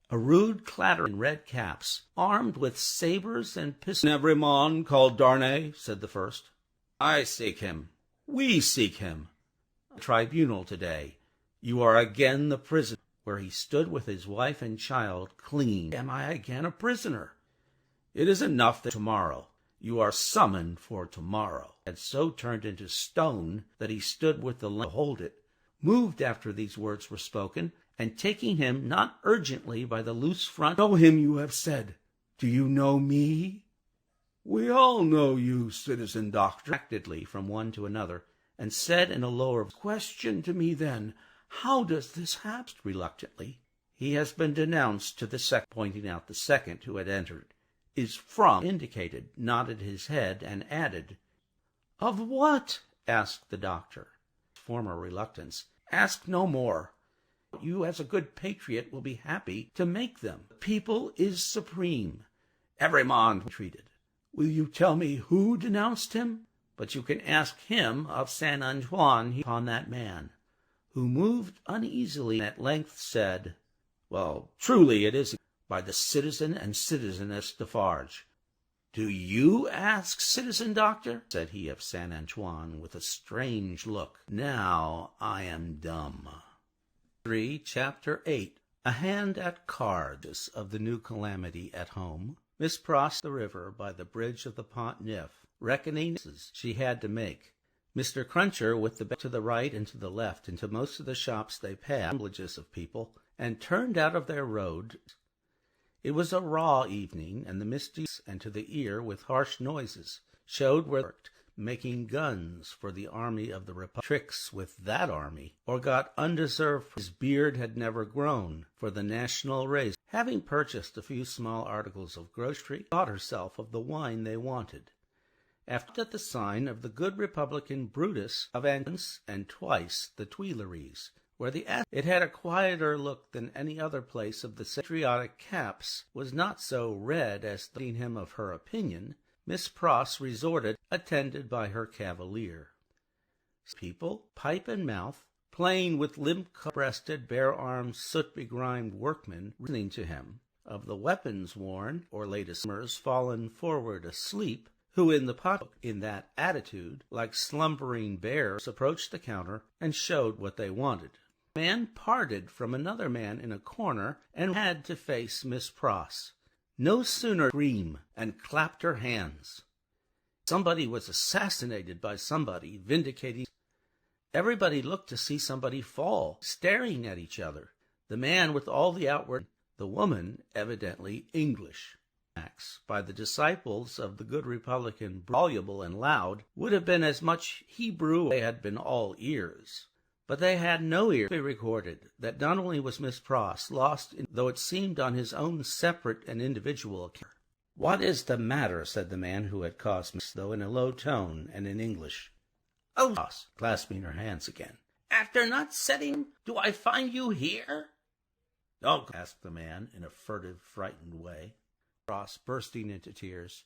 A rude clatter in red caps, armed with sabres and pistols. "Every man called Darnay," said the first. "I seek him. We seek him. Tribunal today. You are again the prisoner." Where he stood with his wife and child clinging. "Am I again a prisoner?" "It is enough that tomorrow. You are summoned for tomorrow." Had so turned into stone that he stood with the lamp to hold it, moved after these words were spoken, and taking him not urgently by the loose front. "Know him, you have said. Do you know me?" "We all know you, citizen doctor," actedly from one to another, and said in a lower voice, "Question to me then, how does this happen?" Reluctantly. "He has been denounced to the second," pointing out the second who had entered. "Is from," indicated, nodded his head, and added, "Of what?" asked the doctor. Former reluctance. "Ask no more. You, as a good patriot, will be happy to make them. The people is supreme. Every man treated. Will you tell me who denounced him? But you can ask him of Saint Antoine upon that man, who moved uneasily and at length said, 'Well, truly it is by the citizen and citizeness Defarge.' 'Do you ask, citizen doctor?' said he of Saint Antoine, with a strange look. 'Now I am dumb.'" Chapter 8. A hand at cards of the new calamity at home. Miss Pross the river by the bridge of the Pont Neuf, reckoning she had to make. Mr. Cruncher with the to the right and to the left. Into most of the shops they passed, assemblages of people, and turned out of their road. It was a raw evening, and the misty, and to the ear with harsh noises, showed where they worked, making guns for the army of the Republic, tricks with that army, or got undeserved. His beard had never grown for the national race. Having purchased a few small articles of grocery, bought herself of the wine they wanted. After at the sign of the good Republican Brutus of Antons, and twice the Tuileries, where it had a quieter look than any other place of the patriotic caps, was not so red as the him of her opinion. Miss Pross resorted, attended by her cavalier. People, pipe in mouth, playing with limp-breasted, bare-armed, soot-begrimed workmen, listening to him. Of the weapons worn, or latest fallen forward asleep, who in the pocketbook, in that attitude, like slumbering bears, approached the counter and showed what they wanted. A man parted from another man in a corner and had to face Miss Pross. No sooner screamed and clapped her hands. Somebody was assassinated by somebody, vindicating. Everybody looked to see somebody fall, staring at each other. The man with all the outward, the woman evidently English. By the disciples of the good Republican, voluble and loud, would have been as much Hebrew as they had been all ears. But they had no ears. It be recorded that not only was Miss Pross lost, though it seemed on his own separate and individual account. "What is the matter?" said the man who had caused Miss, though in a low tone and in English. "Oh, Pross," clasping her hands again, "after not setting, do I find you here?" "Oh," asked the man in a furtive, frightened way. Pross, bursting into tears.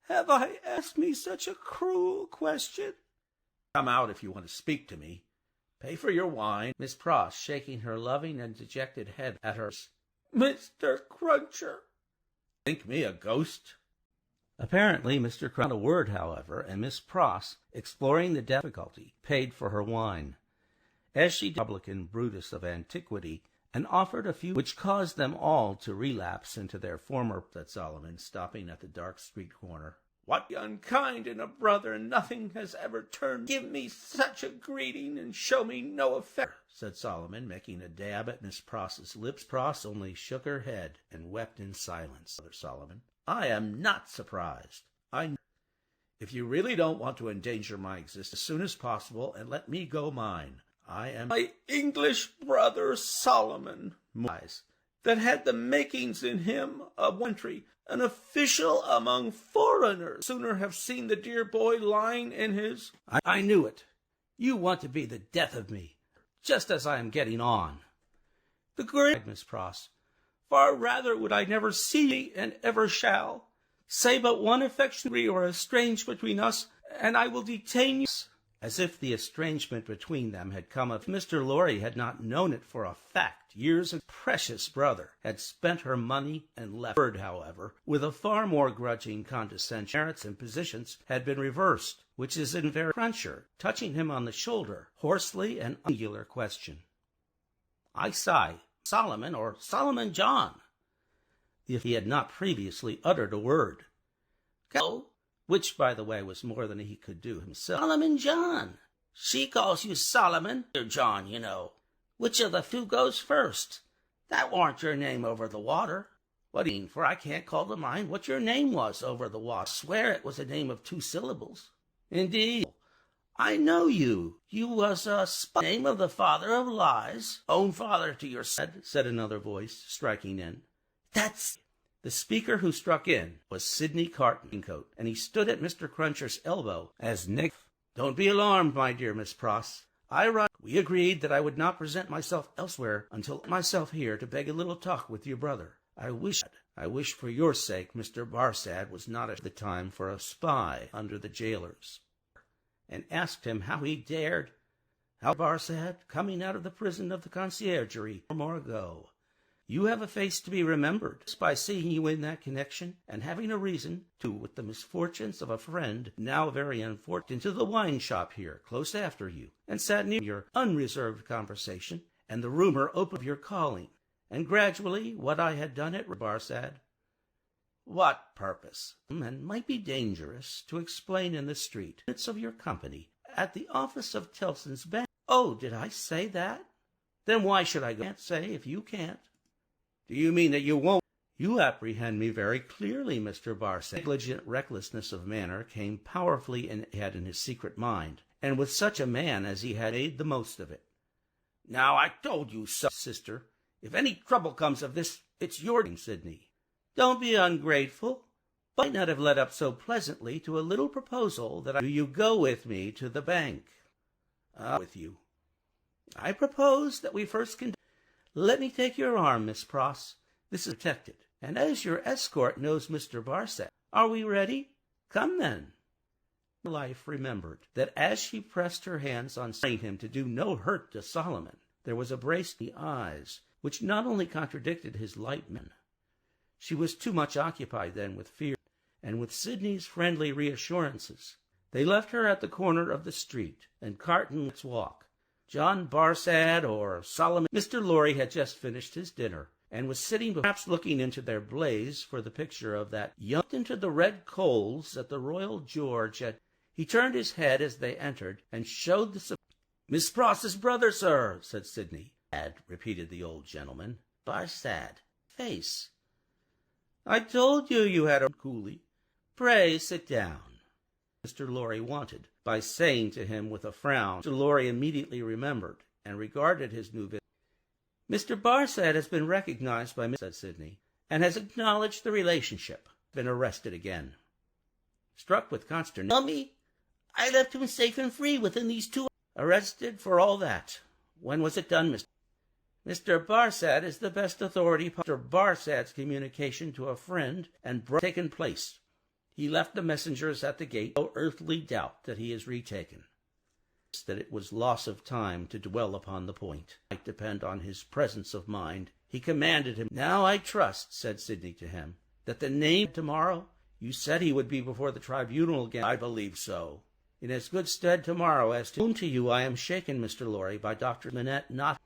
"Have I asked me such a cruel question?" "Come out if you want to speak to me. Pay for your wine." Miss Pross, shaking her loving and dejected head at her. "Mr. Cruncher." "Think me a ghost?" Apparently Mr. Cruncher not a word, however, and Miss Pross, exploring the difficulty, paid for her wine, as she did Republican Brutus of antiquity, and offered a few, which caused them all to relapse into their former, said Solomon, stopping at the dark street corner. What unkind in a brother, nothing has ever turned. Give me such a greeting and show me no affection, said Solomon, making a dab at Miss Pross's lips. Pross only shook her head and wept in silence. Brother Solomon, I am not surprised. If you really don't want to endanger my existence as soon as possible and let me go mine, I am my English brother Solomon, that had the makings in him of country, an official among foreigners. Sooner have seen the dear boy lying in his... I knew it. You want to be the death of me, just as I am getting on. The great Miss Pross, far rather would I never see thee and ever shall. Say but one affection or estranged between us, and I will detain you. As if the estrangement between them had come of Mr. Lorry had not known it for a fact. Years ago, precious brother had spent her money and left her, however, with a far more grudging condescension. Merits and positions had been reversed, which is in very Cruncher, touching him on the shoulder, hoarsely and angular question. I sigh, Solomon or Solomon John, if he had not previously uttered a word. Go. Which, by the way, was more than he could do himself. Solomon John. She calls you Solomon, or John, you know. Which of the two goes first? That warn't your name over the water. What do you mean? For I can't call to mind what your name was over the water. I swear it was a name of 2 syllables. Indeed. I know you. You was a name of the father of lies. Own father to your said another voice, striking in. That's... The speaker who struck in was Sidney Carton, and he stood at Mr. Cruncher's elbow as Nick. Don't be alarmed, my dear Miss Pross. We agreed that I would not present myself elsewhere until myself here to beg a little talk with your brother. I wish for your sake Mr. Barsad was not at the time for a spy under the jailers, and asked him how he dared. How Barsad, coming out of the prison of the conciergerie more ago. You have a face to be remembered by seeing you in that connection, and having a reason to, with the misfortunes of a friend now very unfortunate, into the wine shop here, close after you, and sat near your unreserved conversation, and the rumor open of your calling, and gradually what I had done at Barsad. What purpose? And might be dangerous to explain in the street. Minutes of your company at the office of Tellson's Bank. Oh, did I say that? Then why should I go? Can't say if you can't. Do you mean that you won't? You apprehend me very clearly, Mr. Barsad. Negligent recklessness of manner came powerfully in his secret mind, and with such a man as he had made the most of it. Now I told you so, sister. If any trouble comes of this, it's your doing, Sidney. Don't be ungrateful. But I might not have led up so pleasantly to a little proposal that do you go with me to the bank? With you. I propose that we first Let me take your arm, Miss Pross. This is protected, and as your escort knows Mr. Barsad. Are we ready? Come then. Life remembered that as she pressed her hands on him to do no hurt to Solomon, there was a brace in the eyes which not only contradicted his light man. She was too much occupied then with fear, and with Sidney's friendly reassurances. They left her at the corner of the street, and Carton's walk. John Barsad or Solomon. Mr. Lorry had just finished his dinner, and was sitting perhaps looking into their blaze for the picture of that young into the red coals at the Royal George. He turned his head as they entered, and showed the... Miss Pross's brother, sir, said Sidney. Repeated the old gentleman. Barsad. Face. I told you you had a coolly. Pray sit down. Mr. Lorry wanted, by saying to him with a frown. Mr. Lorry immediately remembered, and regarded his new visitor. Mr. Barsad has been recognized by Miss, said Sidney, and has acknowledged the relationship. Been arrested again. Struck with consternation. Tell me, I left him safe and free within these 2 hours. Arrested for all that. When was it done, Mr. Mr. Barsad is the best authority. Mr. Barsad's communication to a friend and taken place. He left the messengers at the gate. No earthly doubt that he is retaken. That it was loss of time to dwell upon the point. It might depend on his presence of mind. He commanded him. Now I trust, said Sidney to him, that the name tomorrow. You said he would be before the tribunal again. I believe so. In as good stead tomorrow as to you. I am shaken, Mr. Lorry, by Dr. Manette not.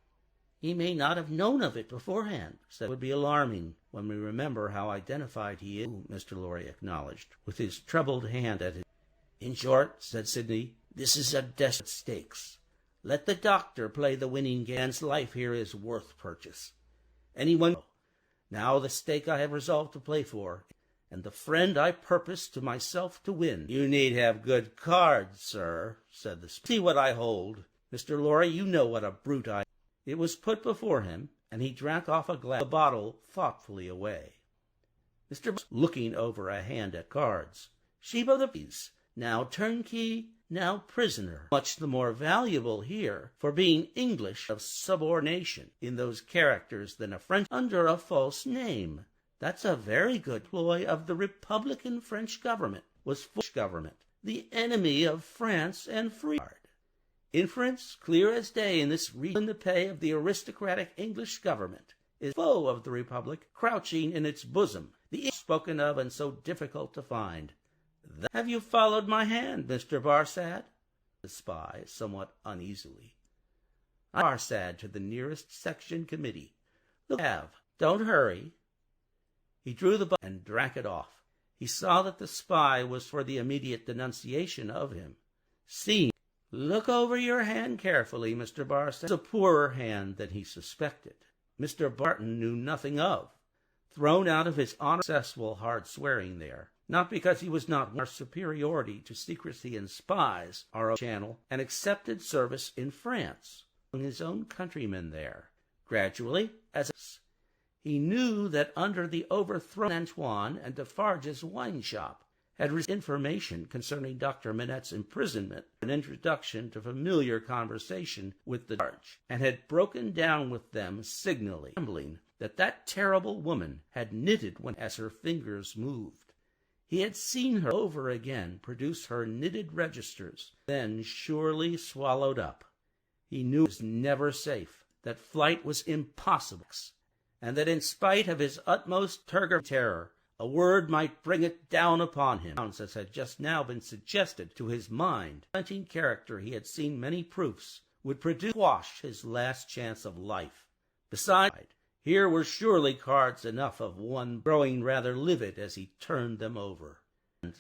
He may not have known of it beforehand. So it would be alarming when we remember how identified he is, Mr. Lorry acknowledged, with his troubled hand at his... In short, said Sidney, this is a desperate stakes. Let the doctor play the winning game. Man's life here is worth purchase. Anyone... Now the stake I have resolved to play for, and the friend I purpose to myself to win. You need have good cards, sir, said the... See what I hold. Mr. Lorry, you know what a brute I... It was put before him, and he drank off a glass, the bottle thoughtfully away. Mr. looking over a hand at cards. Sheep of the peas, now turnkey, now prisoner. Much the more valuable here for being English of subordination in those characters than a French under a false name. That's a very good ploy of the Republican French government, was French government, the enemy of France and free. Inference, clear as day in this region, in the pay of the aristocratic English government, is foe of the Republic, crouching in its bosom, the spoken of and so difficult to find. Have you followed my hand, Mr. Barsad? The spy, somewhat uneasily. Barsad to the nearest section committee. Look, don't hurry. He drew the book and drank it off. He saw that the spy was for the immediate denunciation of him. Seeing, look over your hand carefully, Mr. Barsad. It was a poorer hand than he suspected. Mr. Barton knew nothing of. Thrown out of his successful hard swearing there, not because he was not our superiority to secrecy and spies, our channel, and accepted service in France, among his own countrymen there. Gradually, as he knew that under the overthrown Antoine and Defarge's wine shop had received information concerning Dr. Manette's imprisonment, an introduction to familiar conversation with the judge, and had broken down with them signally, trembling that terrible woman had knitted as her fingers moved. He had seen her over again produce her knitted registers, then surely swallowed up. He knew it was never safe, that flight was impossible, and that in spite of his utmost terror, a word might bring it down upon him, as had just now been suggested to his mind. The hunting character he had seen many proofs would quash his last chance of life. Besides, here were surely cards enough of one growing rather livid as he turned them over.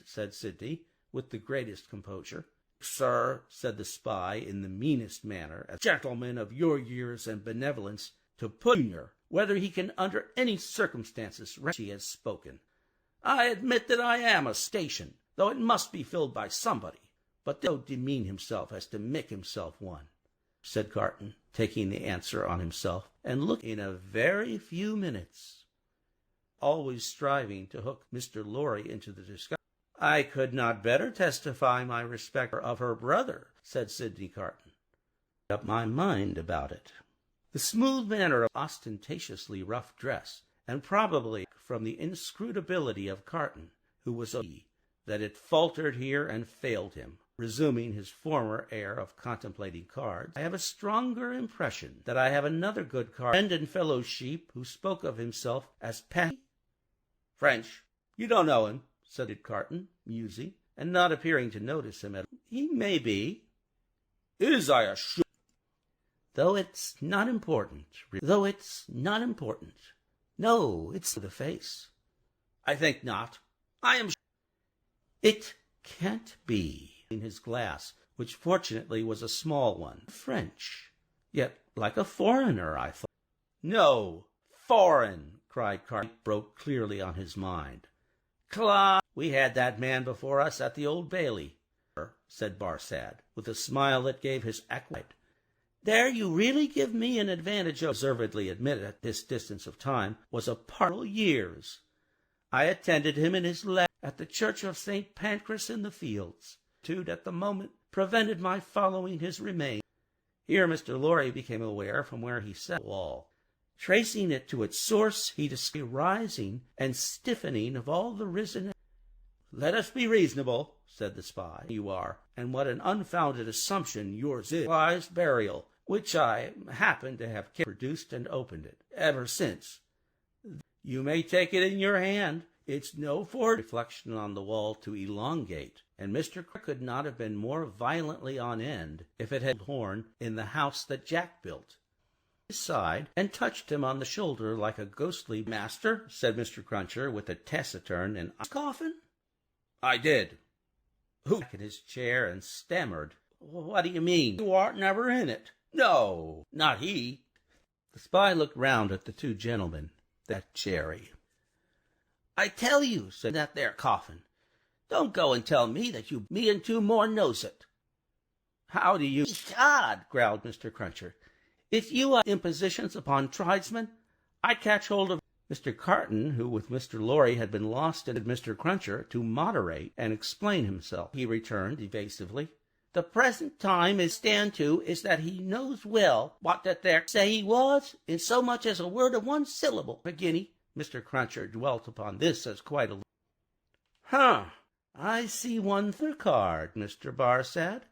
Said Sidney, with the greatest composure. Sir, said the spy in the meanest manner, as a gentleman of your years and benevolence, to put whether he can under any circumstances he has spoken. I admit that I am a station, though it must be filled by somebody, but don't demean himself as to make himself one, said Carton, taking the answer on himself, and looking in a very few minutes, always striving to hook Mr. Lorry into the discussion. I could not better testify my respect of her brother, said Sidney Carton. Up my mind about it. The smooth manner of ostentatiously rough dress, and probably from the inscrutability of Carton, who was that it faltered here and failed him. Resuming his former air of contemplating cards, I have a stronger impression that I have another good friend and fellow sheep who spoke of himself as Patty. French. You don't know him, said Carton, musing, and not appearing to notice him at all. He may be. Is, I assure. Though it's not important. No, it's the face. I think not. I am. It can't be. In his glass, which fortunately was a small one. French. Yet like a foreigner, I thought. No, foreign, cried Carton, broke clearly on his mind. We had that man before us at the Old Bailey, said Barsad, with a smile that gave his acquit. There you really give me an advantage of, reservedly admitted at this distance of time, was a partial years. I attended him in his lab at the church of St. Pancras in the Fields. At the moment prevented my following his remains. Here Mr. Lorry became aware from where he sat the wall. Tracing it to its source, he discovered rising and stiffening of all the risen. Let us be reasonable, said the spy. You are, and what an unfounded assumption yours is. Lies burial, which I happen to have produced and opened it ever since. You may take it in your hand. It's no reflection on the wall to elongate, and Mr. could not have been more violently on end if it had horn in the house that Jack built. his side and touched him on the shoulder like a ghostly master, said Mr. Cruncher with a taciturn and coffin. I did. Who in his chair and stammered, What do you mean? You aren't never in it. No, not he. The spy looked round at the two gentlemen. That Jerry. I tell you, said that there coffin. Don't go and tell me that me and two more knows it. How do you... God, growled Mr. Cruncher. If you are impositions upon tribesmen, I catch hold of... Mr. Carton, who with Mr. Lorry had been lost in Mr. Cruncher, to moderate and explain himself, he returned evasively. The present time is stand to is that he knows well what that there say he was, in so much as a word of one syllable. A guinea. Mr. Cruncher dwelt upon this as quite a... Huh, I see one third card, Mr. Barsad.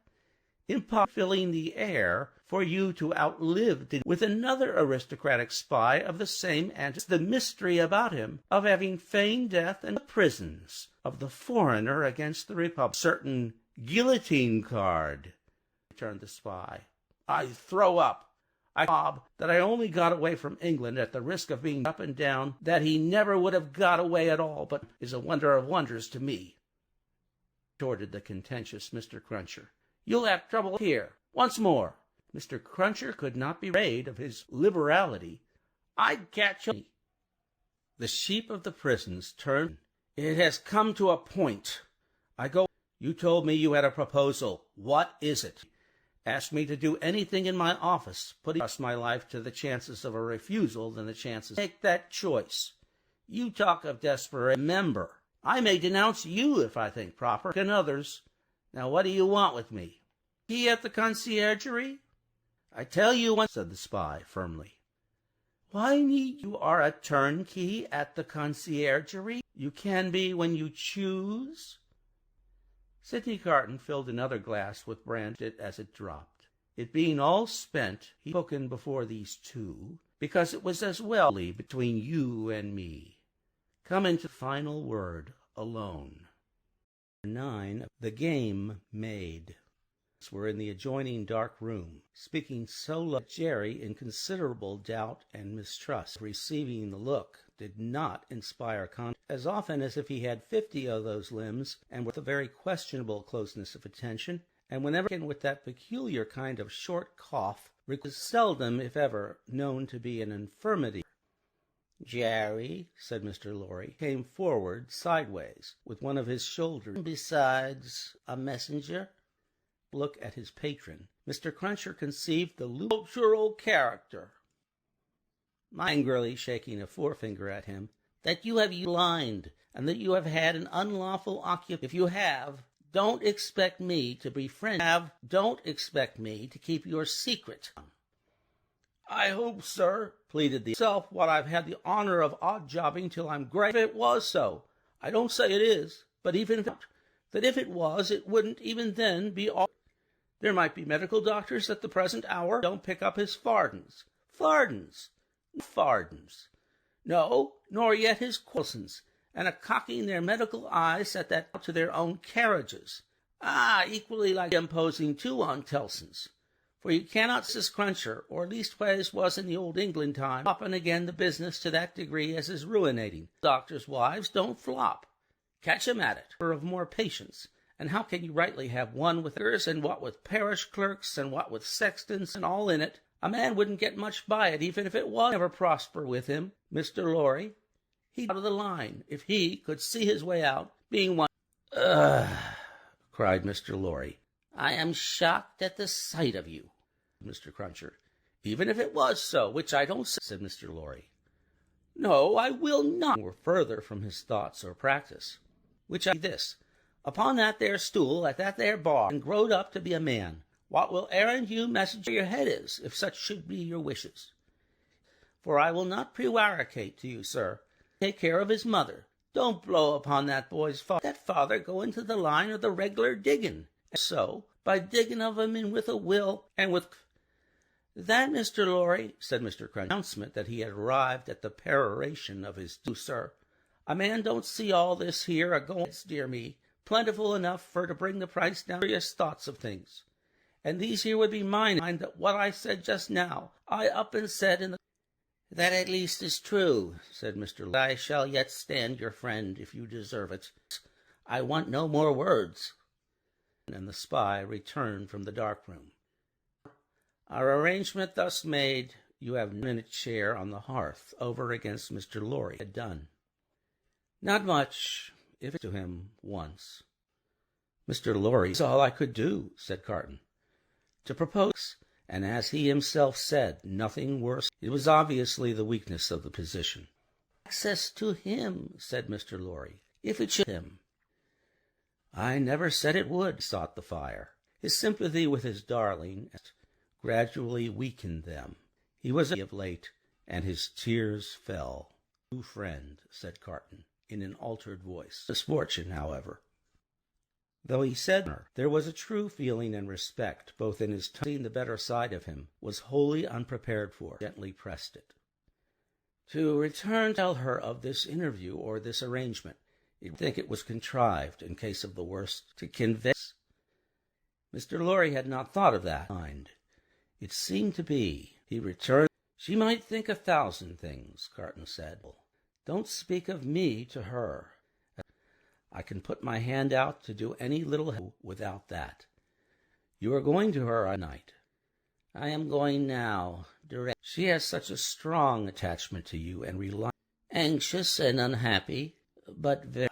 Filling the air for you to outlive with another aristocratic spy of the same the mystery about him of having feigned death in the prisons of the foreigner against the Republic. Certain guillotine card, returned the spy. I throw up. I bob that I only got away from England at the risk of being up and down, that he never would have got away at all, but is a wonder of wonders to me, retorted the contentious Mr. Cruncher. You'll have trouble here. Once more. Mr. Cruncher could not be afraid of his liberality. I'd catch him. The sheep of the prisons turned. It has come to a point. I go. You told me you had a proposal. What is it? Asked me to do anything in my office, putting my life to the chances of a refusal than the chances. Make that choice. You talk of desperate. Remember, I may denounce you if I think proper, and others. Now, what do you want with me? He at the conciergerie? I tell you one, said the spy firmly. Why need you are a turnkey at the conciergerie? You can be when you choose. Sidney Carton filled another glass with brandy as it dropped. It being all spent, he spoken before these two, because it was as well between you and me. Come into the final word alone. 9. The game made. Were in the adjoining dark room, speaking so low that Jerry, in considerable doubt and mistrust, receiving the look, did not inspire confidence as often as if he had 50 of those limbs, and with a very questionable closeness of attention, and whenever with that peculiar kind of short cough, was seldom, if ever, known to be an infirmity. Jerry, said Mr. Lorry, came forward sideways, with one of his shoulders. Besides a messenger? Look at his patron. Mr. Cruncher conceived the cultural character, angrily shaking a forefinger at him, that you have blind, and that you have had an unlawful occupation. If you have, don't expect me to befriend you. Don't expect me to keep your secret. I hope, sir, pleaded the self, what I've had the honor of odd jobbing till I'm gray. If it was so, I don't say it is, but even if it was, it wouldn't even then be all. There might be medical doctors at the present hour don't pick up his fardens. Fardens. No, nor yet his Quilsons, and a cocking their medical eyes at that to their own carriages. Equally like imposing too on Tellson's. For you cannot, Mrs. Cruncher, or leastways was in the old England time, flopping again the business to that degree as is ruinating. Doctors' wives don't flop. Catch 'em at it, for of more patience. And how can you rightly have one with hers, and what with parish clerks, and what with sextons, and all in it? A man wouldn't get much by it, even if it was never prosper with him. Mr. Lorry, he'd out of the line, if he could see his way out, being one. Cried Mr. Lorry. I am shocked at the sight of you, Mr. Cruncher. Even if it was so, which I don't say, said Mr. Lorry. No, I will not. Were further from his thoughts or practice. Which I this. Upon that there stool, at that there bar, and growed up to be a man, what will errand you message your head is, if such should be your wishes? For I will not prevaricate to you, sir. Take care of his mother. Don't blow upon that boy's father. That father go into the line of the reg'lar diggin'. And so, by diggin' of him in with a will, and with... That, Mr. Lorry, said Mr. Cruncher, announcement that he had arrived at the peroration of his due, sir. A man don't see all this here a-going, dear me, plentiful enough for to bring the price down. Serious thoughts of things. And these here would be mine, that what I said just now, I up and said in the... That at least is true, said Mr. Lorry. I shall yet stand your friend if you deserve it. I want no more words. And the spy returned from the dark room. Our arrangement thus made, you have a chair on the hearth over against Mr. Lorry had done. Not much, if it to him once. Mr. Lorry is all I could do, said Carton. To propose, and as he himself said, nothing worse. It was obviously the weakness of the position. Access to him, said Mr. Lorry, if it should him. I never said it would, sought the fire. His sympathy with his darling gradually weakened them. He was of late, and his tears fell. True friend, said Carton, in an altered voice. Misfortune, however. Though he said there was a true feeling and respect, both in his seeing the better side of him, was wholly unprepared for, gently pressed it. To return, tell her of this interview or this arrangement. You'd think it was contrived, in case of the worst, to convince. Mr. Lorry had not thought of that mind. It seemed to be. He returned. She might think 1,000 things, Carton said. Don't speak of me to her. I can put my hand out to do any little help without that. You are going to her at night. I am going now, direct. She has such a strong attachment to you and anxious and unhappy, but very...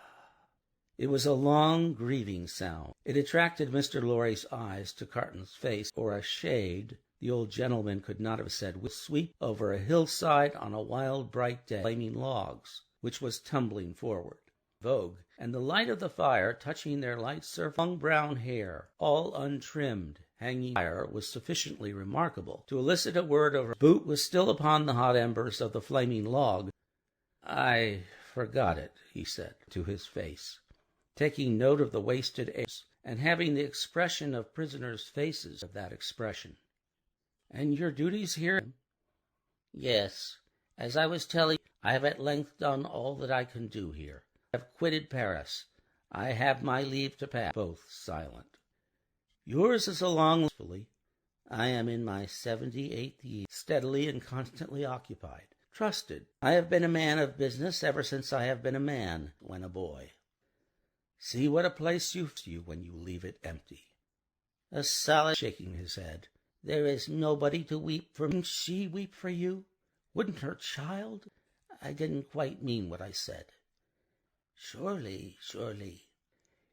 It was a long, grieving sound. It attracted Mr. Lorry's eyes to Carton's face, or a shade, the old gentleman could not have said, would sweep over a hillside on a wild, bright day, flaming logs, which was tumbling forward. Vogue, and the light of the fire touching their light long brown hair, all untrimmed, hanging fire, was sufficiently remarkable to elicit a word of her. Boot was still upon the hot embers of the flaming log. I forgot it, he said, to his face, taking note of the wasted airs, and having the expression of prisoners' faces of that expression. And your duties here? Yes, as I was telling you, I have at length done all that I can do here. I have quitted Paris. I have my leave to pass. Both silent. Yours is a long... I am in my 78th year, steadily and constantly occupied, trusted. I have been a man of business ever since I have been a man, when a boy. See what a place you when you leave it empty. A solid, shaking his head. There is nobody to weep for. Wouldn't she weep for you? Wouldn't her child? I didn't quite mean what I said. Surely.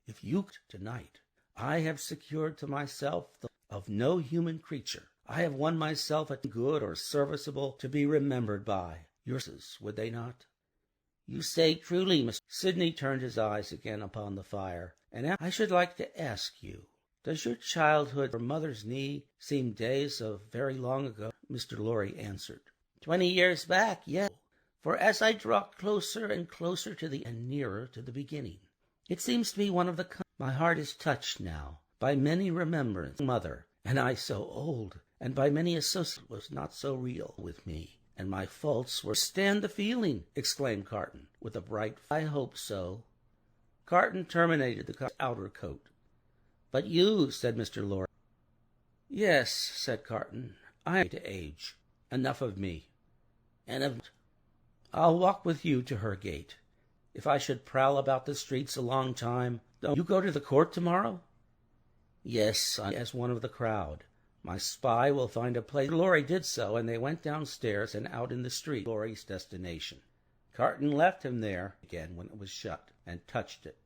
If you tonight, I have secured to myself the of no human creature. I have won myself a good or serviceable to be remembered by. Yours, would they not? You say truly, Mr. Sidney turned his eyes again upon the fire, and I should like to ask you, does your childhood, your mother's knee, seem days of very long ago? Mr. Lorry answered. 20 years back, yes. For as I draw closer and closer to the and nearer to the beginning, it seems to be one of the... My heart is touched now by many remembrances. Mother, and I so old, and by many associates was not so real with me, and my faults were... Stand the feeling, exclaimed Carton, with a bright... I hope so. Carton terminated the outer coat. But you, said Mr. Lorry. Yes, said Carton, I am to age. Enough of me. And of... I'll walk with you to her gate. If I should prowl about the streets a long time, don't you go to the court tomorrow? Yes, I as one of the crowd. My spy will find a place. Lorry did so, and they went downstairs and out in the street, Lorry's destination. Carton left him there again when it was shut, and touched it.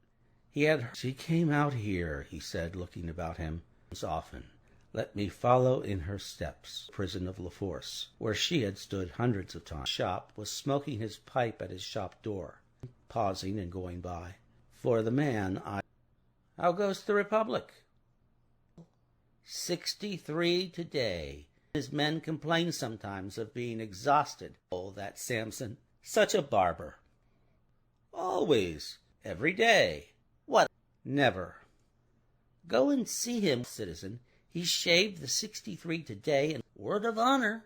He had... She came out here, he said, looking about him. Often. Let me follow in her steps. Prison of La Force, where she had stood hundreds of times. Shop was smoking his pipe at his shop door, pausing and going by. For the man, How goes the Republic? 63 today. His men complain sometimes of being exhausted. Oh, that Samson, such a barber. Always, every day. What? Never. Go and see him, citizen. He shaved the 63 today, and word of honor.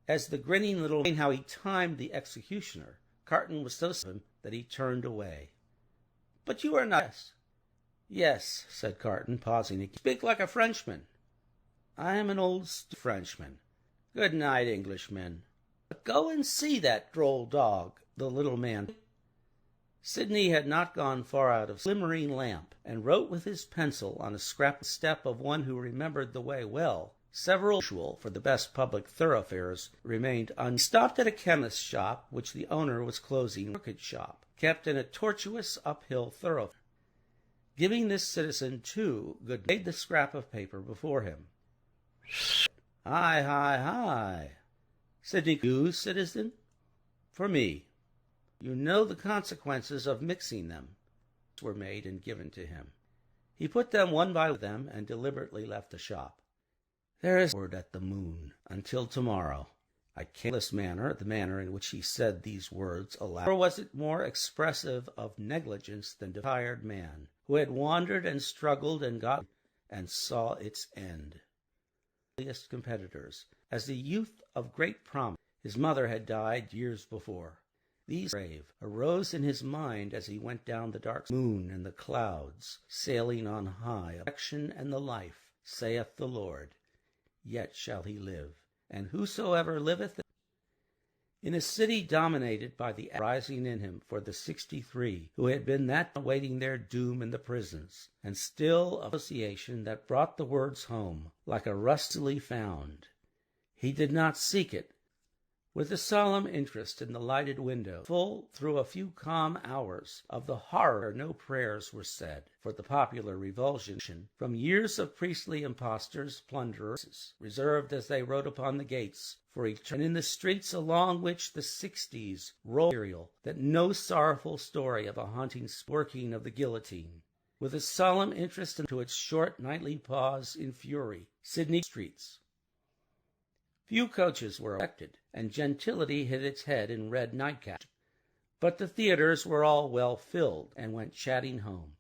As the grinning little... How he timed the executioner, Carton was so certain that he turned away. But you are not... Yes, said Carton, pausing. You speak like a Frenchman. I am an old Frenchman. Good night, Englishmen. But go and see that droll dog, the little man. Sidney had not gone far out of the glimmering lamp, and wrote with his pencil on a scrap step of one who remembered the way well. Several usual for the best public thoroughfares remained stopped at a chemist's shop, which the owner was closing, a orchid shop, kept in a tortuous uphill thoroughfare. Giving this citizen two good laid the scrap of paper before him. Hi, hi, hi. Sidney, you, citizen? For me. You know the consequences of mixing them. Were made and given to him. He put them one by them and deliberately left the shop. There is word at the moon until tomorrow. I careless manner, the manner in which he said these words aloud. Nor was it more expressive of negligence than the tired man, who had wandered and struggled and got and saw its end. Competitors, as the youth of great promise, his mother had died years before. These grave arose in his mind as he went down the dark moon and the clouds, sailing on high, affection and the life, saith the Lord. Yet shall he live, and whosoever liveth in a city dominated by the rising in him for the 63 who had been that awaiting their doom in the prisons, and still association that brought the words home like a rustily found. He did not seek it. With a solemn interest in the lighted window, full through a few calm hours of the horror no prayers were said for the popular revulsion from years of priestly impostors, plunderers, reserved as they wrote upon the gates for eternity, and in the streets along which the 60s rolled that no sorrowful story of a haunting working of the guillotine. With a solemn interest into its short nightly pause in fury, Sydney streets. Few coaches were elected, and gentility hid its head in red nightcaps. But the theatres were all well filled, and went chatting home.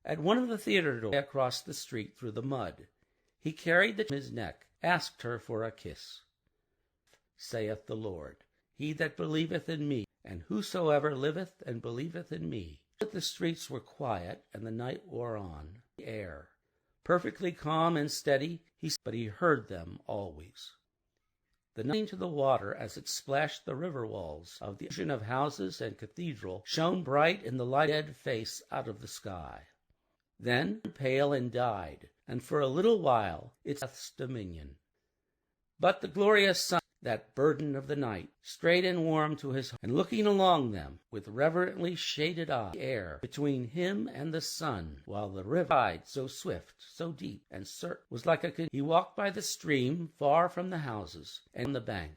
At one of the theatre doors, across the street through the mud, he carried the his neck, asked her for a kiss. Saith the Lord, he that believeth in me, and whosoever liveth and believeth in me. But the streets were quiet, and the night wore on, the air perfectly calm and steady, but he heard them always. The night to the water as it splashed the river walls of the ocean of houses and cathedral shone bright in the light dead face out of the sky. Then pale and died, and for a little while its death's dominion. But the glorious sun, that burden of the night, straight and warm to his heart, and looking along them with reverently shaded eye, the air between him and the sun, while the river died so swift, so deep, and certain, was like a he walked by the stream far from the houses and on the bank.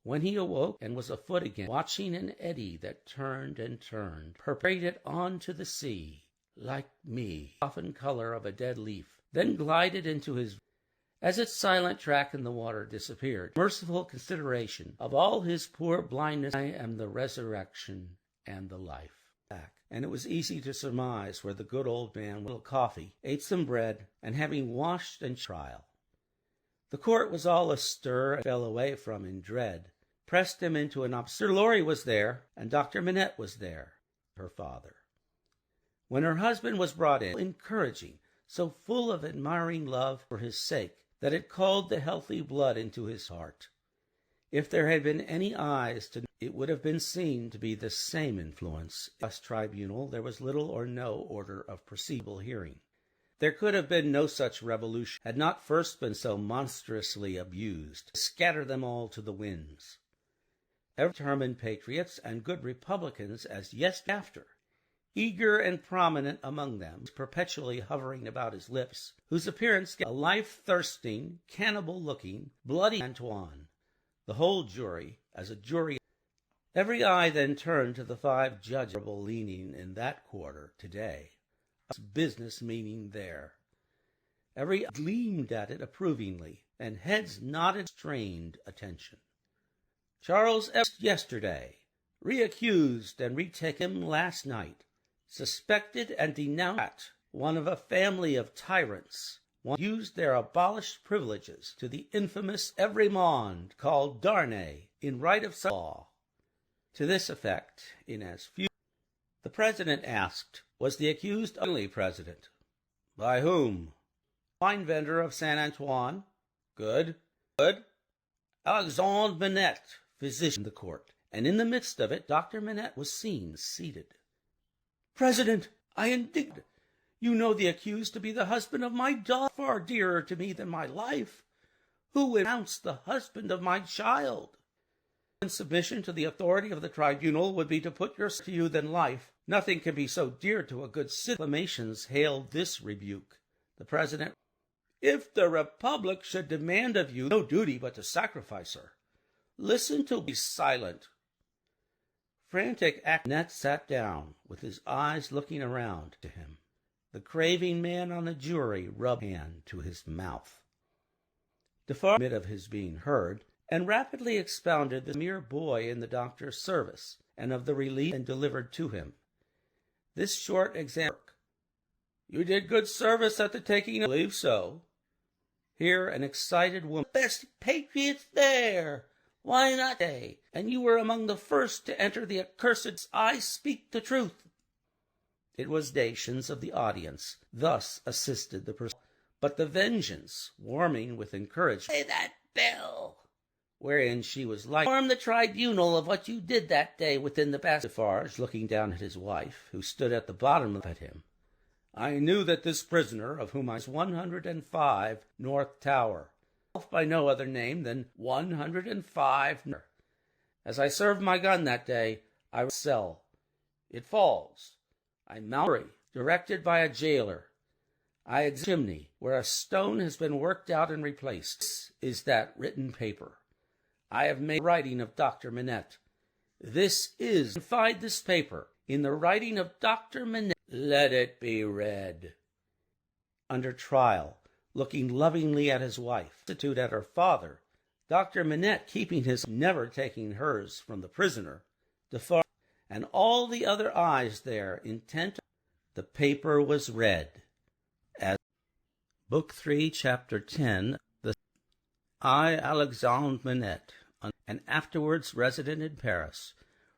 When he awoke and was afoot again, watching an eddy that turned and turned, perpetrated on to the sea, like me, softened color of a dead leaf, then glided into his as its silent track in the water disappeared. Merciful consideration of all his poor blindness, I am the resurrection and the life. And it was easy to surmise where the good old man with a little coffee, ate some bread, and having washed and trial. The court was all astir and fell away from in dread, pressed him into an Sir Laurie was there, and Dr. Manette was there, her father. When her husband was brought in, encouraging, so full of admiring love for his sake, that it called the healthy blood into his heart. If there had been any eyes to it would have been seen to be the same influence. In this tribunal there was little or no order of perceivable hearing. There could have been no such revolution had not first been so monstrously abused, to scatter them all to the winds. Ever determined patriots and good Republicans as yes after, eager and prominent among them, perpetually hovering about his lips, whose appearance gave a life-thirsting, cannibal-looking, bloody Antoine. The whole jury, as a jury, every eye then turned to the 5 judges leaning in that quarter today, business meaning there. Every eye gleamed at it approvingly, and heads nodded strained attention. Charles yesterday, reaccused and retaken last night, suspected and denounced, one of a family of tyrants, one used their abolished privileges to the infamous Evremond called Darnay in right of law. To this effect, in as few. The president asked, was the accused only president? By whom? Wine vendor of Saint Antoine. Good, good. Alexandre Manette, physician, in the court, and in the midst of it Dr. Manette was seen seated. "President, I indigned. You know the accused to be the husband of my daughter, far dearer to me than my life. Who would renounce the husband of my child? In submission to the authority of the tribunal would be to put your to you than life. Nothing can be so dear to a good citizen." Acclamations hailed this rebuke. The president, "If the republic should demand of you no duty but to sacrifice her, listen to be silent." Frantic Manette sat down, with his eyes looking around to him. The craving man on the jury rubbed his hand to his mouth. Defarge admitted of his being heard, and rapidly expounded the mere boy in the doctor's service, and of the relief and delivered to him. This short example: "You did good service at the taking of—" "I believe so." Here an excited woman: "The best patriots there! Why not they? And you were among the first to enter the accursed— I speak the truth." It was nations of the audience thus assisted the person, but the Vengeance, warming with encouragement, "Play that bell," wherein she was like, "Inform the tribunal of what you did that day within the basket." Defarge, looking down at his wife, who stood at the bottom of him, "I knew that this prisoner, of whom I was 105 North Tower, by no other name than 105. As I served my gun that day, I was cell. It falls. I mount, directed by a jailer. I examine the chimney, where a stone has been worked out and replaced. This is that written paper. I have made writing of Dr. Manette. This is, confide this paper in the writing of Dr. Manette. Let it be read." Under trial, looking lovingly at his wife, attitude at her father, Dr. Manette keeping his, never taking hers from the prisoner, Defarge, and all the other eyes there intent. The paper was read. As Book 3, Chapter 10, I, Alexandre Manette, and afterwards resident in Paris,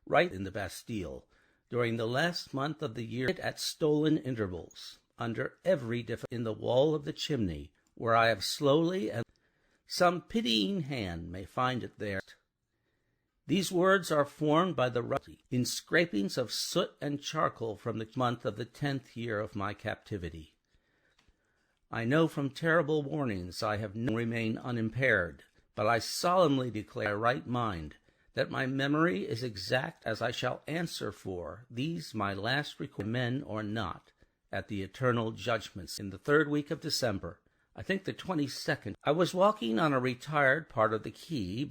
write in the Bastille, during the last month of the year, at stolen intervals, under every difficulty, in the wall of the chimney, where I have slowly, and some pitying hand may find it there. These words are formed by the in scrapings of soot and charcoal from the month of the 10th year of my captivity. I know from terrible warnings I have no remain unimpaired, but I solemnly declare my right mind that my memory is exact, as I shall answer for these my last record, men or not, at the eternal judgments. In the 3rd week of December, I think the 22nd, I was walking on a retired part of the quay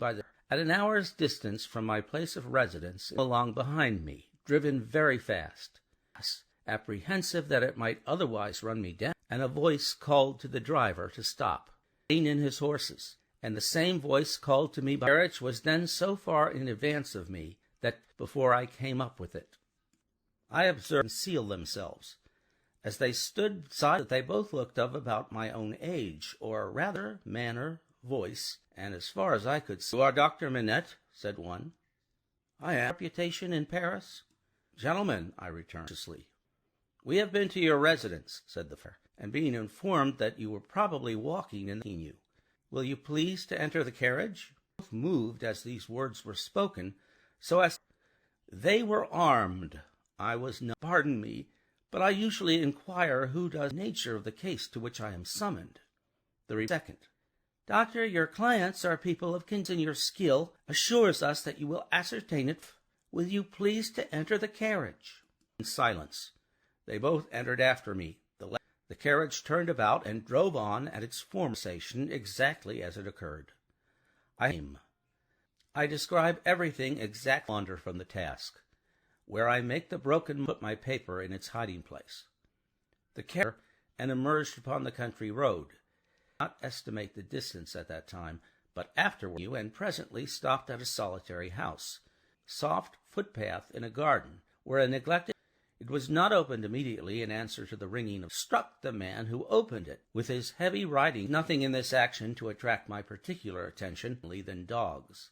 at an hour's distance from my place of residence, along behind me, driven very fast, apprehensive that it might otherwise run me down, and a voice called to the driver to stop, rein in his horses, and the same voice called to me by the carriage was then so far in advance of me that before I came up with it, I observed them conceal themselves. As they stood side, they both looked of about my own age, or rather manner, voice, and as far as I could see— "You are Dr. Manette," said one. "I have reputation in Paris." "Gentlemen," I returned anxiously, "we have been to your residence," said the fair, "and being informed that you were probably walking in you. Will you please to enter the carriage?" Both moved as these words were spoken, so as— "They were armed. I was not— Pardon me, but I usually inquire who does the nature of the case to which I am summoned." The second: "Doctor, your clients are people of and your skill assures us that you will ascertain it. Will you please to enter the carriage?" In silence. They both entered after me. The carriage turned about and drove on at its former station exactly as it occurred. I describe everything exactly, wander from the task, where I make the broken put my paper in its hiding place. The carriage and emerged upon the country road. I did not estimate the distance at that time, but afterward and presently stopped at a solitary house, soft footpath in a garden, where a neglected— It was not opened immediately in answer to the ringing of— Struck the man who opened it with his heavy riding. Nothing in this action to attract my particular attention than dogs,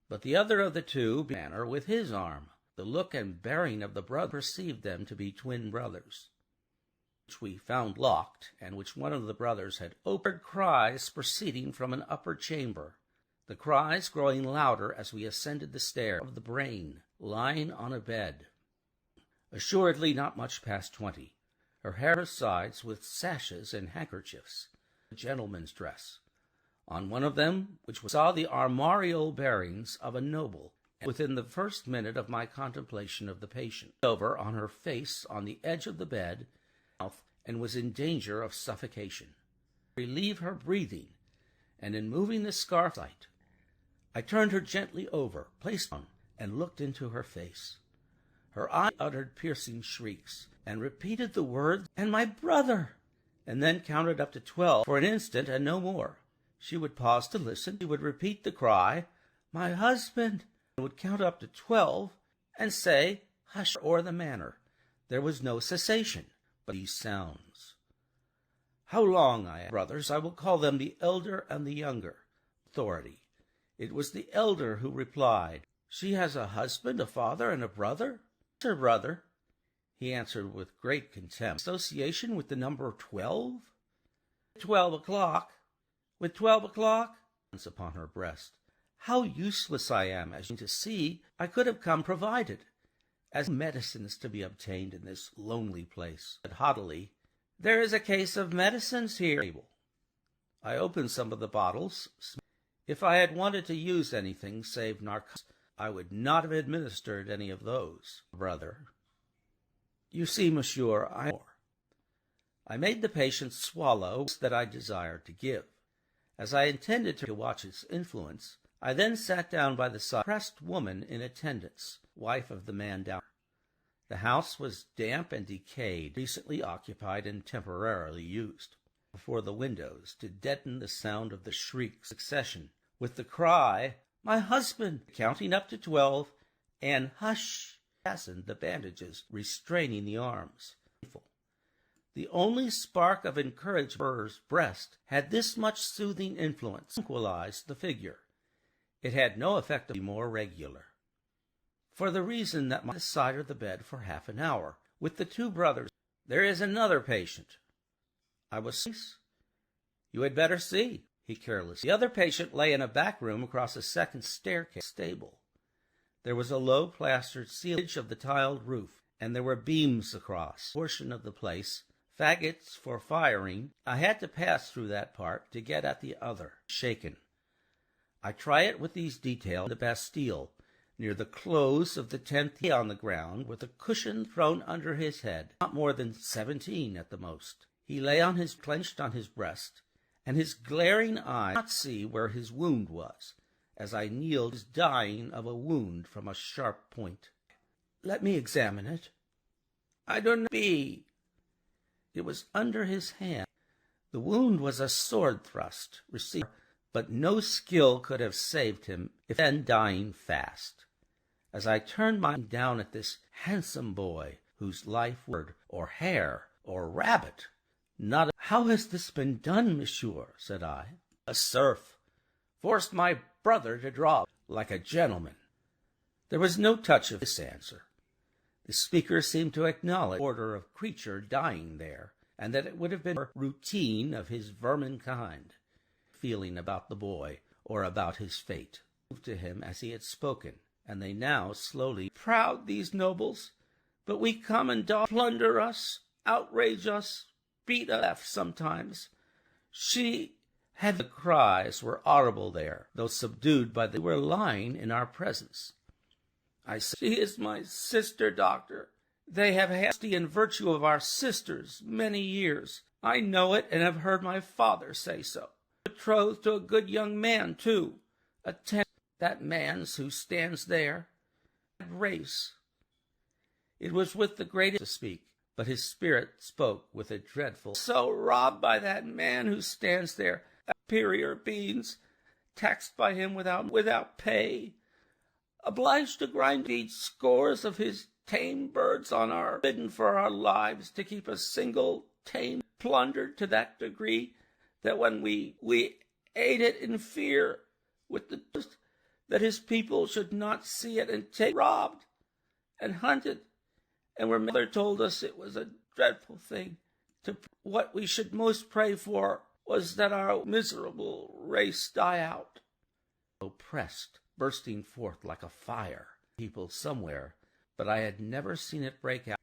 but the other of the two manner with his arm. The look and bearing of the brother perceived them to be twin brothers, which we found locked, and which one of the brothers had opened. Cries proceeding from an upper chamber. the cries growing louder as we ascended the stair of the brain, lying on a bed. Assuredly not much past 20, her hair at her sides with sashes and handkerchiefs, a gentleman's dress. On one of them, which saw the armorial bearings of a noble, within the first minute of my contemplation of the patient, over on her face on the edge of the bed, and was in danger of suffocation. Relieve her breathing, and in moving the scarf I turned her gently over, placed on, and looked into her face. Her eye uttered piercing shrieks, and repeated the words, "And my brother!" and then counted up to 12 for an instant and no more. She would pause to listen. She would repeat the cry, "My husband!" and would count up to 12 and say, "Hush," or the manner. There was no cessation but these sounds. How long, I asked, brothers? I will call them the elder and the younger. Authority. It was the elder who replied, "She has a husband, a father, and a brother." "Her brother," he answered with great contempt. "Association with the number 12? 12 o'clock. With 12 o'clock?" Upon her breast. How useless I am, as you to see. I could have come provided, as medicines to be obtained in this lonely place. Said haughtily, "There is a case of medicines here." I opened some of the bottles. If I had wanted to use anything save narcotics, I would not have administered any of those, brother. You see, monsieur, I made the patient swallow that I desired to give. As I intended to watch its influence, I then sat down by the side of a pressed woman in attendance, wife of the man down. The house was damp and decayed, recently occupied and temporarily used. Before the windows to deaden the sound of the shriek succession, with the cry, "My husband!" counting up to 12, and "Hush!" fastened the bandages restraining the arms. The only spark of encouragement in her breast had this much soothing influence, tranquilized the figure. It had no effect to be more regular, for the reason that my side of the bed for half an hour, with the two brothers. "There is another patient." I was "You had better see," he carelessly. The other patient lay in a back room across a second staircase stable. There was a low plastered ceiling of the tiled roof, and there were beams across a portion of the place, faggots for firing. I had to pass through that part to get at the other, shaken. I try it with these details. The Bastille, near the close of the 10th, on the ground, with a cushion thrown under his head, not more than 17 at the most. He lay clenched on his breast, and his glaring eyes could not see where his wound was, as I kneeled, dying of a wound from a sharp point. "Let me examine it." "I don't be." It was under his hand. The wound was a sword thrust, received, but no skill could have saved him, if then dying fast. As I turned my mind down at this handsome boy, whose life word, or hare, or rabbit, not a... "How has this been done, monsieur?" said I. "A serf forced my brother to draw like a gentleman." There was no touch of this answer. The speaker seemed to acknowledge the order of creature dying there, and that it would have been a routine of his vermin kind. Feeling about the boy, or about his fate, moved to him as he had spoken, and they now slowly, "Proud, these nobles, but we come and plunder us, outrage us, beat us sometimes. She had..." The cries were audible there, though subdued by the... They were lying in our presence. I said, "She is my sister, doctor. They have had the in virtue of our sisters many years. I know it, and have heard my father say so. Betrothed to a good young man, too. That man's who stands there. Race." It was with the greatest to speak, but his spirit spoke with a dreadful... "So robbed by that man who stands there, superior beings, taxed by him without pay, obliged to grind each scores of his tame birds on our bidden for our lives to keep a single tame, plundered to that degree that when we ate it in fear with the that his people should not see it and take robbed and hunted, and where mother told us it was a dreadful thing. What we should most pray for was that our miserable race die out." oppressed, bursting forth like a fire. People somewhere, but I had never seen it break out.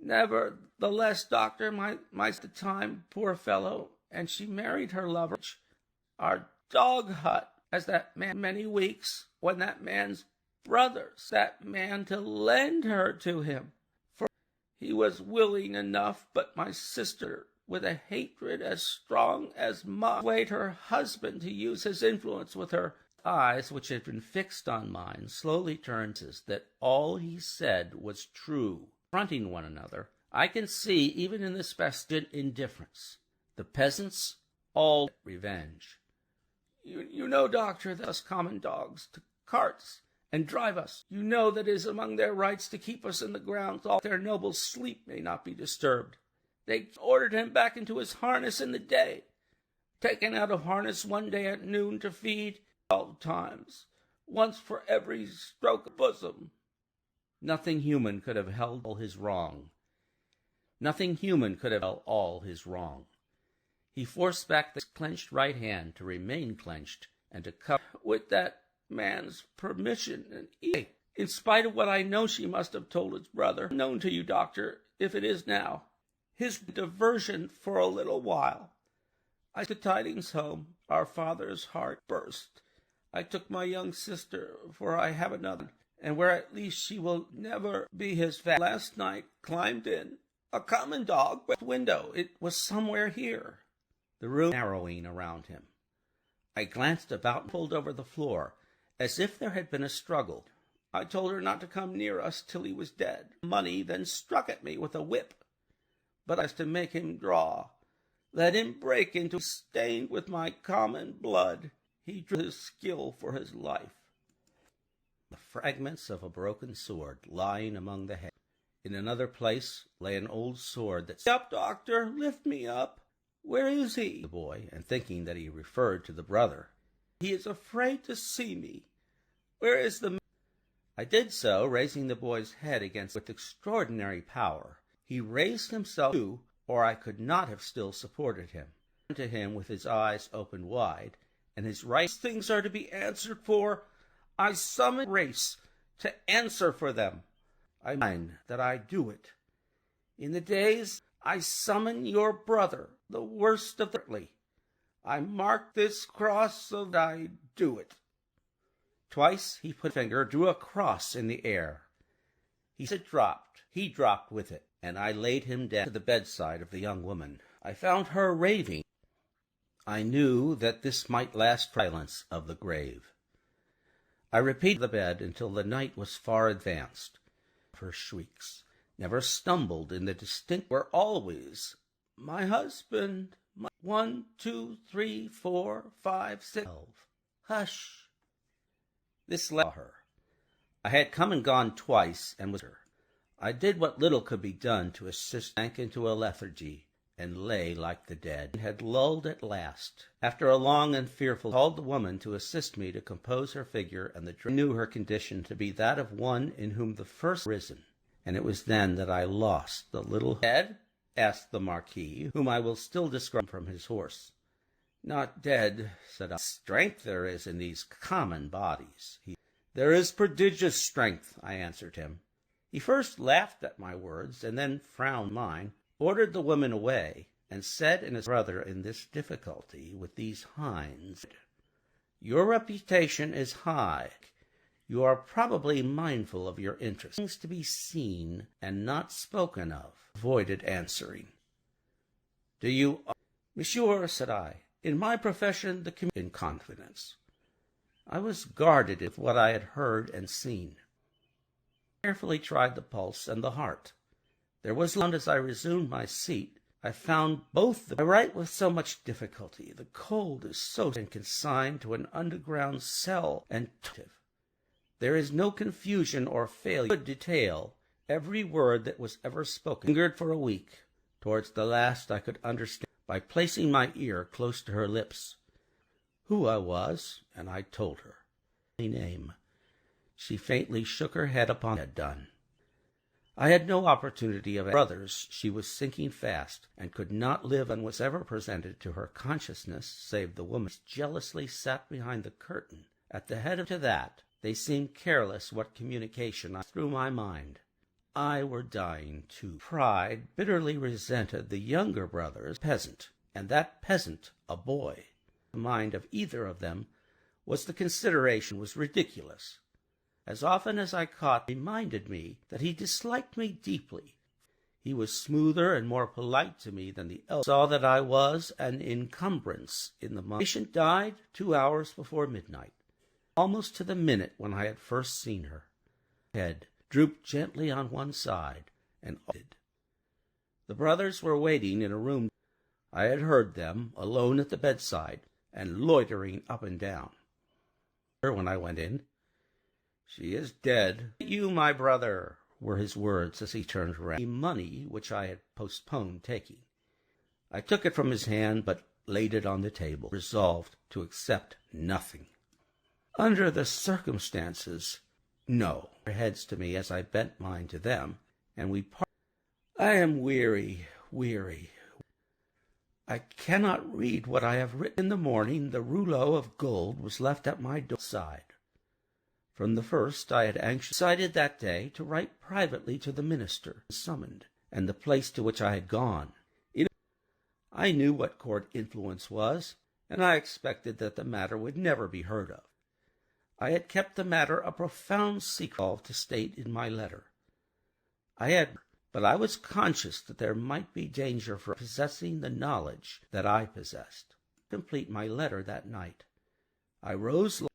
Nevertheless, doctor, my time, poor fellow, and she married her lover. Our dog hut, as that man many weeks, when that man's brother, that man to lend her to him. For he was willing enough, but my sister, with a hatred as strong as mine, persuaded her husband to use his influence with her. Eyes, which had been fixed on mine, slowly turned that all he said was true. Confronting one another, I can see, even in this vested indifference, the peasants all revenge. You know, doctor, that us common dogs to carts and drive us. You know that it is among their rights to keep us in the grounds, all their noble sleep may not be disturbed. They ordered him back into his harness in the day, taken out of harness one day at noon to feed 12 times, once for every stroke of bosom. Nothing human could have held all his wrong. Nothing human could have held all his wrong. He forced back his clenched right hand to remain clenched and to cover with that man's permission, and in spite of what I know she must have told his brother, known to you, doctor, if it is now, his diversion for a little while. I took the tidings home. Our father's heart burst. I took my young sister, for I have another, and where at least she will never be his fat. Last night climbed in a common dog with window. It was somewhere here. The room narrowing around him. I glanced about and pulled over the floor, as if there had been a struggle. I told her not to come near us till he was dead. Money then struck at me with a whip, but as to make him draw, let him break into stained with my common blood. He drew his skill for his life. The fragments of a broken sword lying among the hay. In another place lay an old sword that said, "Up, doctor, lift me up. Where is he?" The boy, and thinking that he referred to the brother. "He is afraid to see me. Where is the—" I did so, raising the boy's head against with extraordinary power. He raised himself too, or I could not have still supported him. To him with his eyes opened wide, and his right things are to be answered for. I summon race to answer for them. I mind that I do it. In the days I summon your brother, the worst of the earthly. I mark this cross so that I do it. Twice he put a finger, drew a cross in the air. He dropped with it, and I laid him down to the bedside of the young woman. I found her raving. I knew that this might last silence of the grave. I repeated the bed until the night was far advanced. Her shrieks never stumbled in the distinct were always, "My husband, my 1, 2, 3, 4, 5, 6, 12. Hush." This left her. I had come and gone twice, and was her. I did what little could be done to assist, sank into a lethargy, and lay like the dead. Had lulled at last. After a long and fearful, called the woman to assist me to compose her figure, and knew her condition to be that of one in whom the first risen, and it was then that I lost the little head, asked the Marquis, whom I will still describe from his horse. "Not dead," said I. "Strength there is in these common bodies." "There is prodigious strength," I answered him. He first laughed at my words, and then frowned mine, ordered the woman away, and said in his brother in this difficulty with these hinds, "Your reputation is high. You are probably mindful of your interests. Things to be seen and not spoken of." Avoided answering. "Do you—" "Monsieur," said I, "in my profession in confidence." I was guarded with what I had heard and seen. I carefully tried the pulse and the heart. There was sound as I resumed my seat. I found both. I write with so much difficulty. The cold is so and consigned to an underground cell and there is no confusion or failure. I could detail every word that was ever spoken. Lingered for a week. Towards the last I could understand by placing my ear close to her lips who I was, and I told her my name. She faintly shook her head upon it. Had done. I had no opportunity of brothers. She was sinking fast, and could not live and was ever presented to her consciousness, save the woman jealously sat behind the curtain At the head of that, they seemed careless what communication I through my mind. I were dying too. Pride bitterly resented the younger brother's peasant, and that peasant a boy. The mind of either of them was the consideration was ridiculous. As often as I caught reminded me that he disliked me deeply. He was smoother and more polite to me than the elder. Saw that I was an encumbrance in the month. The patient died 2 hours before midnight, almost to the minute when I had first seen her. Her head drooped gently on one side, and the brothers were waiting in a room. I had heard them, alone at the bedside, and loitering up and down. When I went in, "She is dead. You, my brother," were his words as he turned around. The money which I had postponed taking. I took it from his hand, but laid it on the table, resolved to accept nothing. Under the circumstances, no. Their heads to me as I bent mine to them, and we parted. I am weary. I cannot read what I have written. In the morning, the rouleau of gold was left at my side. From the first, I had anxiously decided that day to write privately to the minister summoned, and the place to which I had gone. I knew what court influence was, and I expected that the matter would never be heard of. I had kept the matter a profound secret to state in my letter. But I was conscious that there might be danger for possessing the knowledge that I possessed. To complete my letter that night, I rose late.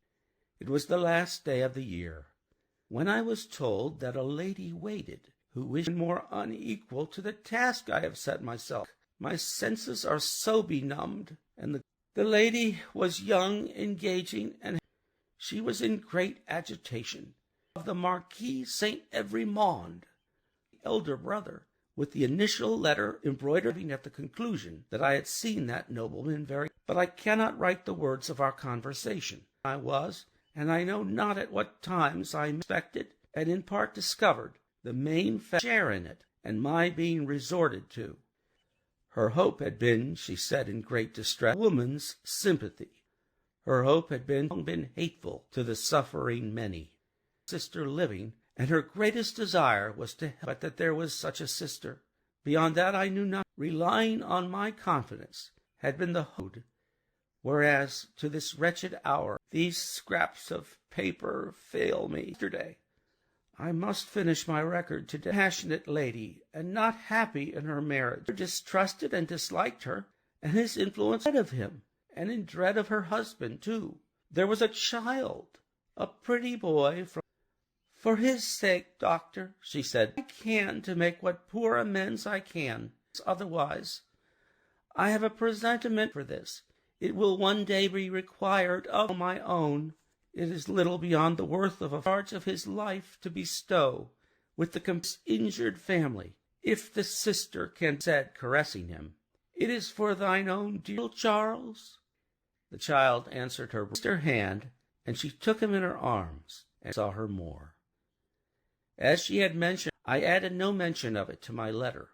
It was the last day of the year, when I was told that a lady waited, who wished more unequal to the task I have set myself. My senses are so benumbed, and the lady was young, engaging, and she was in great agitation. Of the Marquis Saint Evremond, the elder brother, with the initial letter embroidered at the conclusion that I had seen that nobleman very. But I cannot write the words of our conversation. I was, and I know not at what times I expected, and in part discovered, the main share in it, and my being resorted to. Her hope had been, she said in great distress, woman's sympathy. Her hope had been hateful to the suffering many. Sister living, and her greatest desire was to help, but that there was such a sister. Beyond that I knew not. Relying on my confidence had been the hope, whereas to this wretched hour these scraps of paper fail me. Yesterday I must finish my record today. Passionate lady, and not happy in her marriage, distrusted and disliked her, and his influence of him, and in dread of her husband, too. There was a child, a pretty boy. For his sake, doctor, she said, I can to make what poor amends I can. Otherwise, I have a presentiment for this. It will one day be required of my own. It is little beyond the worth of a charge of his life to bestow with the injured family, if the sister can, said, caressing him. It is for thine own dear Charles. The child answered her hand, and she took him in her arms and saw her more. As she had mentioned, I added no mention of it to my letter.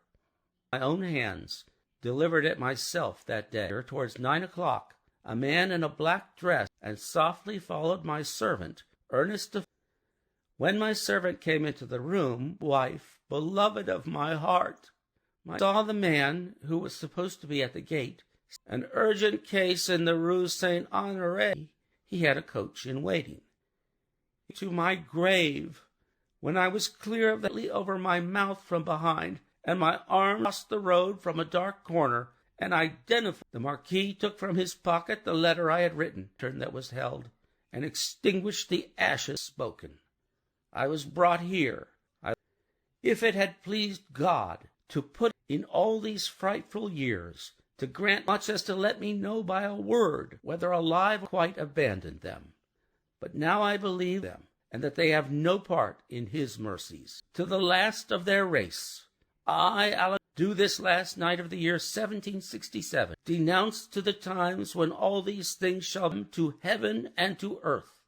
My own hands delivered it myself that day. Towards 9 o'clock, a man in a black dress, and softly followed my servant, Ernest. When my servant came into the room, wife, beloved of my heart, I saw the man who was supposed to be at the gate. An urgent case in the Rue Saint-Honoré. He had a coach in waiting. To my grave, when I was clear of the over my mouth from behind, and my arm crossed the road from a dark corner, and identified. The Marquis took from his pocket the letter I had written, that was held, and extinguished the ashes spoken. I was brought here. If it had pleased God to put in all these frightful years, to grant much as to let me know by a word whether alive, quite abandoned them. But now I believe them, and that they have no part in his mercies. To the last of their race, I, do this last night of the year 1767, denounce to the times when all these things shall come to heaven and to earth.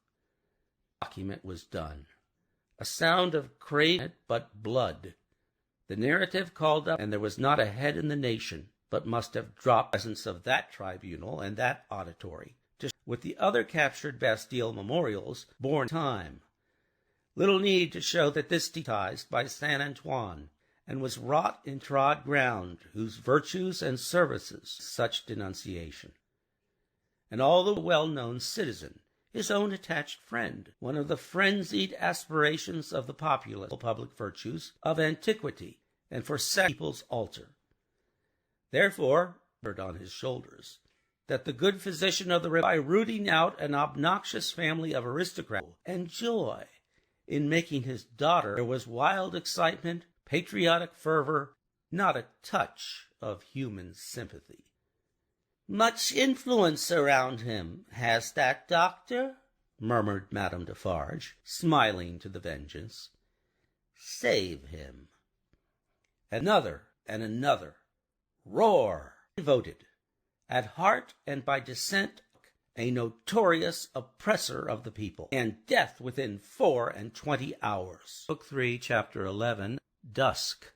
The document was done. A sound of craving, but blood. The narrative called up, and there was not a head in the nation but must have dropped the presence of that tribunal and that auditory with the other captured Bastille memorials born time. Little need to show that this detised by Saint Antoine, and was wrought in trod ground, whose virtues and services such denunciation. And all the well-known citizen, his own attached friend, one of the frenzied aspirations of the populace, public virtues of antiquity, and for people's altar. Therefore, on his shoulders, that the good physician of the by rooting out an obnoxious family of aristocrats, and joy in making his daughter, there was wild excitement, patriotic fervor, not a touch of human sympathy. "Much influence around him, has that doctor?" murmured Madame Defarge, smiling to the vengeance. "Save him." Another and another. Roar! Devoted, at heart and by descent, a notorious oppressor of the people, and death within 24 hours. Book 3, Chapter 11, Dusk.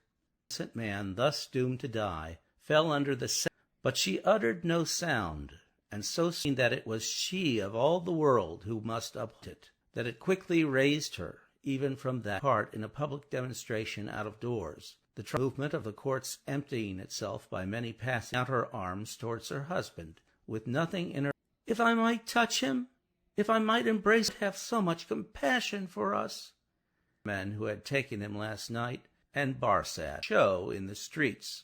The innocent man, thus doomed to die, fell under the but she uttered no sound, and so seen that it was she of all the world who must uphold it, that it quickly raised her, even from that part in a public demonstration out of doors, the movement of the court's emptying itself by many passing out her arms towards her husband, with nothing in her. "If I might touch him, if I might embrace him, have so much compassion for us." Men who had taken him last night, and Barsad show in the streets.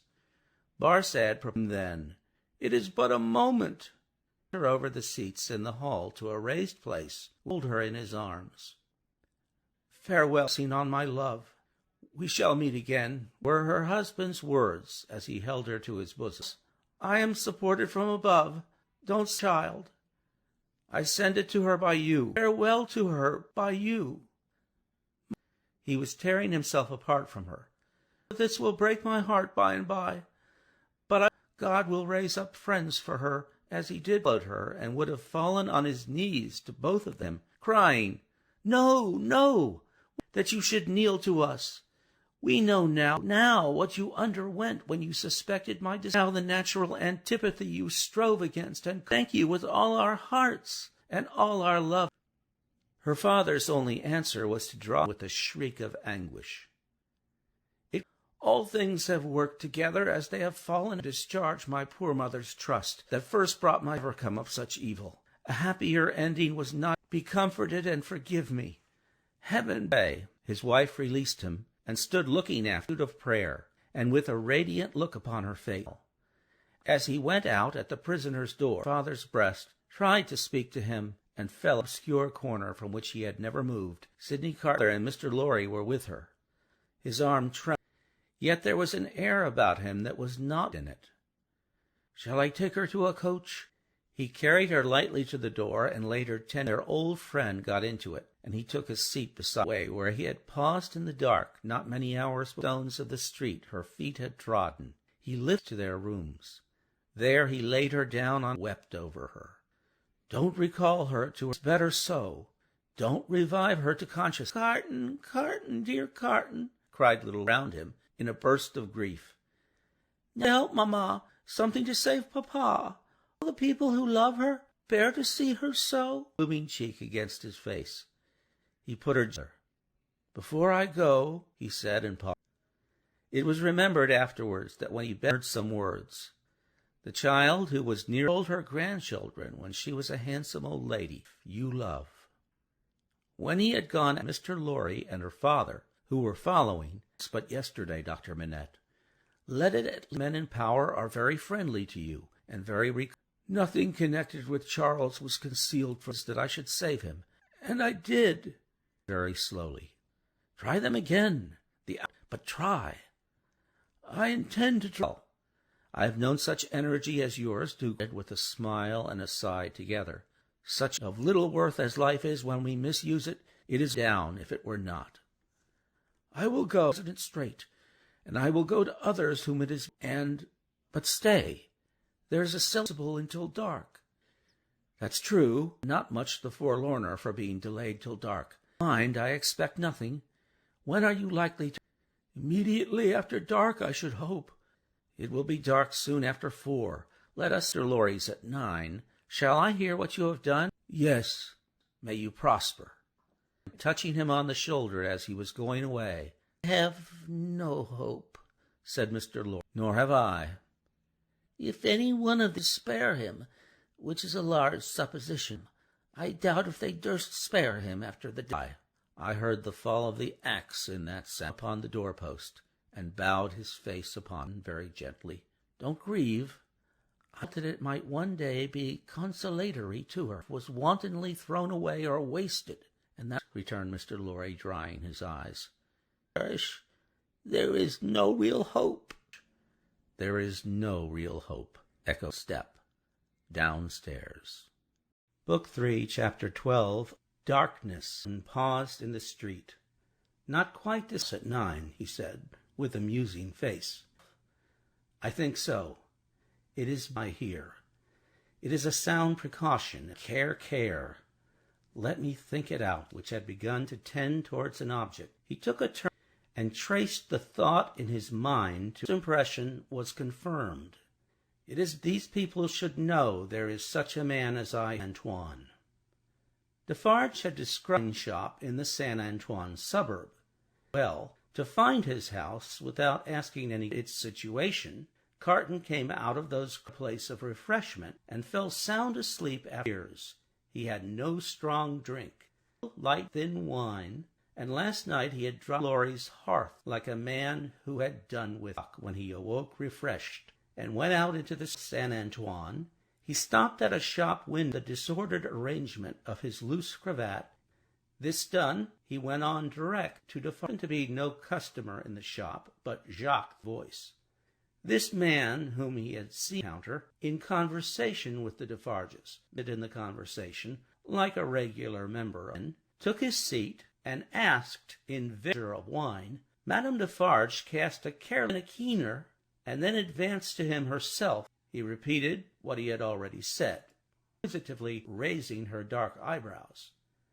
Barsad then, "It is but a moment," her over the seats in the hall to a raised place, hold her in his arms. "Farewell, seen on my love. We shall meet again," were her husband's words as he held her to his bosom. "I am supported from above. Don't, child. I send it to her by you. Farewell to her by you." He was tearing himself apart from her. "This will break my heart by and by. But God will raise up friends for her, as he did her, and would have fallen on his knees to both of them, crying, 'No, no, that you should kneel to us. We know now what you underwent when you suspected my desire, now the natural antipathy you strove against, and thank you with all our hearts and all our love.'" Her father's only answer was to draw with a shriek of anguish. "All things have worked together as they have fallen to discharge my poor mother's trust, that first brought my overcome of such evil. A happier ending was not. Be comforted and forgive me. Heaven bay." His wife released him, and stood looking after him of prayer, and with a radiant look upon her face. As he went out at the prisoner's door, father's breast tried to speak to him, and fell in an obscure corner from which he had never moved. Sidney Carter and Mr. Lorry were with her. His arm trembled. Yet there was an air about him that was not in it. "Shall I take her to a coach?" He carried her lightly to the door, and laid her tenderly. Their old friend got into it, and he took his seat beside the way where he had paused in the dark not many hours before. The stones of the street her feet had trodden. He lifted to their rooms. There he laid her down and wept over her. "Don't recall her to her. It's better so. Don't revive her to consciousness." "Carton, Carton, dear Carton," cried little round him, in a burst of grief. "Now, mamma, something to save papa. All the people who love her bear to see her so?" Blooming cheek against his face. He put her down. "Before I go," he said, and paused. It was remembered afterwards that when he heard some words, the child who was near told her grandchildren when she was a handsome old lady, "You love." When he had gone, Mr. Lorry and her father, who were following, "But yesterday, Dr. Manette, let it men in power are very friendly to you, and very nothing connected with Charles was concealed from us that I should save him, and I did." Very slowly. "Try them again. But try." "I intend to try. I have known such energy as yours to," with a smile and a sigh together, "such of little worth as life is when we misuse it. It is down if it were not. I will go straight, and I will go to others whom it is, but stay, there is a syllable until dark." "That's true, not much the forlorner for being delayed till dark. Mind, I expect nothing. When are you likely to?" "Immediately after dark, I should hope." "It will be dark soon after 4. Let us, Mr. Lorry's at 9. Shall I hear what you have done? Yes, may you prosper. Touching him on the shoulder as he was going away. I have no hope, said Mr. Lorry. Nor have I. If any one of them spare him, which is a large supposition, I doubt if they durst spare him after the death. I heard the fall of the axe in that sound upon the doorpost, and bowed his face upon very gently. Don't grieve. I thought that it might one day be consolatory to her, was wantonly thrown away or wasted, and that, returned Mr. Lorry, drying his eyes. There is no real hope. There is no real hope, echoed Step, downstairs. Book 3, Chapter 12, Darkness, and paused in the street. Not quite this at 9, he said, with a musing face. I think so. It is by here. It is a sound precaution. Care. Let me think it out, which had begun to tend towards an object. He took a turn and traced the thought in his mind to his impression was confirmed. It is these people should know there is such a man as Antoine. Defarge had described a shop in the Saint Antoine suburb. Well, to find his house without asking its situation, Carton came out of those place of refreshment and fell sound asleep after years. He had no strong drink, light thin wine, and last night he had dropped Lorry's hearth like a man who had done with when he awoke refreshed, and went out into the Saint Antoine. He stopped at a shop window, the disordered arrangement of his loose cravat. This done, he went on direct to Defarge to be no customer in the shop, but Jacques' voice. This man, whom he had seen counter in conversation with the Defarges, but in the conversation, like a regular member, took his seat and asked, in vigor of wine. Madame Defarge cast a careless and a keener, and then advanced to him herself. He repeated what he had already said, inquisitively raising her dark eyebrows.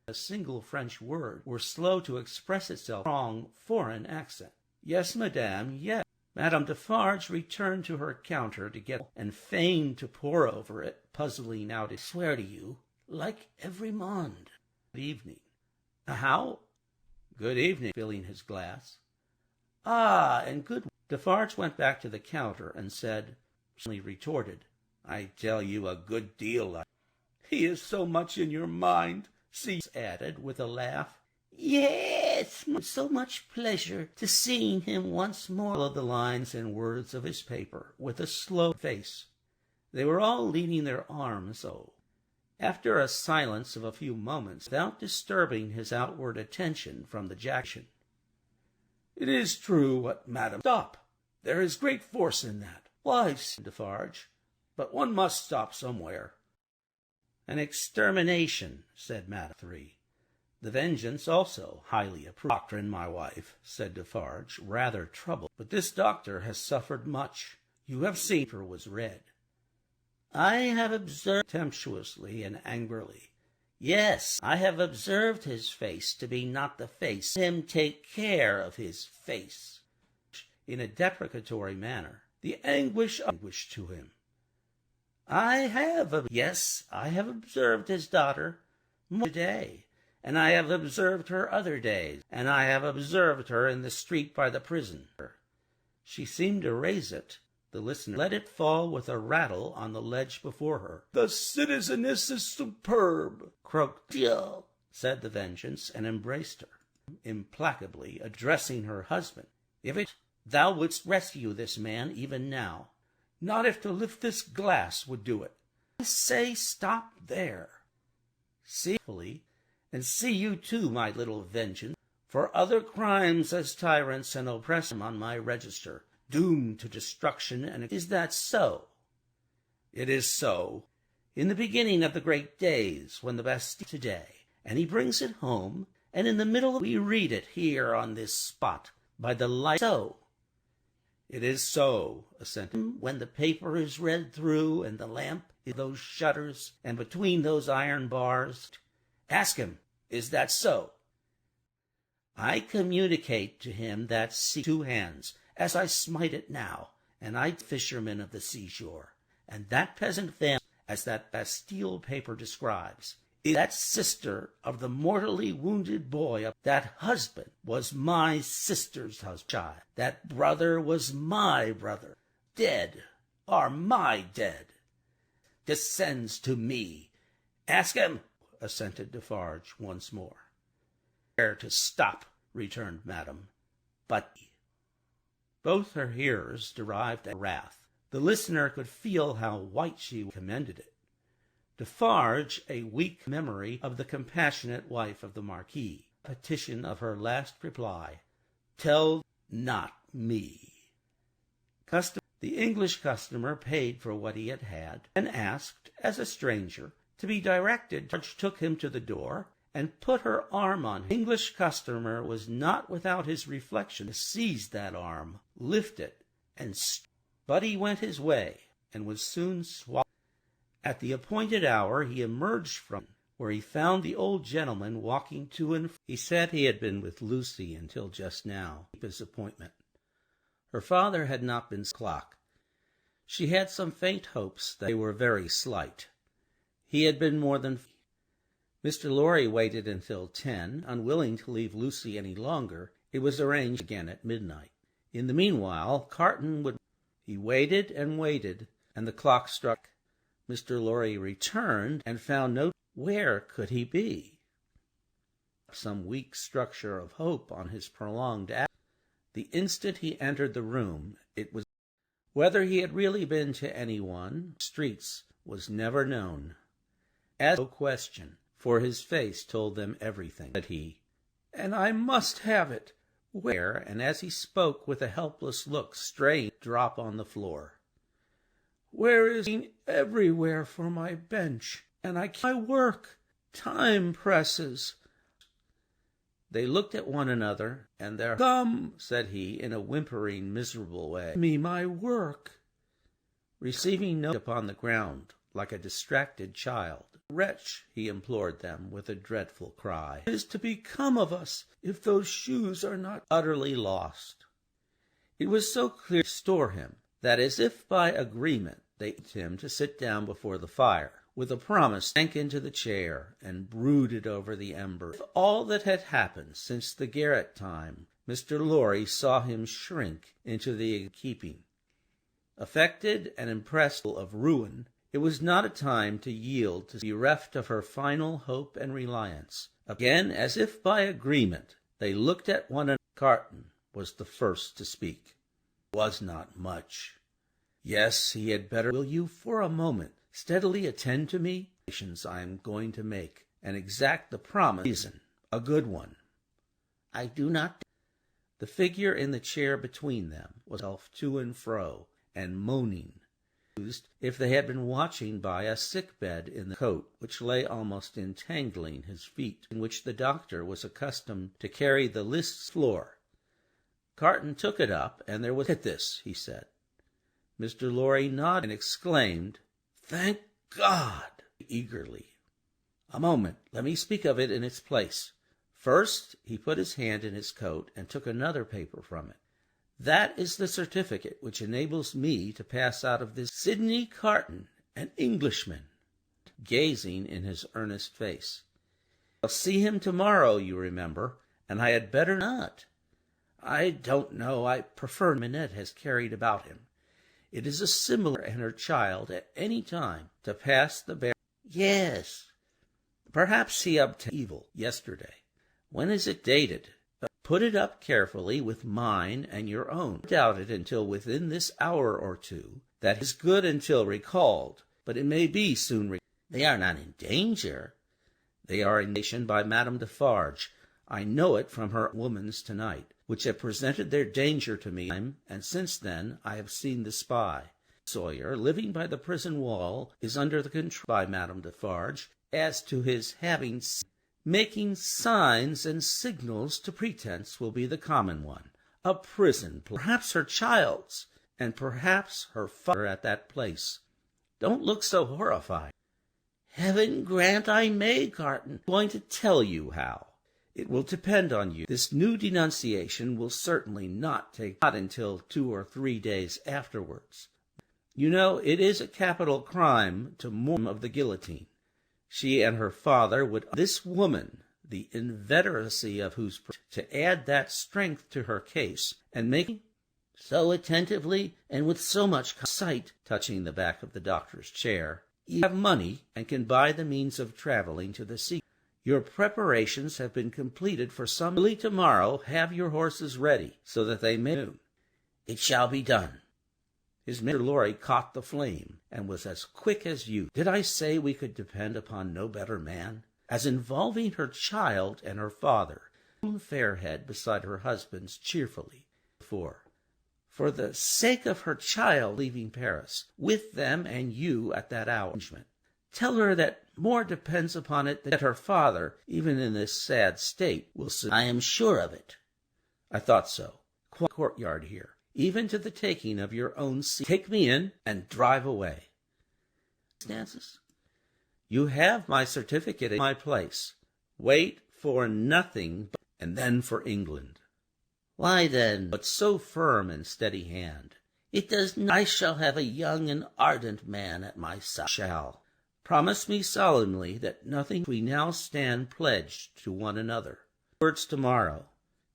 A single French word were slow to express itself in a strong foreign accent. Yes, madame, yes. Madame Defarge returned to her counter to get and feigned to pore over it, puzzling out, I swear to you, like every monde. Good evening. How? Good evening, filling his glass. Ah, and good. Defarge went back to the counter and said, retorted, I tell you a good deal. He is so much in your mind, she added with a laugh. Yes, so much pleasure to seeing him once more. Followed the lines and words of his paper with a slow face. They were all leaning their arms so. After a silence of a few moments, without disturbing his outward attention from the jackson. It is true what Madame... Stop! There is great force in that. Why, said Defarge, but one must stop somewhere. An extermination, said Madame 3. The vengeance also, highly approved. Doctrine, my wife, said Defarge, rather troubled. But this doctor has suffered much. You have seen her was red. I have observed contemptuously and angrily. Yes, I have observed his face to be not the face. Let him take care of his face. In a deprecatory manner, the anguish to him. I have observed his daughter more today, and I have observed her other days, and I have observed her in the street by the prison. She seemed to raise it. The listener let it fall with a rattle on the ledge before her. The citizeness is superb, croaked Dieu, said the vengeance, and embraced her, implacably addressing her husband. If thou wouldst rescue this man even now, not if to lift this glass would do it. I say stop there. See fully, and see you too, my little vengeance, for other crimes as tyrants and oppressors on my register, doomed to destruction, and is that so? It is so. In the beginning of the great days, when the Bastille today, and he brings it home, and in the middle we read it here on this spot, by the light. So. It is so, assented. When the paper is read through, and the lamp in those shutters, and between those iron bars, ask him, is that so? I communicate to him that sea 2 hands, as I smite it now, and I fisherman of the seashore, and that peasant family, as that Bastille paper describes, is that sister of the mortally wounded boy. That husband was my sister's husband. That brother was my brother. Dead are my dead. Descends to me. Ask him, assented Defarge once more. Where to stop, returned Madame. But both her hearers derived a wrath. The listener could feel how white she commended it. Defarge, a weak memory of the compassionate wife of the Marquis, petition of her last reply, tell not me. The English customer paid for what he had, and asked, as a stranger, to be directed. George took him to the door, and put her arm on him. The English customer was not without his reflection, seized that arm, lifted it, and but he went his way, and was soon swallowed. At the appointed hour he emerged from where he found the old gentleman walking to and fro. He said he had been with Lucy until just now, his appointment. Her father had not been clock. She had some faint hopes that they were very slight. He had been more than... Mr. Lorry waited until 10, unwilling to leave Lucy any longer. It was arranged again at midnight. In the meanwhile, Carton would... He waited, and the clock struck. Mr. Lorry returned and found no... Where could he be? Some weak structure of hope on his prolonged absence. The instant he entered the room, it was... Whether he had really been to anyone, streets, was never known. As no question, for his face told them everything, said he, and I must have it. Where? And as he spoke with a helpless look, strained, drop on the floor. Where is he? Everywhere for my bench, and I can't work. Time presses. They looked at one another, and their... Come, said he, in a whimpering, miserable way, me my work. Receiving no upon the ground, like a distracted child. Wretch, he implored them with a dreadful cry. What is to become of us if those shoes are not utterly lost? It was so clear to restore him that, as if by agreement, they asked him to sit down before the fire. With a promise, sank into the chair and brooded over the embers. With all that had happened since the garret time, Mr. Lorry saw him shrink into the keeping. Affected and impressed of ruin, it was not a time to yield, to be bereft of her final hope and reliance. Again, as if by agreement, they looked at one another. Carton was the first to speak. It was not much. Yes, he had better. Will you, for a moment, steadily attend to me? I am going to make, and exact the promise. Reason, a good one. I do not. The figure in the chair between them was off to and fro, and moaning. If they had been watching by a sick bed in the coat which lay almost entangling his feet, in which the doctor was accustomed to carry the list floor. Carton took it up, and there was... Look at this, he said. Mr. Lorry nodded and exclaimed, Thank God! Eagerly. A moment, let me speak of it in its place. First, he put his hand in his coat and took another paper from it. That is the certificate which enables me to pass out of this. Sidney Carton, an Englishman, gazing in his earnest face. I'll see him tomorrow, you remember, and I had better not. I don't know, I prefer Minette has carried about him. It is a similar and her child at any time to pass the bear. Yes, perhaps he obtained evil yesterday. When is it dated? Put it up carefully with mine and your own. Doubt it until within this hour or two. That is good until recalled, but it may be soon. They are not in danger. They are in by Madame Defarge. I know it from her woman's tonight, which have presented their danger to me, and since then I have seen the spy. Sawyer, living by the prison wall, is under the control by Madame Defarge. As to his having... Making signs and signals to pretense will be the common one. A prison, perhaps her child's, and perhaps her father at that place. Don't look so horrified. Heaven grant I may, Carton. I'm going to tell you how. It will depend on you. This new denunciation will certainly not until 2 or 3 days afterwards. You know, it is a capital crime to mourn of the guillotine. She and her father would... This woman, the inveteracy of whose... to add that strength to her case, and make... So attentively, and with so much sight, touching the back of the doctor's chair, you have money, and can buy the means of traveling to the sea. Your preparations have been completed for some... Early tomorrow have your horses ready, so that they may... It shall be done. His Mr. Lorry caught the flame, and was as quick as you. Did I say we could depend upon no better man? As involving her child and her father, fair head beside her husband's cheerfully. For the sake of her child leaving Paris, with them and you at that hour. Tell her that more depends upon it that her father, even in this sad state, will soon... I am sure of it. I thought so. Courtyard here, even to the taking of your own seat. Take me in and drive away. Stances? You have my certificate in my place. Wait for nothing, and then for England. Why then? But so firm and steady hand. It does not. I shall have a young and ardent man at my side. Shall. Promise me solemnly that nothing we now stand pledged to one another. Words tomorrow.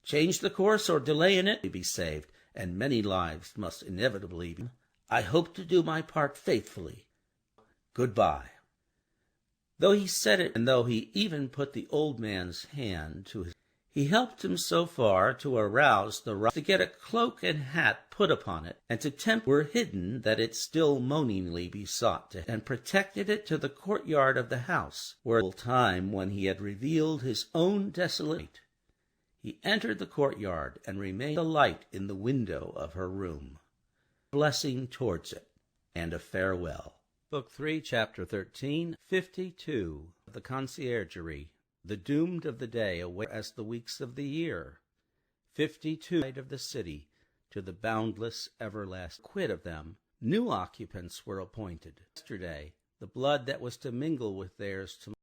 Change the course or delay in it, be saved, and many lives must inevitably be. I hope to do my part faithfully. Goodbye. Though he said it, and though he even put the old man's hand to his... He helped him so far to arouse the right to get a cloak and hat put upon it, and to tempt were hidden that it still moaningly besought to, and protected it to the courtyard of the house, where time when he had revealed his own desolate. He entered the courtyard and remained a light in the window of her room, blessing towards it, and a farewell. Book 3, Chapter 13, 52, The Conciergerie. The doomed of the day away as the weeks of the year. 52 of the city to the boundless everlasting. Quit of them. New occupants were appointed. Yesterday, the blood that was to mingle with theirs to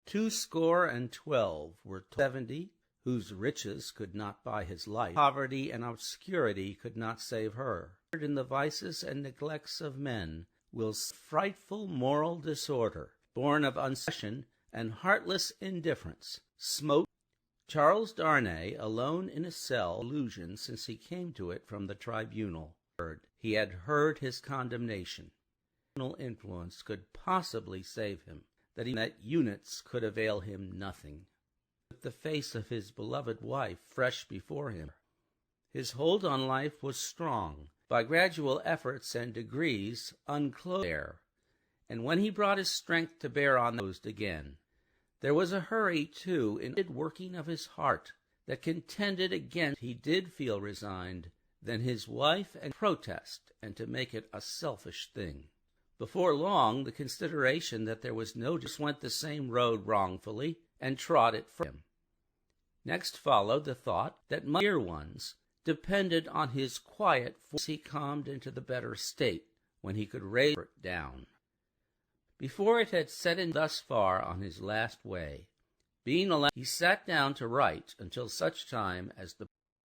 212 were 70, whose riches could not buy his life. Poverty and obscurity could not save her. In the vices and neglects of men will frightful moral disorder, born of uncession and heartless indifference, smote Charles Darnay alone in a cell. Illusion since he came to it from the tribunal. He had heard his condemnation. No influence could possibly save him, that units could avail him nothing. With the face of his beloved wife fresh before him, his hold on life was strong. By gradual efforts and degrees unclosed there, and when he brought his strength to bear on those again, there was a hurry, too, in the working of his heart that contended against. He did feel resigned, then his wife, and protest, and to make it a selfish thing. Before long, the consideration that there was no just went the same road wrongfully, and trod it for him. Next followed the thought that my dear ones depended on his quiet force. He calmed into the better state when he could raise it down. Before it had set in thus far on his last way, being allowed, he sat down to write until such time as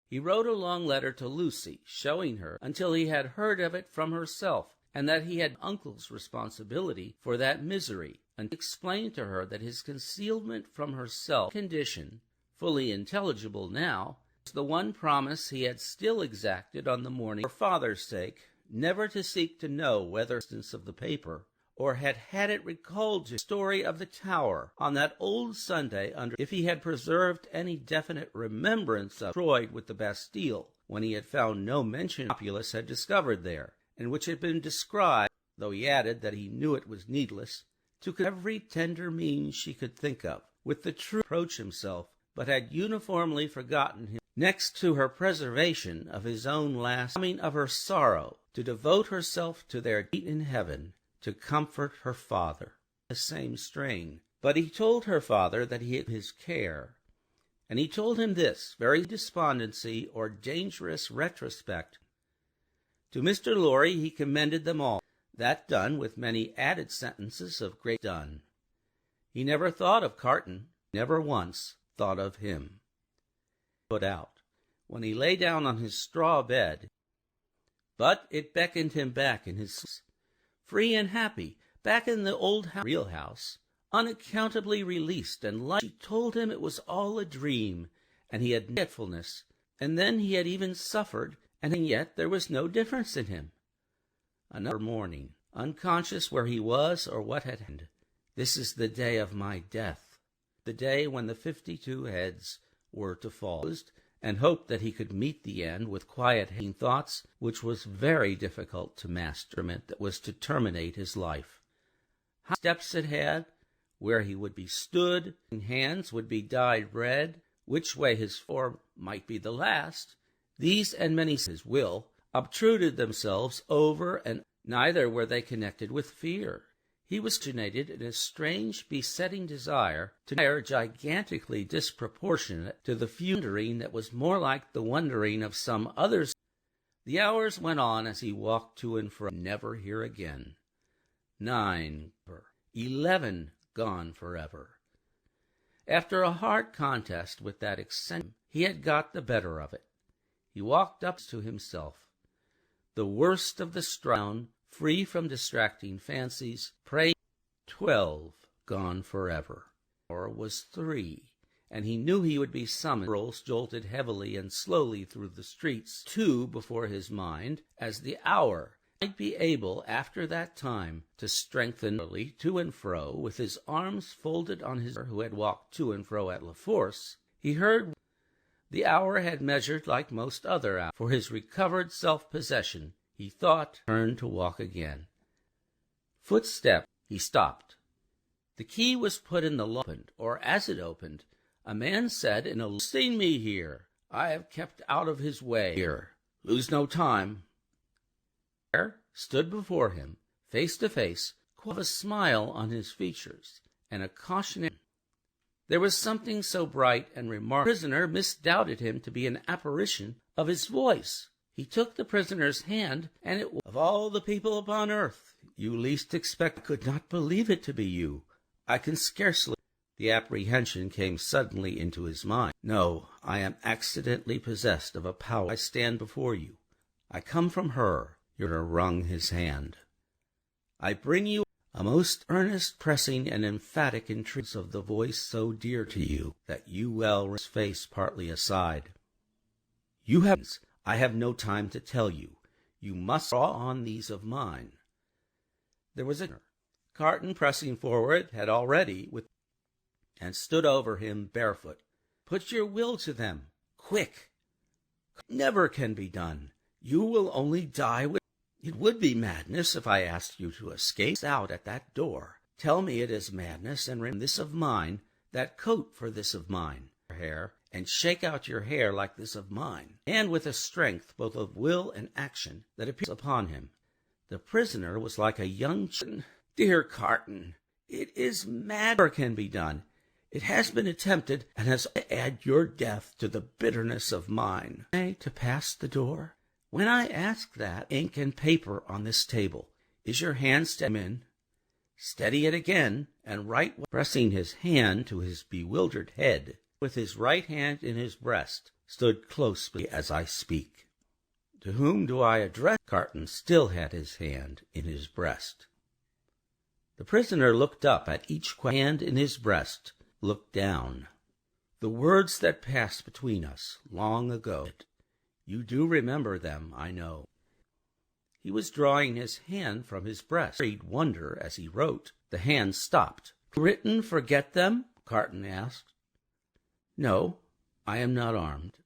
he wrote a long letter to Lucy, showing her until he had heard of it from herself, and that he had uncle's responsibility for that misery, and explained to her that his concealment from herself condition, fully intelligible now, was the one promise he had still exacted on the morning for father's sake, never to seek to know whether instance of the paper, or had it recalled to the story of the tower on that old Sunday if he had preserved any definite remembrance of destroyed with the Bastille, when he had found no mention populace had discovered there, and which had been described, though he added that he knew it was needless, to every tender means she could think of, with the true reproach himself, but had uniformly forgotten him. Next to her preservation of his own last coming of her sorrow, to devote herself to their deed in heaven, to comfort her father. The same strain. But he told her father that he had his care, and he told him this very despondency or dangerous retrospect. To Mr. Lorry he commended them all. That done, with many added sentences of great done. He never thought of Carton, never once thought of him. Put out. When he lay down on his straw bed, But it beckoned him back in his free and happy, back in the old real house, unaccountably released and light. She told him it was all a dream, and he had forgetfulness, and then he had even suffered, and yet there was no difference in him. Another morning, unconscious where he was or what had happened. This is the day of my death, the day when the 52 heads were to fall, and hoped that he could meet the end with quiet thoughts, which was very difficult to master, that was to terminate his life. How steps it had, where he would be stood, hands would be dyed red, which way his form might be the last, these and many his will obtruded themselves over, and neither were they connected with fear. He was fascinated in a strange, besetting desire to desire gigantically disproportionate to the wondering that was more like the wondering of some others. The hours went on as he walked to and fro, never here again. 9, 11 gone forever. After a hard contest with that eccentric, he had got the better of it. He walked up to himself. The worst of the strife, free from distracting fancies, prayed. 12 gone forever. Or was 3, and he knew he would be summoned. Girls jolted heavily and slowly through the streets, 2 before his mind, as the hour might be able after that time to strengthen to and fro, with his arms folded on his who had walked to and fro at La Force. He heard the hour had measured like most other hours. For his recovered self-possession, he thought, turned to walk again. Footstep. He stopped. The key was put in the lock, or as it opened, a man said in a "Seen me here. I have kept out of his way. Here, lose no time." There stood before him, face to face, with a smile on his features, and a cautionary. There was something so bright and remarkable. The prisoner misdoubted him to be an apparition of his voice. He took the prisoner's hand, and it was, of all the people upon earth, you least expect. I could not believe it to be you. I can scarcely. The apprehension came suddenly into his mind. No, I am accidentally possessed of a power. I stand before you. I come from her. You're wrung his hand. I bring you a most earnest, pressing, and emphatic entreaty of the voice so dear to you that you well his face partly aside. You have. I have no time to tell you. You must draw on these of mine. There was a Carton pressing forward had already and stood over him barefoot. Put your will to them, quick. Never can be done. You will only die with. It would be madness if I asked you to escape out at that door. Tell me it is madness, and remember this of mine, that coat for this of mine, hair, and shake out your hair like this of mine, and with a strength both of will and action that appears upon him. The prisoner was like a young child. Dear Carton, it is mad. Never can be done. It has been attempted, and has to add your death to the bitterness of mine. To pass the door? When I ask that, ink and paper on this table. Is your hand steady? Steady it again, and write, pressing his hand to his bewildered head, with his right hand in his breast, stood closely as I speak. To whom do I address? Carton still had his hand in his breast. The prisoner looked up at each hand in his breast, looked down. The words that passed between us long ago. You do remember them, I know. He was drawing his hand from his breast. Great wonder as he wrote. The hand stopped. Written, forget them? Carton asked. No, I am not armed.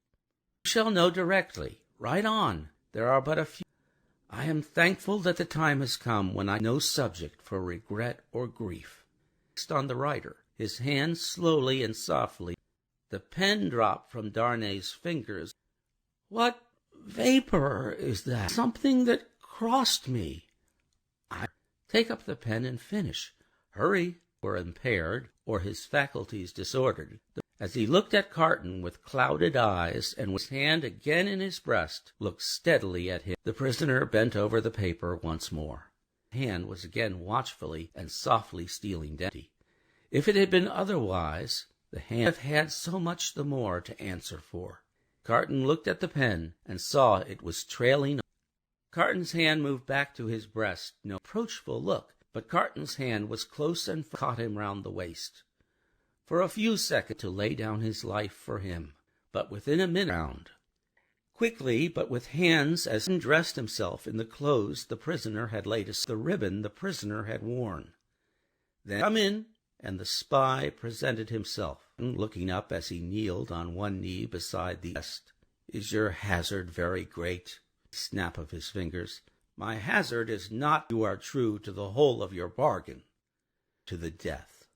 You shall know directly. Write on. There are but a few. I am thankful that the time has come when I have no subject for regret or grief. Fixed on the writer, his hand slowly and softly. The pen dropped from Darnay's fingers. What vapor is that? Something that crossed me. I take up the pen and finish. Hurry, or impaired, or his faculties disordered. As he looked at Carton with clouded eyes, and with his hand again in his breast, looked steadily at him. The prisoner bent over the paper once more. His hand was again watchfully and softly stealing down. If it had been otherwise, the hand would have had so much the more to answer for. Carton looked at the pen and saw it was trailing. Carton's hand moved back to his breast. No reproachful look, but Carton's hand was close and caught him round the waist. For a few seconds to lay down his life for him, but within a minute round. Quickly, but with hands as he dressed himself in the clothes the prisoner had laid aside, the ribbon the prisoner had worn. Then, "Come in," and the spy presented himself, looking up as he kneeled on one knee beside the chest. "Is your hazard very great?" Snap of his fingers. "My hazard is not you are true to the whole of your bargain, to the death.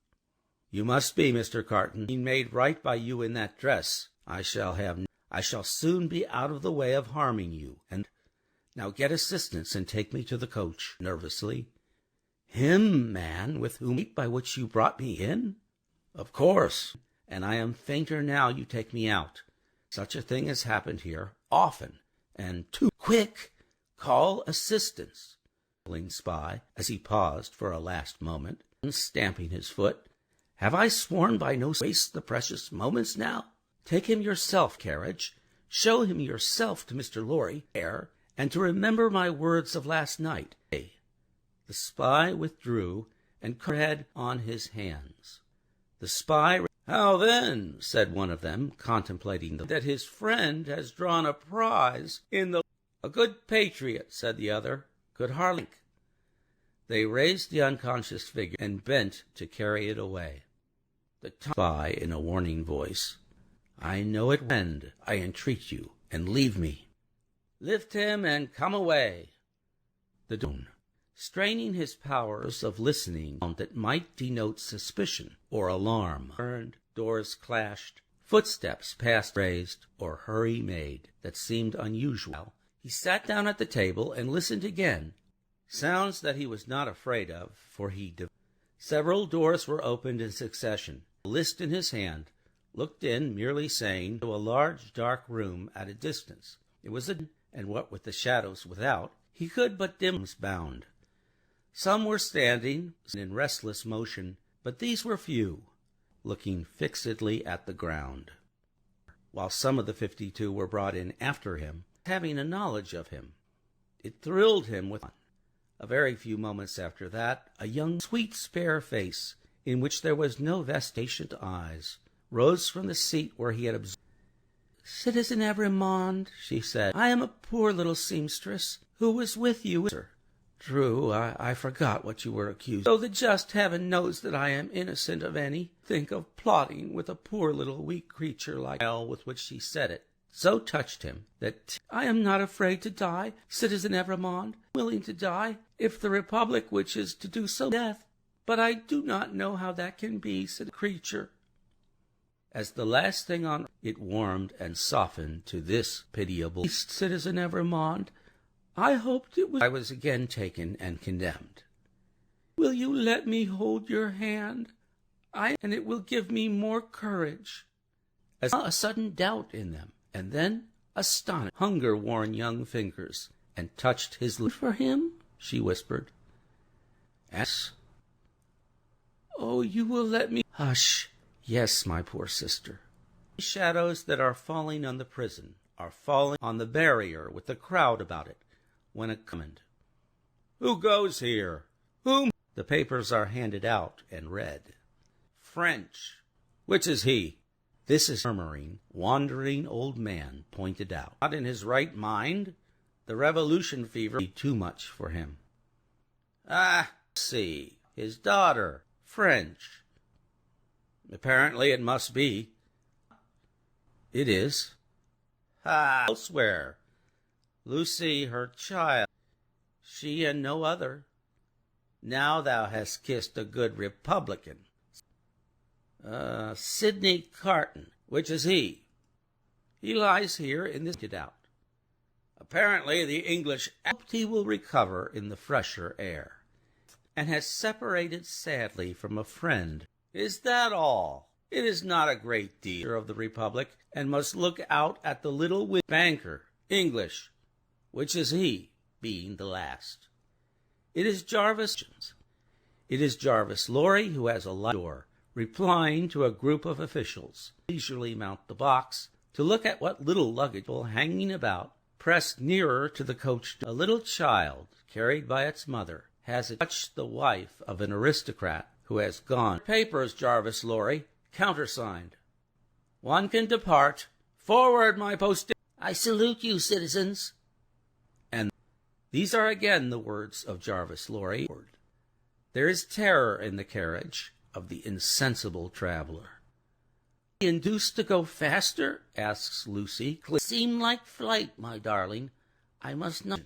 You must be, Mr. Carton, made right by you in that dress. I shall soon be out of the way of harming you, and now get assistance and take me to the coach." Nervously. "Him, man, with whom by which you brought me in?" "Of course, and I am fainter now you take me out. Such a thing has happened here often, and too quick. Call assistance." Spy, as he paused for a last moment, stamping his foot. "Have I sworn by no waste the precious moments now? Take him yourself, carriage. Show him yourself to Mr. Lorry, and to remember my words of last night." The spy withdrew, and had on his hands. The spy... "How then," said one of them, contemplating that his friend has drawn a prize in the... "A good patriot," said the other, "could hardly..." They raised the unconscious figure and bent to carry it away. The spy, in a warning voice, "I know it will end, I entreat you, and leave me." "Lift him and come away." The Doon, straining his powers of listening that might denote suspicion or alarm, turned, doors clashed, footsteps passed raised, or hurry made, that seemed unusual. He sat down at the table and listened again. Sounds that he was not afraid of, for several doors were opened in succession. A list in his hand, looked in, merely saying, to a large dark room at a distance. It was and what with the shadows without, he could but dimly bound. Some were standing in restless motion, but these were few, looking fixedly at the ground, while some of the 52 were brought in after him, having a knowledge of him. It thrilled him with a very few moments after that, a young, sweet, spare face, in which there was no vestation to eyes, rose from the seat where he had observed. "Citizen Evrémonde," she said, "I am a poor little seamstress who was with you, sir. True, I forgot what you were accused of. Though the just heaven knows that I am innocent of any. Think of plotting with a poor little weak creature like hell," with which she said it so touched him that "I am not afraid to die, Citizen Evrémonde, willing to die, if the Republic wishes to do so, death. But I do not know how that can be," said the creature. As the last thing on it warmed and softened to this pitiable "Citizen Evrémonde, I hoped it was I was again taken and condemned. Will you let me hold your hand? And it will give me more courage." As a sudden doubt in them, and then astonished, hunger-worn young fingers, and touched his lips. "For him?" she whispered. "Yes." "Oh, you will let me..." "Hush. Yes, my poor sister. The shadows that are falling on the prison are falling on the barrier with the crowd about it, when a command. Who goes here? Whom? The papers are handed out and read. French. Which is he? This is murmuring, wandering old man pointed out. Not in his right mind? The revolution fever be too much for him. Ah, see, his daughter, French. Apparently it must be. It is. Ah, elsewhere. Lucy, her child, she and no other. Now thou hast kissed a good Republican. Sidney Carton, which is he? He lies here in this out. Apparently the English hoped he will recover in the fresher air, and has separated sadly from a friend. Is that all? It is not a great deal of the Republic, and must look out at the little banker, English, which is he, being the last. It is Jarvis Lorry who has a light door, replying to a group of officials, leisurely mount the box to look at what little luggage hanging about, pressed nearer to the coach. A little child, carried by its mother, has touched the wife of an aristocrat who has gone. Papers, Jarvis Lorry, countersigned. One can depart. Forward, my post. I salute you, citizens. And these are again the words of Jarvis Lorry. There is terror in the carriage of the insensible traveler. Induced to go faster? Asks Lucy. Seem like flight, my darling. I must not.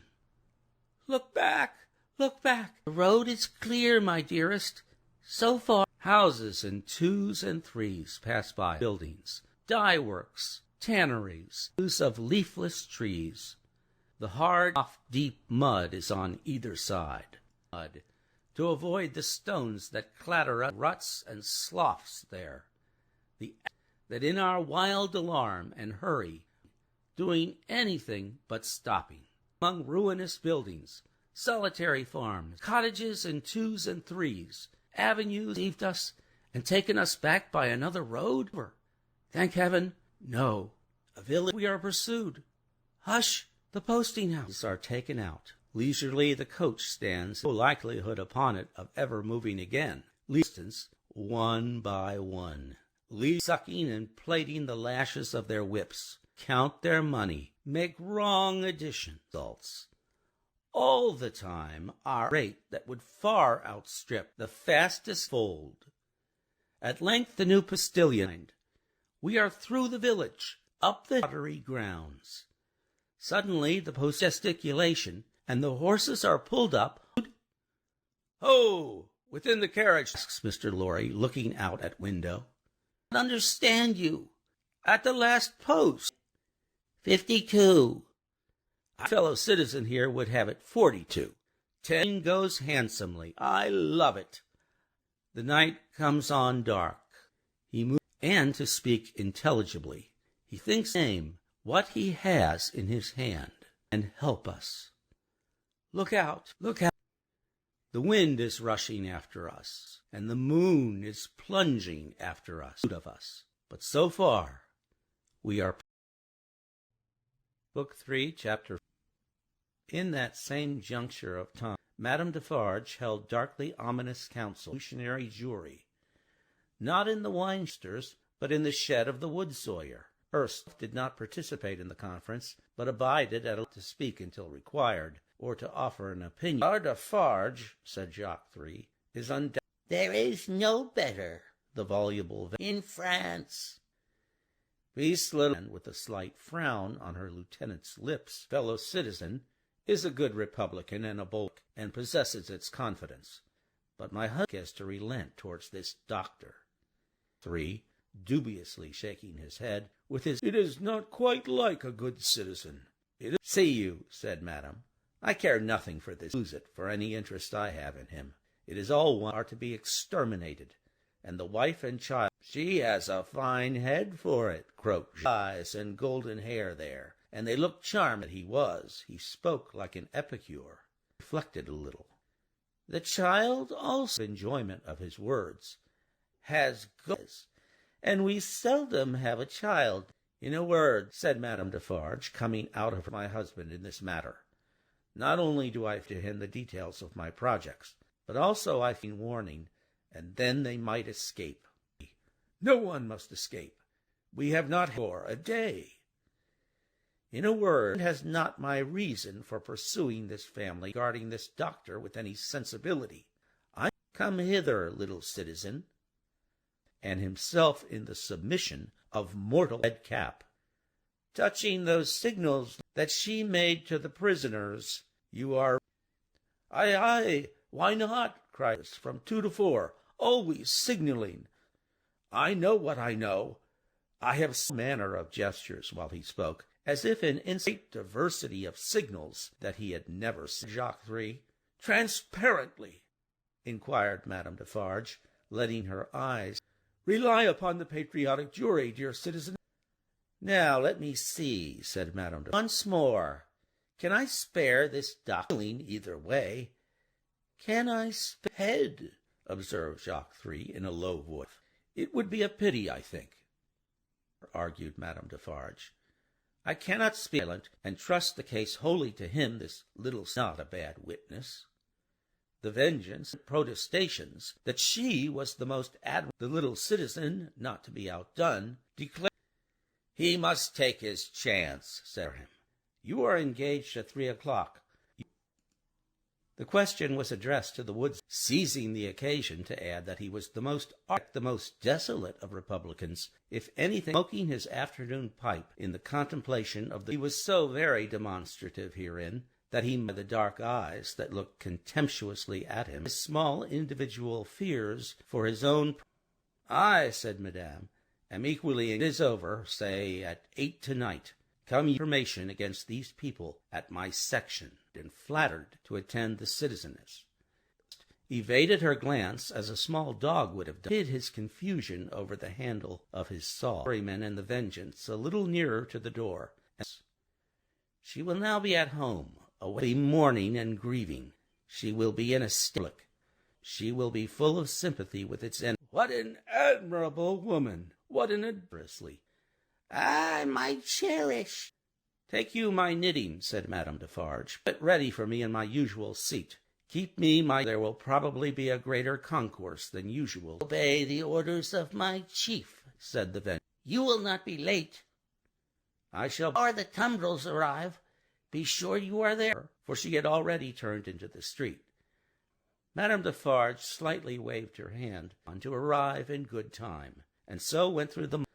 Look back, look back. The road is clear, my dearest. So far. Houses in twos and threes pass by. Buildings, dye works, tanneries, use of leafless trees. The hard, soft, deep mud is on either side. Mud, to avoid the stones that clatter up ruts and sloughs there. That in our wild alarm and hurry, doing anything but stopping. Among ruinous buildings, solitary farms, cottages in twos and threes, avenues received us and taken us back by another road? Thank heaven, no. A village we are pursued. Hush, the posting houses are taken out. Leisurely the coach stands, no likelihood upon it of ever moving again. Distance, one by one. Sucking and plaiting the lashes of their whips, count their money, make wrong additions. All the time our rate that would far outstrip the fastest fold. At length the new postilion. We are through the village, up the watery grounds. Suddenly the post gesticulation, and the horses are pulled up. Ho! Within the carriage, asks Mr. Lorry, looking out at window. Understand you. At the last post. 52. A fellow citizen here would have it 42. 10 goes handsomely. I love it. The night comes on dark. He moves, and to speak intelligibly, he thinks name what he has in his hand, and help us. Look out, look out. The wind is rushing after us, and the moon is plunging after us. But so far, we are. Book 3, Chapter. In that same juncture of time, Madame Defarge held darkly ominous council, revolutionary jury, not in the wine-sters, but in the shed of the wood sawyer. Erst did not participate in the conference, but abided to speak until required, or to offer an opinion. Our Defarge, said Jacques Three, is undoubted. There is no better, the voluble in France. Beast little, and with a slight frown on her lieutenant's lips, fellow citizen, is a good Republican and a bold, and possesses its confidence. But my husband is to relent towards this doctor. Three, dubiously shaking his head, with his, it is not quite like a good citizen. It is. See you, said Madame, I care nothing for this. Lose it for any interest I have in him. It is all one are to be exterminated, and the wife and child. She has a fine head for it, croaked eyes and golden hair there, and they looked charming. He spoke like an epicure, reflected a little. The child also, enjoyment of his words, has goods, and we seldom have a child. In a word, said Madame Defarge, coming out of my husband in this matter, not only do I to him the details of my projects, but also I feel warning, and then they might escape. No one must escape. We have not for a day. In a word, it has not my reason for pursuing this family, regarding this doctor with any sensibility. I come hither, little citizen, and himself in the submission of mortal red cap. Touching those signals that she made to the prisoners, you are. Aye, why not? Cried from 2 to 4, always signaling. I know what I know. I have some manner of gestures while he spoke, as if in instant diversity of signals that he had never seen. Jacques Three, transparently, inquired Madame Defarge, letting her eyes. Rely upon the patriotic jury, dear citizen. Now, let me see, said Madame Defarge. Once more, can I spare this doctor either way? Can I spare head? Observed Jacques Three in a low voice. It would be a pity, I think, argued Madame Defarge. I cannot speak silent and trust the case wholly to him. This little not a bad witness. The vengeance and protestations that she was the most admirable. The little citizen, not to be outdone, declared, "He must take his chance," said him. "You are engaged at 3 o'clock. The question was addressed to the woodsman, seizing the occasion to add that he was the most desolate of Republicans, if anything, smoking his afternoon pipe in the contemplation of the... He was so very demonstrative herein that he met the dark eyes that looked contemptuously at him, his small individual fears for his own... "I," said Madame, "am equally... It is over, say, at 8 tonight. Come information against these people at my section," and flattered to attend the citizeness. Evaded her glance as a small dog would have done, hid his confusion over the handle of his saw. Juryman and the vengeance a little nearer to the door. She will now be at home, away mourning and grieving. She will be in a state. She will be full of sympathy with its end. What an admirable woman! What an adversely! "Ah, my cherish!" "Take you my knitting," said Madame Defarge. "Put ready for me in my usual seat. Keep me my... There will probably be a greater concourse than usual." "Obey the orders of my chief," said the vengeance. "You will not be late." "I shall... Or the tumbrils arrive. Be sure you are there," for she had already turned into the street. Madame Defarge slightly waved her hand on to arrive in good time, and so went through the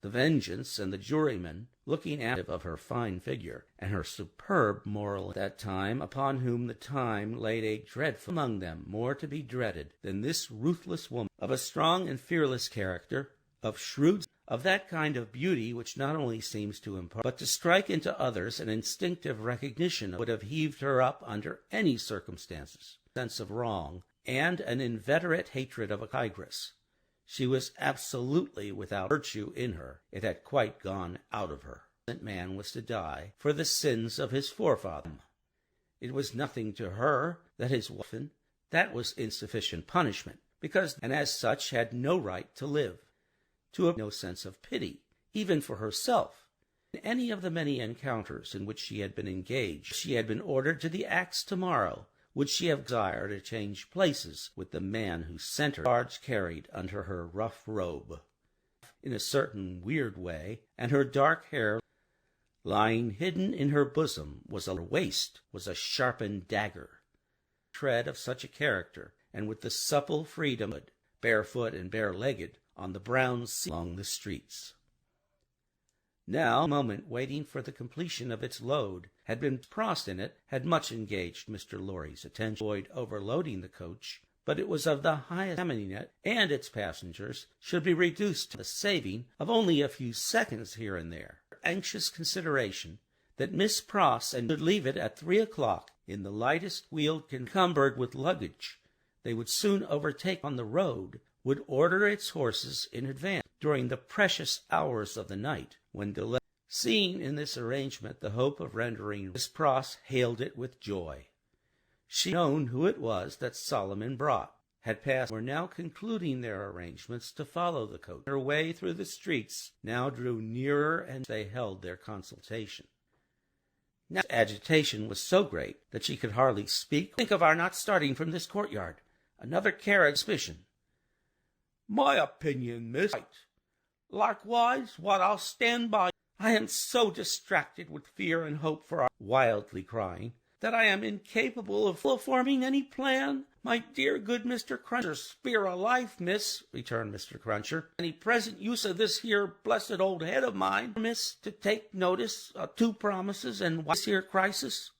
vengeance and the juryman, looking active of her fine figure and her superb moral at that time, upon whom the time laid a dreadful among them, more to be dreaded than this ruthless woman, of a strong and fearless character, of shrewd, of that kind of beauty which not only seems to impart, but to strike into others an instinctive recognition would have heaved her up under any circumstances, sense of wrong, and an inveterate hatred of a tigress. She was absolutely without virtue in her. It had quite gone out of her. That man was to die for the sins of his forefather. It was nothing to her that his wife... That was insufficient punishment, because, and as such, had no right to live, to have no sense of pity, even for herself. In any of the many encounters in which she had been engaged, she had been ordered to the axe tomorrow, would she have desired to change places with the man who sent her charge carried under her rough robe, in a certain weird way, and her dark hair lying hidden in her bosom her waist was a sharpened dagger. Tread of such a character, and with the supple freedom, barefoot and bare-legged, on the brown sea along the streets. Now, a moment waiting for the completion of its load had been crossed in it, had much engaged Mr. Lorry's attention. Avoid overloading the coach, but it was of the highest examining it and its passengers should be reduced to the saving of only a few seconds here and there. Anxious consideration that Miss Pross and would leave it at 3 o'clock in the lightest wheeled encumbered with luggage they would soon overtake on the road, would order its horses in advance during the precious hours of the night when delay. Seeing in this arrangement the hope of rendering, Miss Pross hailed it with joy. She had known who it was that Solomon brought, had passed, were now concluding their arrangements to follow the coach. Her way through the streets now drew nearer, and they held their consultation. Now agitation was so great that she could hardly speak. "Think of our not starting from this courtyard. Another carriage suspicion." "My opinion, miss, right. Likewise, what I'll stand by. I am so distracted with fear and hope for our... wildly crying, that I am incapable of forming any plan. My dear good Mr. Cruncher, spare a life, miss," returned Mr. Cruncher. "Any present use of this here blessed old head of mine, miss, to take notice of 2 promises and this here crisis."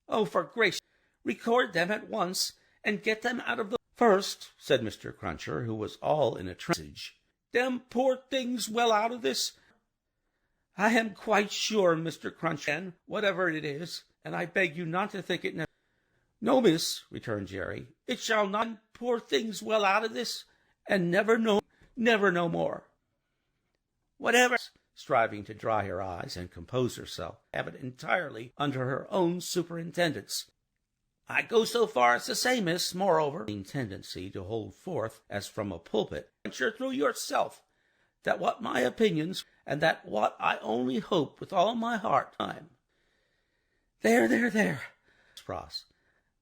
"Oh, for grace, record them at once, and get them out of the... First," said Mr. Cruncher, who was all in a trance, "them poor things well out of this." "I am quite sure, Mr. Cruncher, whatever it is, and I beg you not to think it "No, miss," returned Jerry. "it shall not poor things well out of this, and never no more." "Whatever," striving to dry her eyes and compose herself, have it entirely under her own superintendence. "I go so far as to say, miss, moreover," tendency to hold forth as from a pulpit, "venture through yourself, that what my opinions and that what I only hope with all my heart time. There, Miss Pross,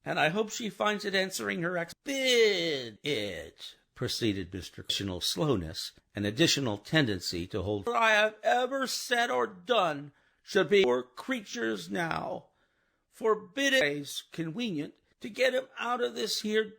and I hope she finds it answering her bid it, proceeded Mr. Additional slowness, an additional tendency to hold. I have ever said or done should be poor creatures now. Forbid it is convenient to get him out of this here.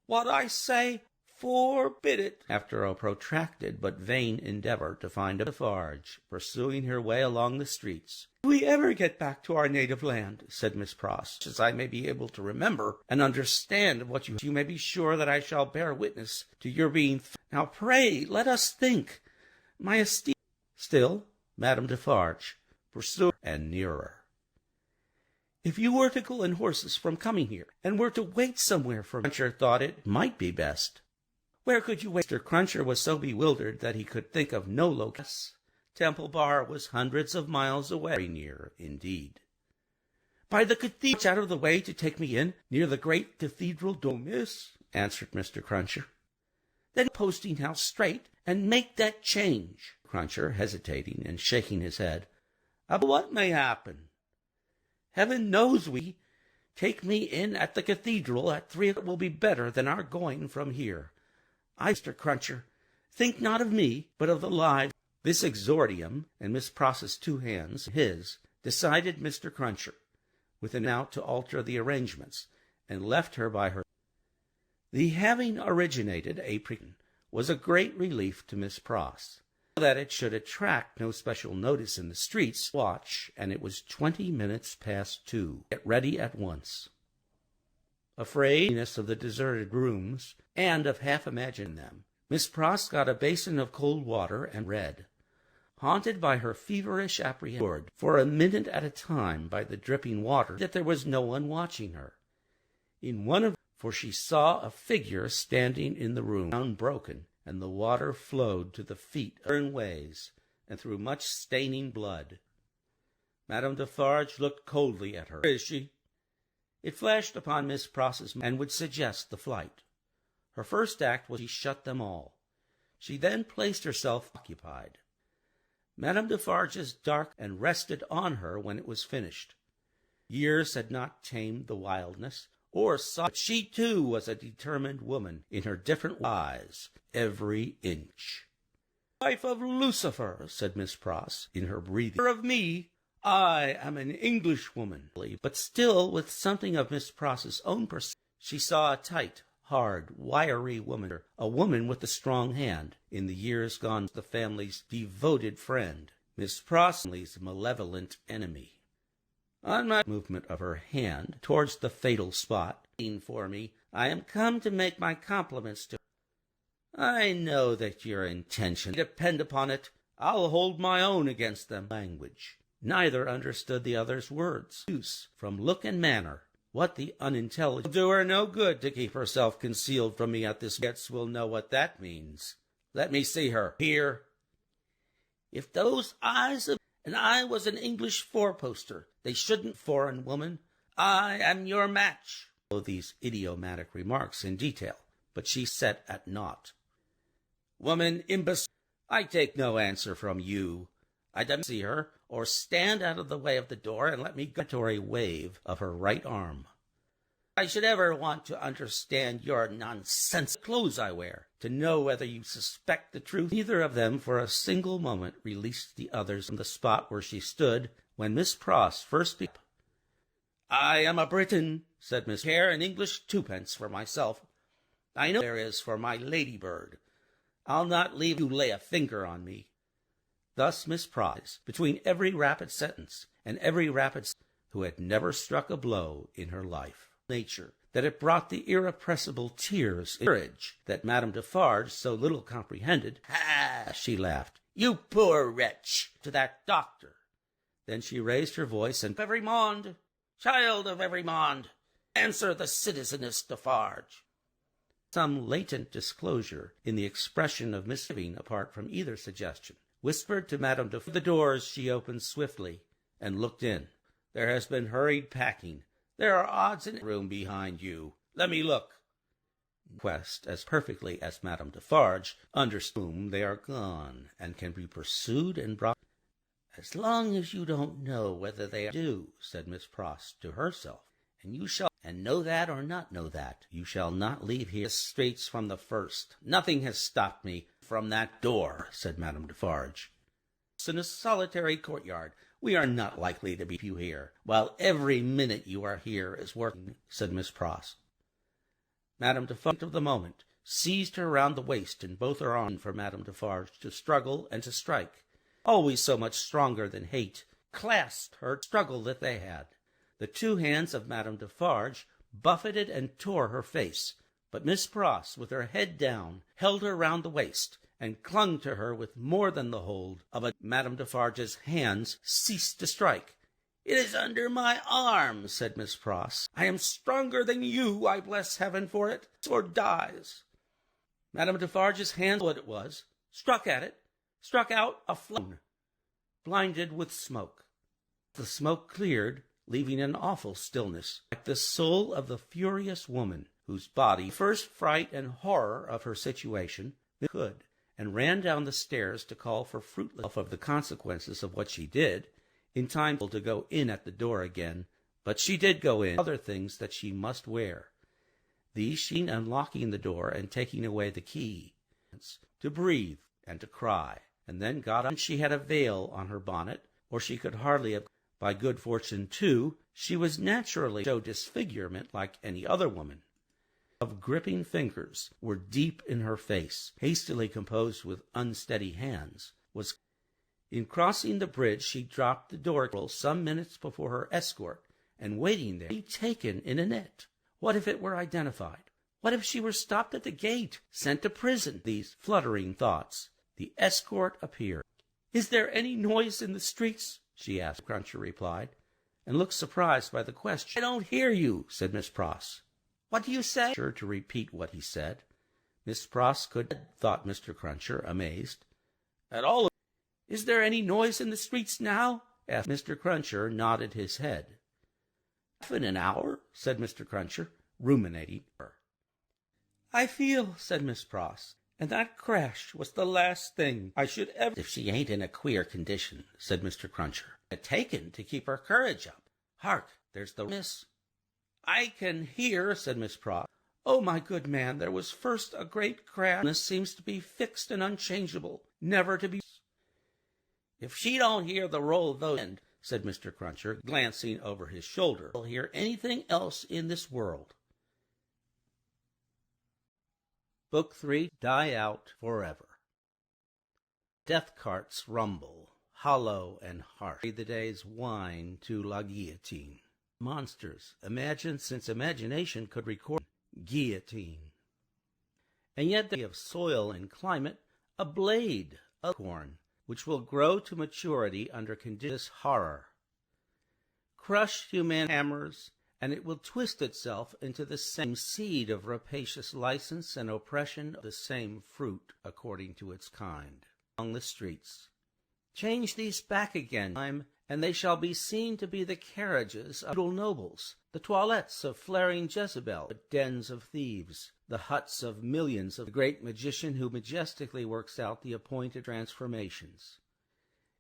What I say, forbid it. After a protracted but vain endeavor to find a Defarge, pursuing her way along the streets. "Do we ever get back to our native land?" said Miss Pross, "as I may be able to remember and understand what you may be sure that I shall bear witness to your being. Now pray let us think. My esteem." Still, Madame Defarge pursued and nearer. "If you were to go in horses from coming here, and were to wait somewhere for me," Cruncher thought it might be best. "Where could you wait?" Mr. Cruncher was so bewildered that he could think of no locus. Temple Bar was hundreds of miles away, very near indeed. "By the cathedral, out of the way to take me in, near the great cathedral dome, miss," answered Mr. Cruncher. "Then posting house straight, and make that change." Cruncher, hesitating and shaking his head. "About what may happen?" "Heaven knows we. Take me in at the cathedral at 3 o'clock will be better than our going from here. Mr. Cruncher, think not of me, but of the lives." This exordium, and Miss Pross's 2 hands, his, decided Mr. Cruncher, with an out to alter the arrangements, and left her by her. The having originated a precaution was a great relief to Miss Pross. That it should attract no special notice in the streets, watch, and it was 20 minutes past 2. Get ready at once. Afraid of the deserted rooms, and of half imagining them, Miss Pross got a basin of cold water and read, haunted by her feverish apprehension, for a minute at a time by the dripping water, that there was no one watching her. In one of for she saw a figure standing in the room, unbroken, and the water flowed to the feet in ways, and through much staining blood. Madame Defarge looked coldly at her. "Where is she?" It flashed upon Miss Pross's mind, and would suggest the flight. Her first act was she shut them all. She then placed herself occupied. Madame Defarge's dark and rested on her when it was finished. Years had not tamed the wildness, or but she too was a determined woman in her different eyes, every inch. "Wife of Lucifer," said Miss Pross, in her breathing. "Of me, I am an Englishwoman." But still, with something of Miss Pross's own perception, she saw a tight, hard, wiry woman, a woman with a strong hand, in the years gone the family's devoted friend, Miss Pross's malevolent enemy. On my movement of her hand towards the fatal spot, for me, "I am come to make my compliments to." "I know that your intention. Depend upon it, I'll hold my own against them." Language. Neither understood the other's words. Use, from look and manner, what the unintelligent will do her no good to keep herself concealed from me at this. Gets will know what that means. Let me see her. Here. If those eyes of and I was an English four-poster, they shouldn't, foreign woman. I am your match. These idiomatic remarks in detail, but she set at naught. "Woman, imbecile, I take no answer from you. I don't see her, or stand out of the way of the door and let me go to a wave of her right arm. I should ever want to understand your nonsense clothes I wear, to know whether you suspect the truth." Neither of them for a single moment released the others from the spot where she stood when Miss Pross first began. "I am a Briton," said Miss Hare, "an English twopence for myself. I know there is for my ladybird. I'll not leave you lay a finger on me." Thus Miss Pross, between every rapid sentence and every rapid who had never struck a blow in her life. Nature, that it brought the irrepressible tears in courage that Madame Defarge so little comprehended. "Ha!" she laughed. "You poor wretch! To that doctor!" Then she raised her voice and, "Every monde, child of every monde, answer the citizeness Defarge." Some latent disclosure in the expression of misgiving apart from either suggestion whispered to Madame Defarge. The doors she opened swiftly and looked in. "There has been hurried packing. There are odds in the room behind you. Let me look." quest as perfectly as Madame Defarge understood whom they are gone, and can be pursued and brought. As long as you don't know whether they do, said Miss Pross to herself, and you shall, and know that or not know that, you shall not leave here streets from the first. Nothing has stopped me from that door, said Madame Defarge. In a solitary courtyard, we are not likely to be few here, while every minute you are here is working, said Miss Pross. Madame Defarge, of the moment, seized her round the waist, and both her arms for Madame Defarge to struggle and to strike, always so much stronger than hate, clasped her struggle that they had. The two hands of Madame Defarge buffeted and tore her face, but Miss Pross, with her head down, held her round the waist, and clung to her with more than the hold of a Madame Defarge's hands ceased to strike. "It is under my arm," said Miss Pross. "I am stronger than you, I bless heaven for it, or dies." Madame Defarge's hand, what it was, struck at it, struck out a flame, blinded with smoke. The smoke cleared, leaving an awful stillness, like the soul of the furious woman, whose body, first fright and horror of her situation, could, and ran down the stairs to call for fruitless of the consequences of what she did, in time to go in at the door again. But she did go in, other things that she must wear. These she unlocking the door and taking away the key, to breathe and to cry, and then got up. She had a veil on her bonnet, or she could hardly have. By good fortune, too, she was naturally so disfigurement like any other woman. Of gripping fingers were deep in her face, hastily composed with unsteady hands. In crossing the bridge, she dropped the door some minutes before her escort, and waiting there, be taken in a net. What if it were identified? What if she were stopped at the gate, sent to prison? These fluttering thoughts. The escort appeared. "Is there any noise in the streets?" she asked. Cruncher replied, and looked surprised by the question. "I don't hear you," said Miss Pross. "What do you say?" Sure to repeat what he said. Miss Pross could, thought Mr. Cruncher, amazed. "At all. Is there any noise in the streets now?" asked Mr. Cruncher, nodded his head. "Half in an hour," said Mr. Cruncher, ruminating. "I feel," said Miss Pross, "and that crash was the last thing I should ever—" "If she ain't in a queer condition," said Mr. Cruncher. "Taken to keep her courage up. Hark, there's the miss." "I can hear," said Miss Pross. "Oh, my good man, there was first a great crash. This seems to be fixed and unchangeable, never to be—" "If she don't hear the roll of those end," said Mr. Cruncher, glancing over his shoulder, "she'll hear anything else in this world." Book 3, Die Out Forever. Death carts rumble, hollow and harsh. The days whine to la guillotine. Monsters, imagined since imagination could record guillotine. And yet they of soil and climate, a blade of corn, which will grow to maturity under conditions horror. Crush human hammers, and it will twist itself into the same seed of rapacious license and oppression, the same fruit according to its kind, along the streets. Change these back again, and they shall be seen to be the carriages of feudal nobles, the toilettes of flaring Jezebel, the dens of thieves, the huts of millions of the great magician who majestically works out the appointed transformations.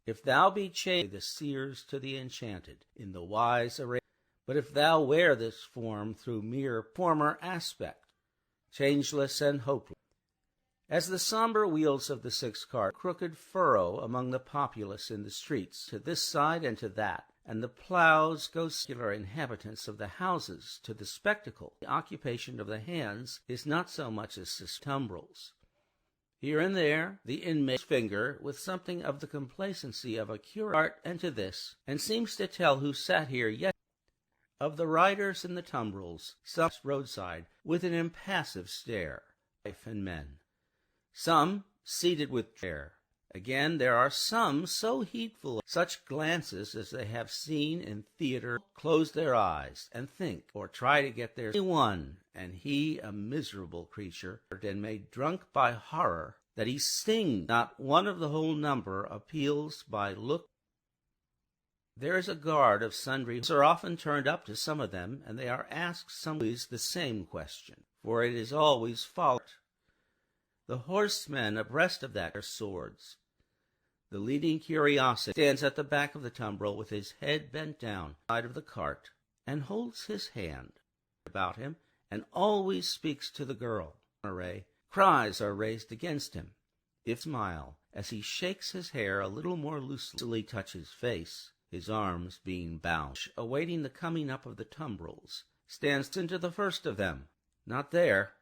If thou be changed, the seers to the enchanted, in the wise array. But if thou wear this form through mere former aspect, changeless and hopeless, as the somber wheels of the 6 cart, crooked furrow among the populace in the streets, to this side and to that, and the ploughs go circular inhabitants of the houses to the spectacle, the occupation of the hands is not so much as tumbrils. Here and there, the inmate's finger, with something of the complacency of a curate, and to this, and seems to tell who sat here yet. Of the riders in the tumbrils, some roadside, with an impassive stare, wife and men. Some seated with care. Again, there are some so heedful of such glances as they have seen in theatre, close their eyes and think, or try to get their one, and he a miserable creature, and made drunk by horror, that he sings not one of the whole number, appeals by look. There is a guard of sundry who are often turned up to some of them, and they are asked always the same question. for it is always followed. The horsemen abreast of that are swords. The leading curiosity stands at the back of the tumbril with his head bent down side of the cart, and holds his hand about him, and always speaks to the girl. Cries are raised against him. If smile, as he shakes his hair a little more loosely, touch his face, his arms being bound, awaiting the coming up of the tumbrils, stands into the first of them. Not there.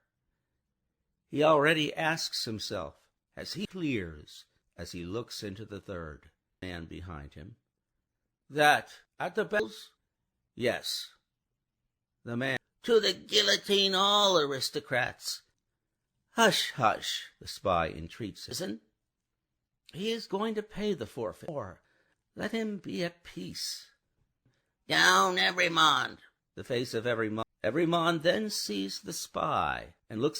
He already asks himself, as he clears, as he looks into the third man behind him. That at the bells? Yes. The man. To the guillotine all aristocrats. Hush, hush, the spy entreats. Listen. He is going to pay the forfeit. Or let him be at peace. Down, Everymond. The face of Everymond. Everymond then sees the spy and looks.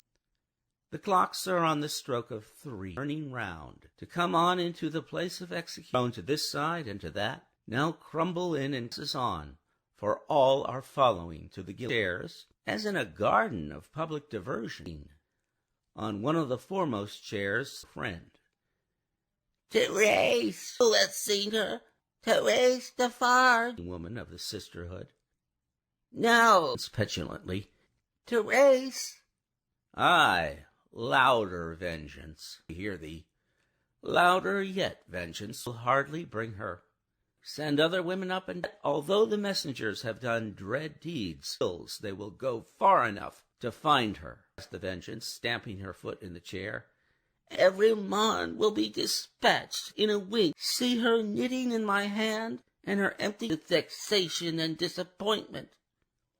The clocks are on the stroke of 3, turning round to come on into the place of execution. Thrown to this side and to that, now crumble in and is on, for all are following to the chairs, as in a garden of public diversion. On one of the foremost chairs, friend. Therese, who hath seen her? Therese Defarge, woman of the sisterhood. No, petulantly. Therese. Aye, louder vengeance. I hear thee. Louder yet vengeance will hardly bring her. Send other women up, and although the messengers have done dread deeds, they will go far enough to find her. The vengeance, stamping her foot in the chair. Everymond will be dispatched in a wink. See her knitting in my hand, and her empty with vexation and disappointment.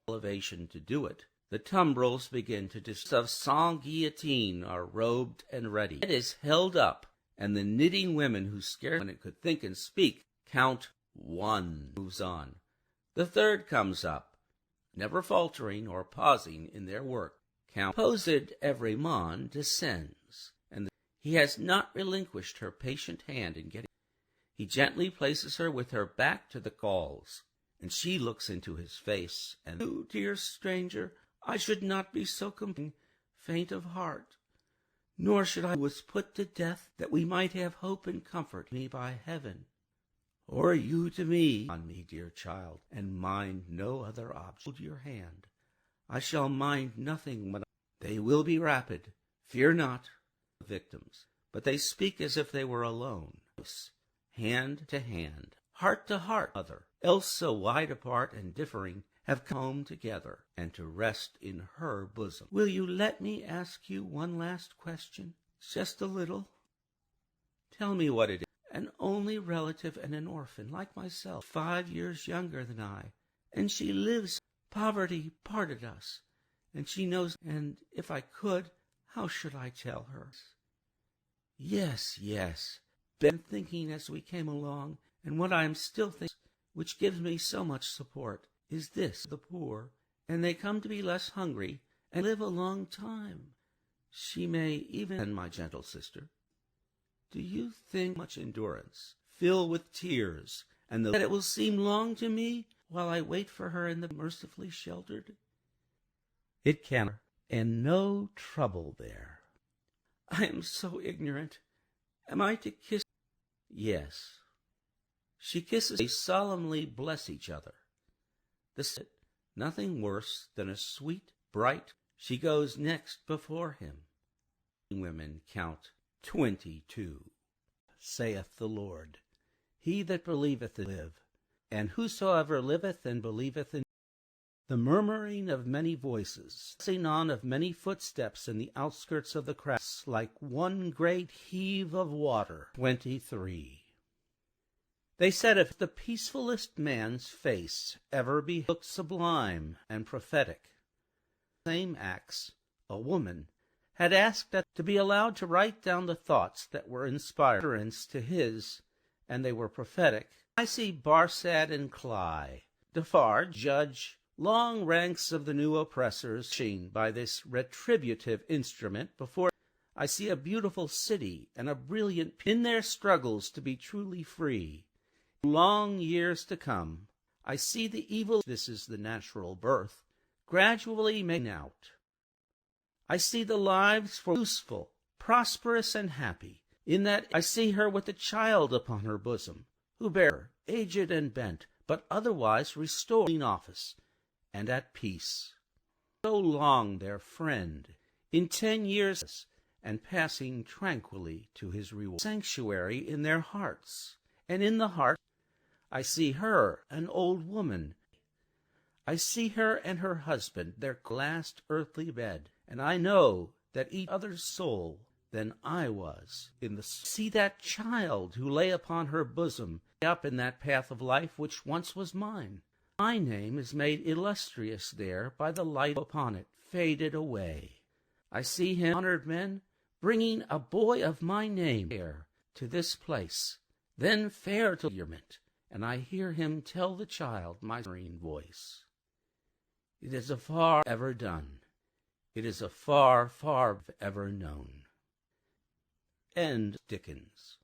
Elevation to do it. The tumbrils begin to of sans guillotine are robed and ready. It is held up, and the knitting women, who scarce when it could think and speak, count 1, moves on. The third comes up, never faltering or pausing in their work. Composed Everymond descends, and he has not relinquished her patient hand in getting. He gently places her with her back to the calls, and she looks into his face, and, "You, dear stranger, I should not be so faint of heart, nor should I was put to death, that we might have hope and comfort me by heaven. Or you to me, on me, dear child, and mind no other object. Hold your hand. I shall mind nothing when they will be rapid. Fear not, victims, but they speak as if they were alone, hand to hand, heart to heart, other, else so wide apart and differing, have come home together, and to rest in her bosom. Will you let me ask you one last question? Just a little. Tell me what it is. An only relative and an orphan, like myself, 5 years younger than I, and she lives. Poverty parted us, and she knows, and if I could, how should I tell her? Yes, been thinking as we came along, and what I am still thinking, which gives me so much support, is this: the poor, and they come to be less hungry, and live a long time. She may even, my gentle sister, do you think much endurance, fill with tears, and that it will seem long to me, while I wait for her in the mercifully sheltered? It can, and no trouble there. I am so ignorant. Am I to kiss? Yes. She kisses. They solemnly bless each other. Nothing worse than a sweet, bright. She goes next before him. Women count 22. Saith the Lord, he that believeth live, and whosoever liveth and believeth in the murmuring of many voices, passing on of many footsteps in the outskirts of the crowd, like one great heave of water. 23. They said, if the peacefulest man's face ever be looked sublime and prophetic, same acts, a woman had asked that to be allowed to write down the thoughts that were inspired to his, and they were prophetic. I see Barsad and Cly, Defarge, Judge, long ranks of the new oppressors, seen by this retributive instrument before. I see a beautiful city and a brilliant in their struggles to be truly free. Long years to come, I see the evil, this is the natural birth, gradually making out. I see the lives for useful, prosperous, and happy, in that I see her with a child upon her bosom, who bear her, aged and bent, but otherwise restored in office, and at peace. So long their friend, in 10 years, and passing tranquilly to his reward. Sanctuary in their hearts, and in the heart I see her, an old woman. I see her and her husband, their last earthly bed, and I know that each other's soul than I was in the see that child who lay upon her bosom, up in that path of life which once was mine. My name is made illustrious there by the light upon it, faded away. I see him, honored men, bringing a boy of my name here to this place, then fair to allurement, and I hear him tell the child, my serene voice, it is a far ever done, it is a far, far ever known. End Dickens.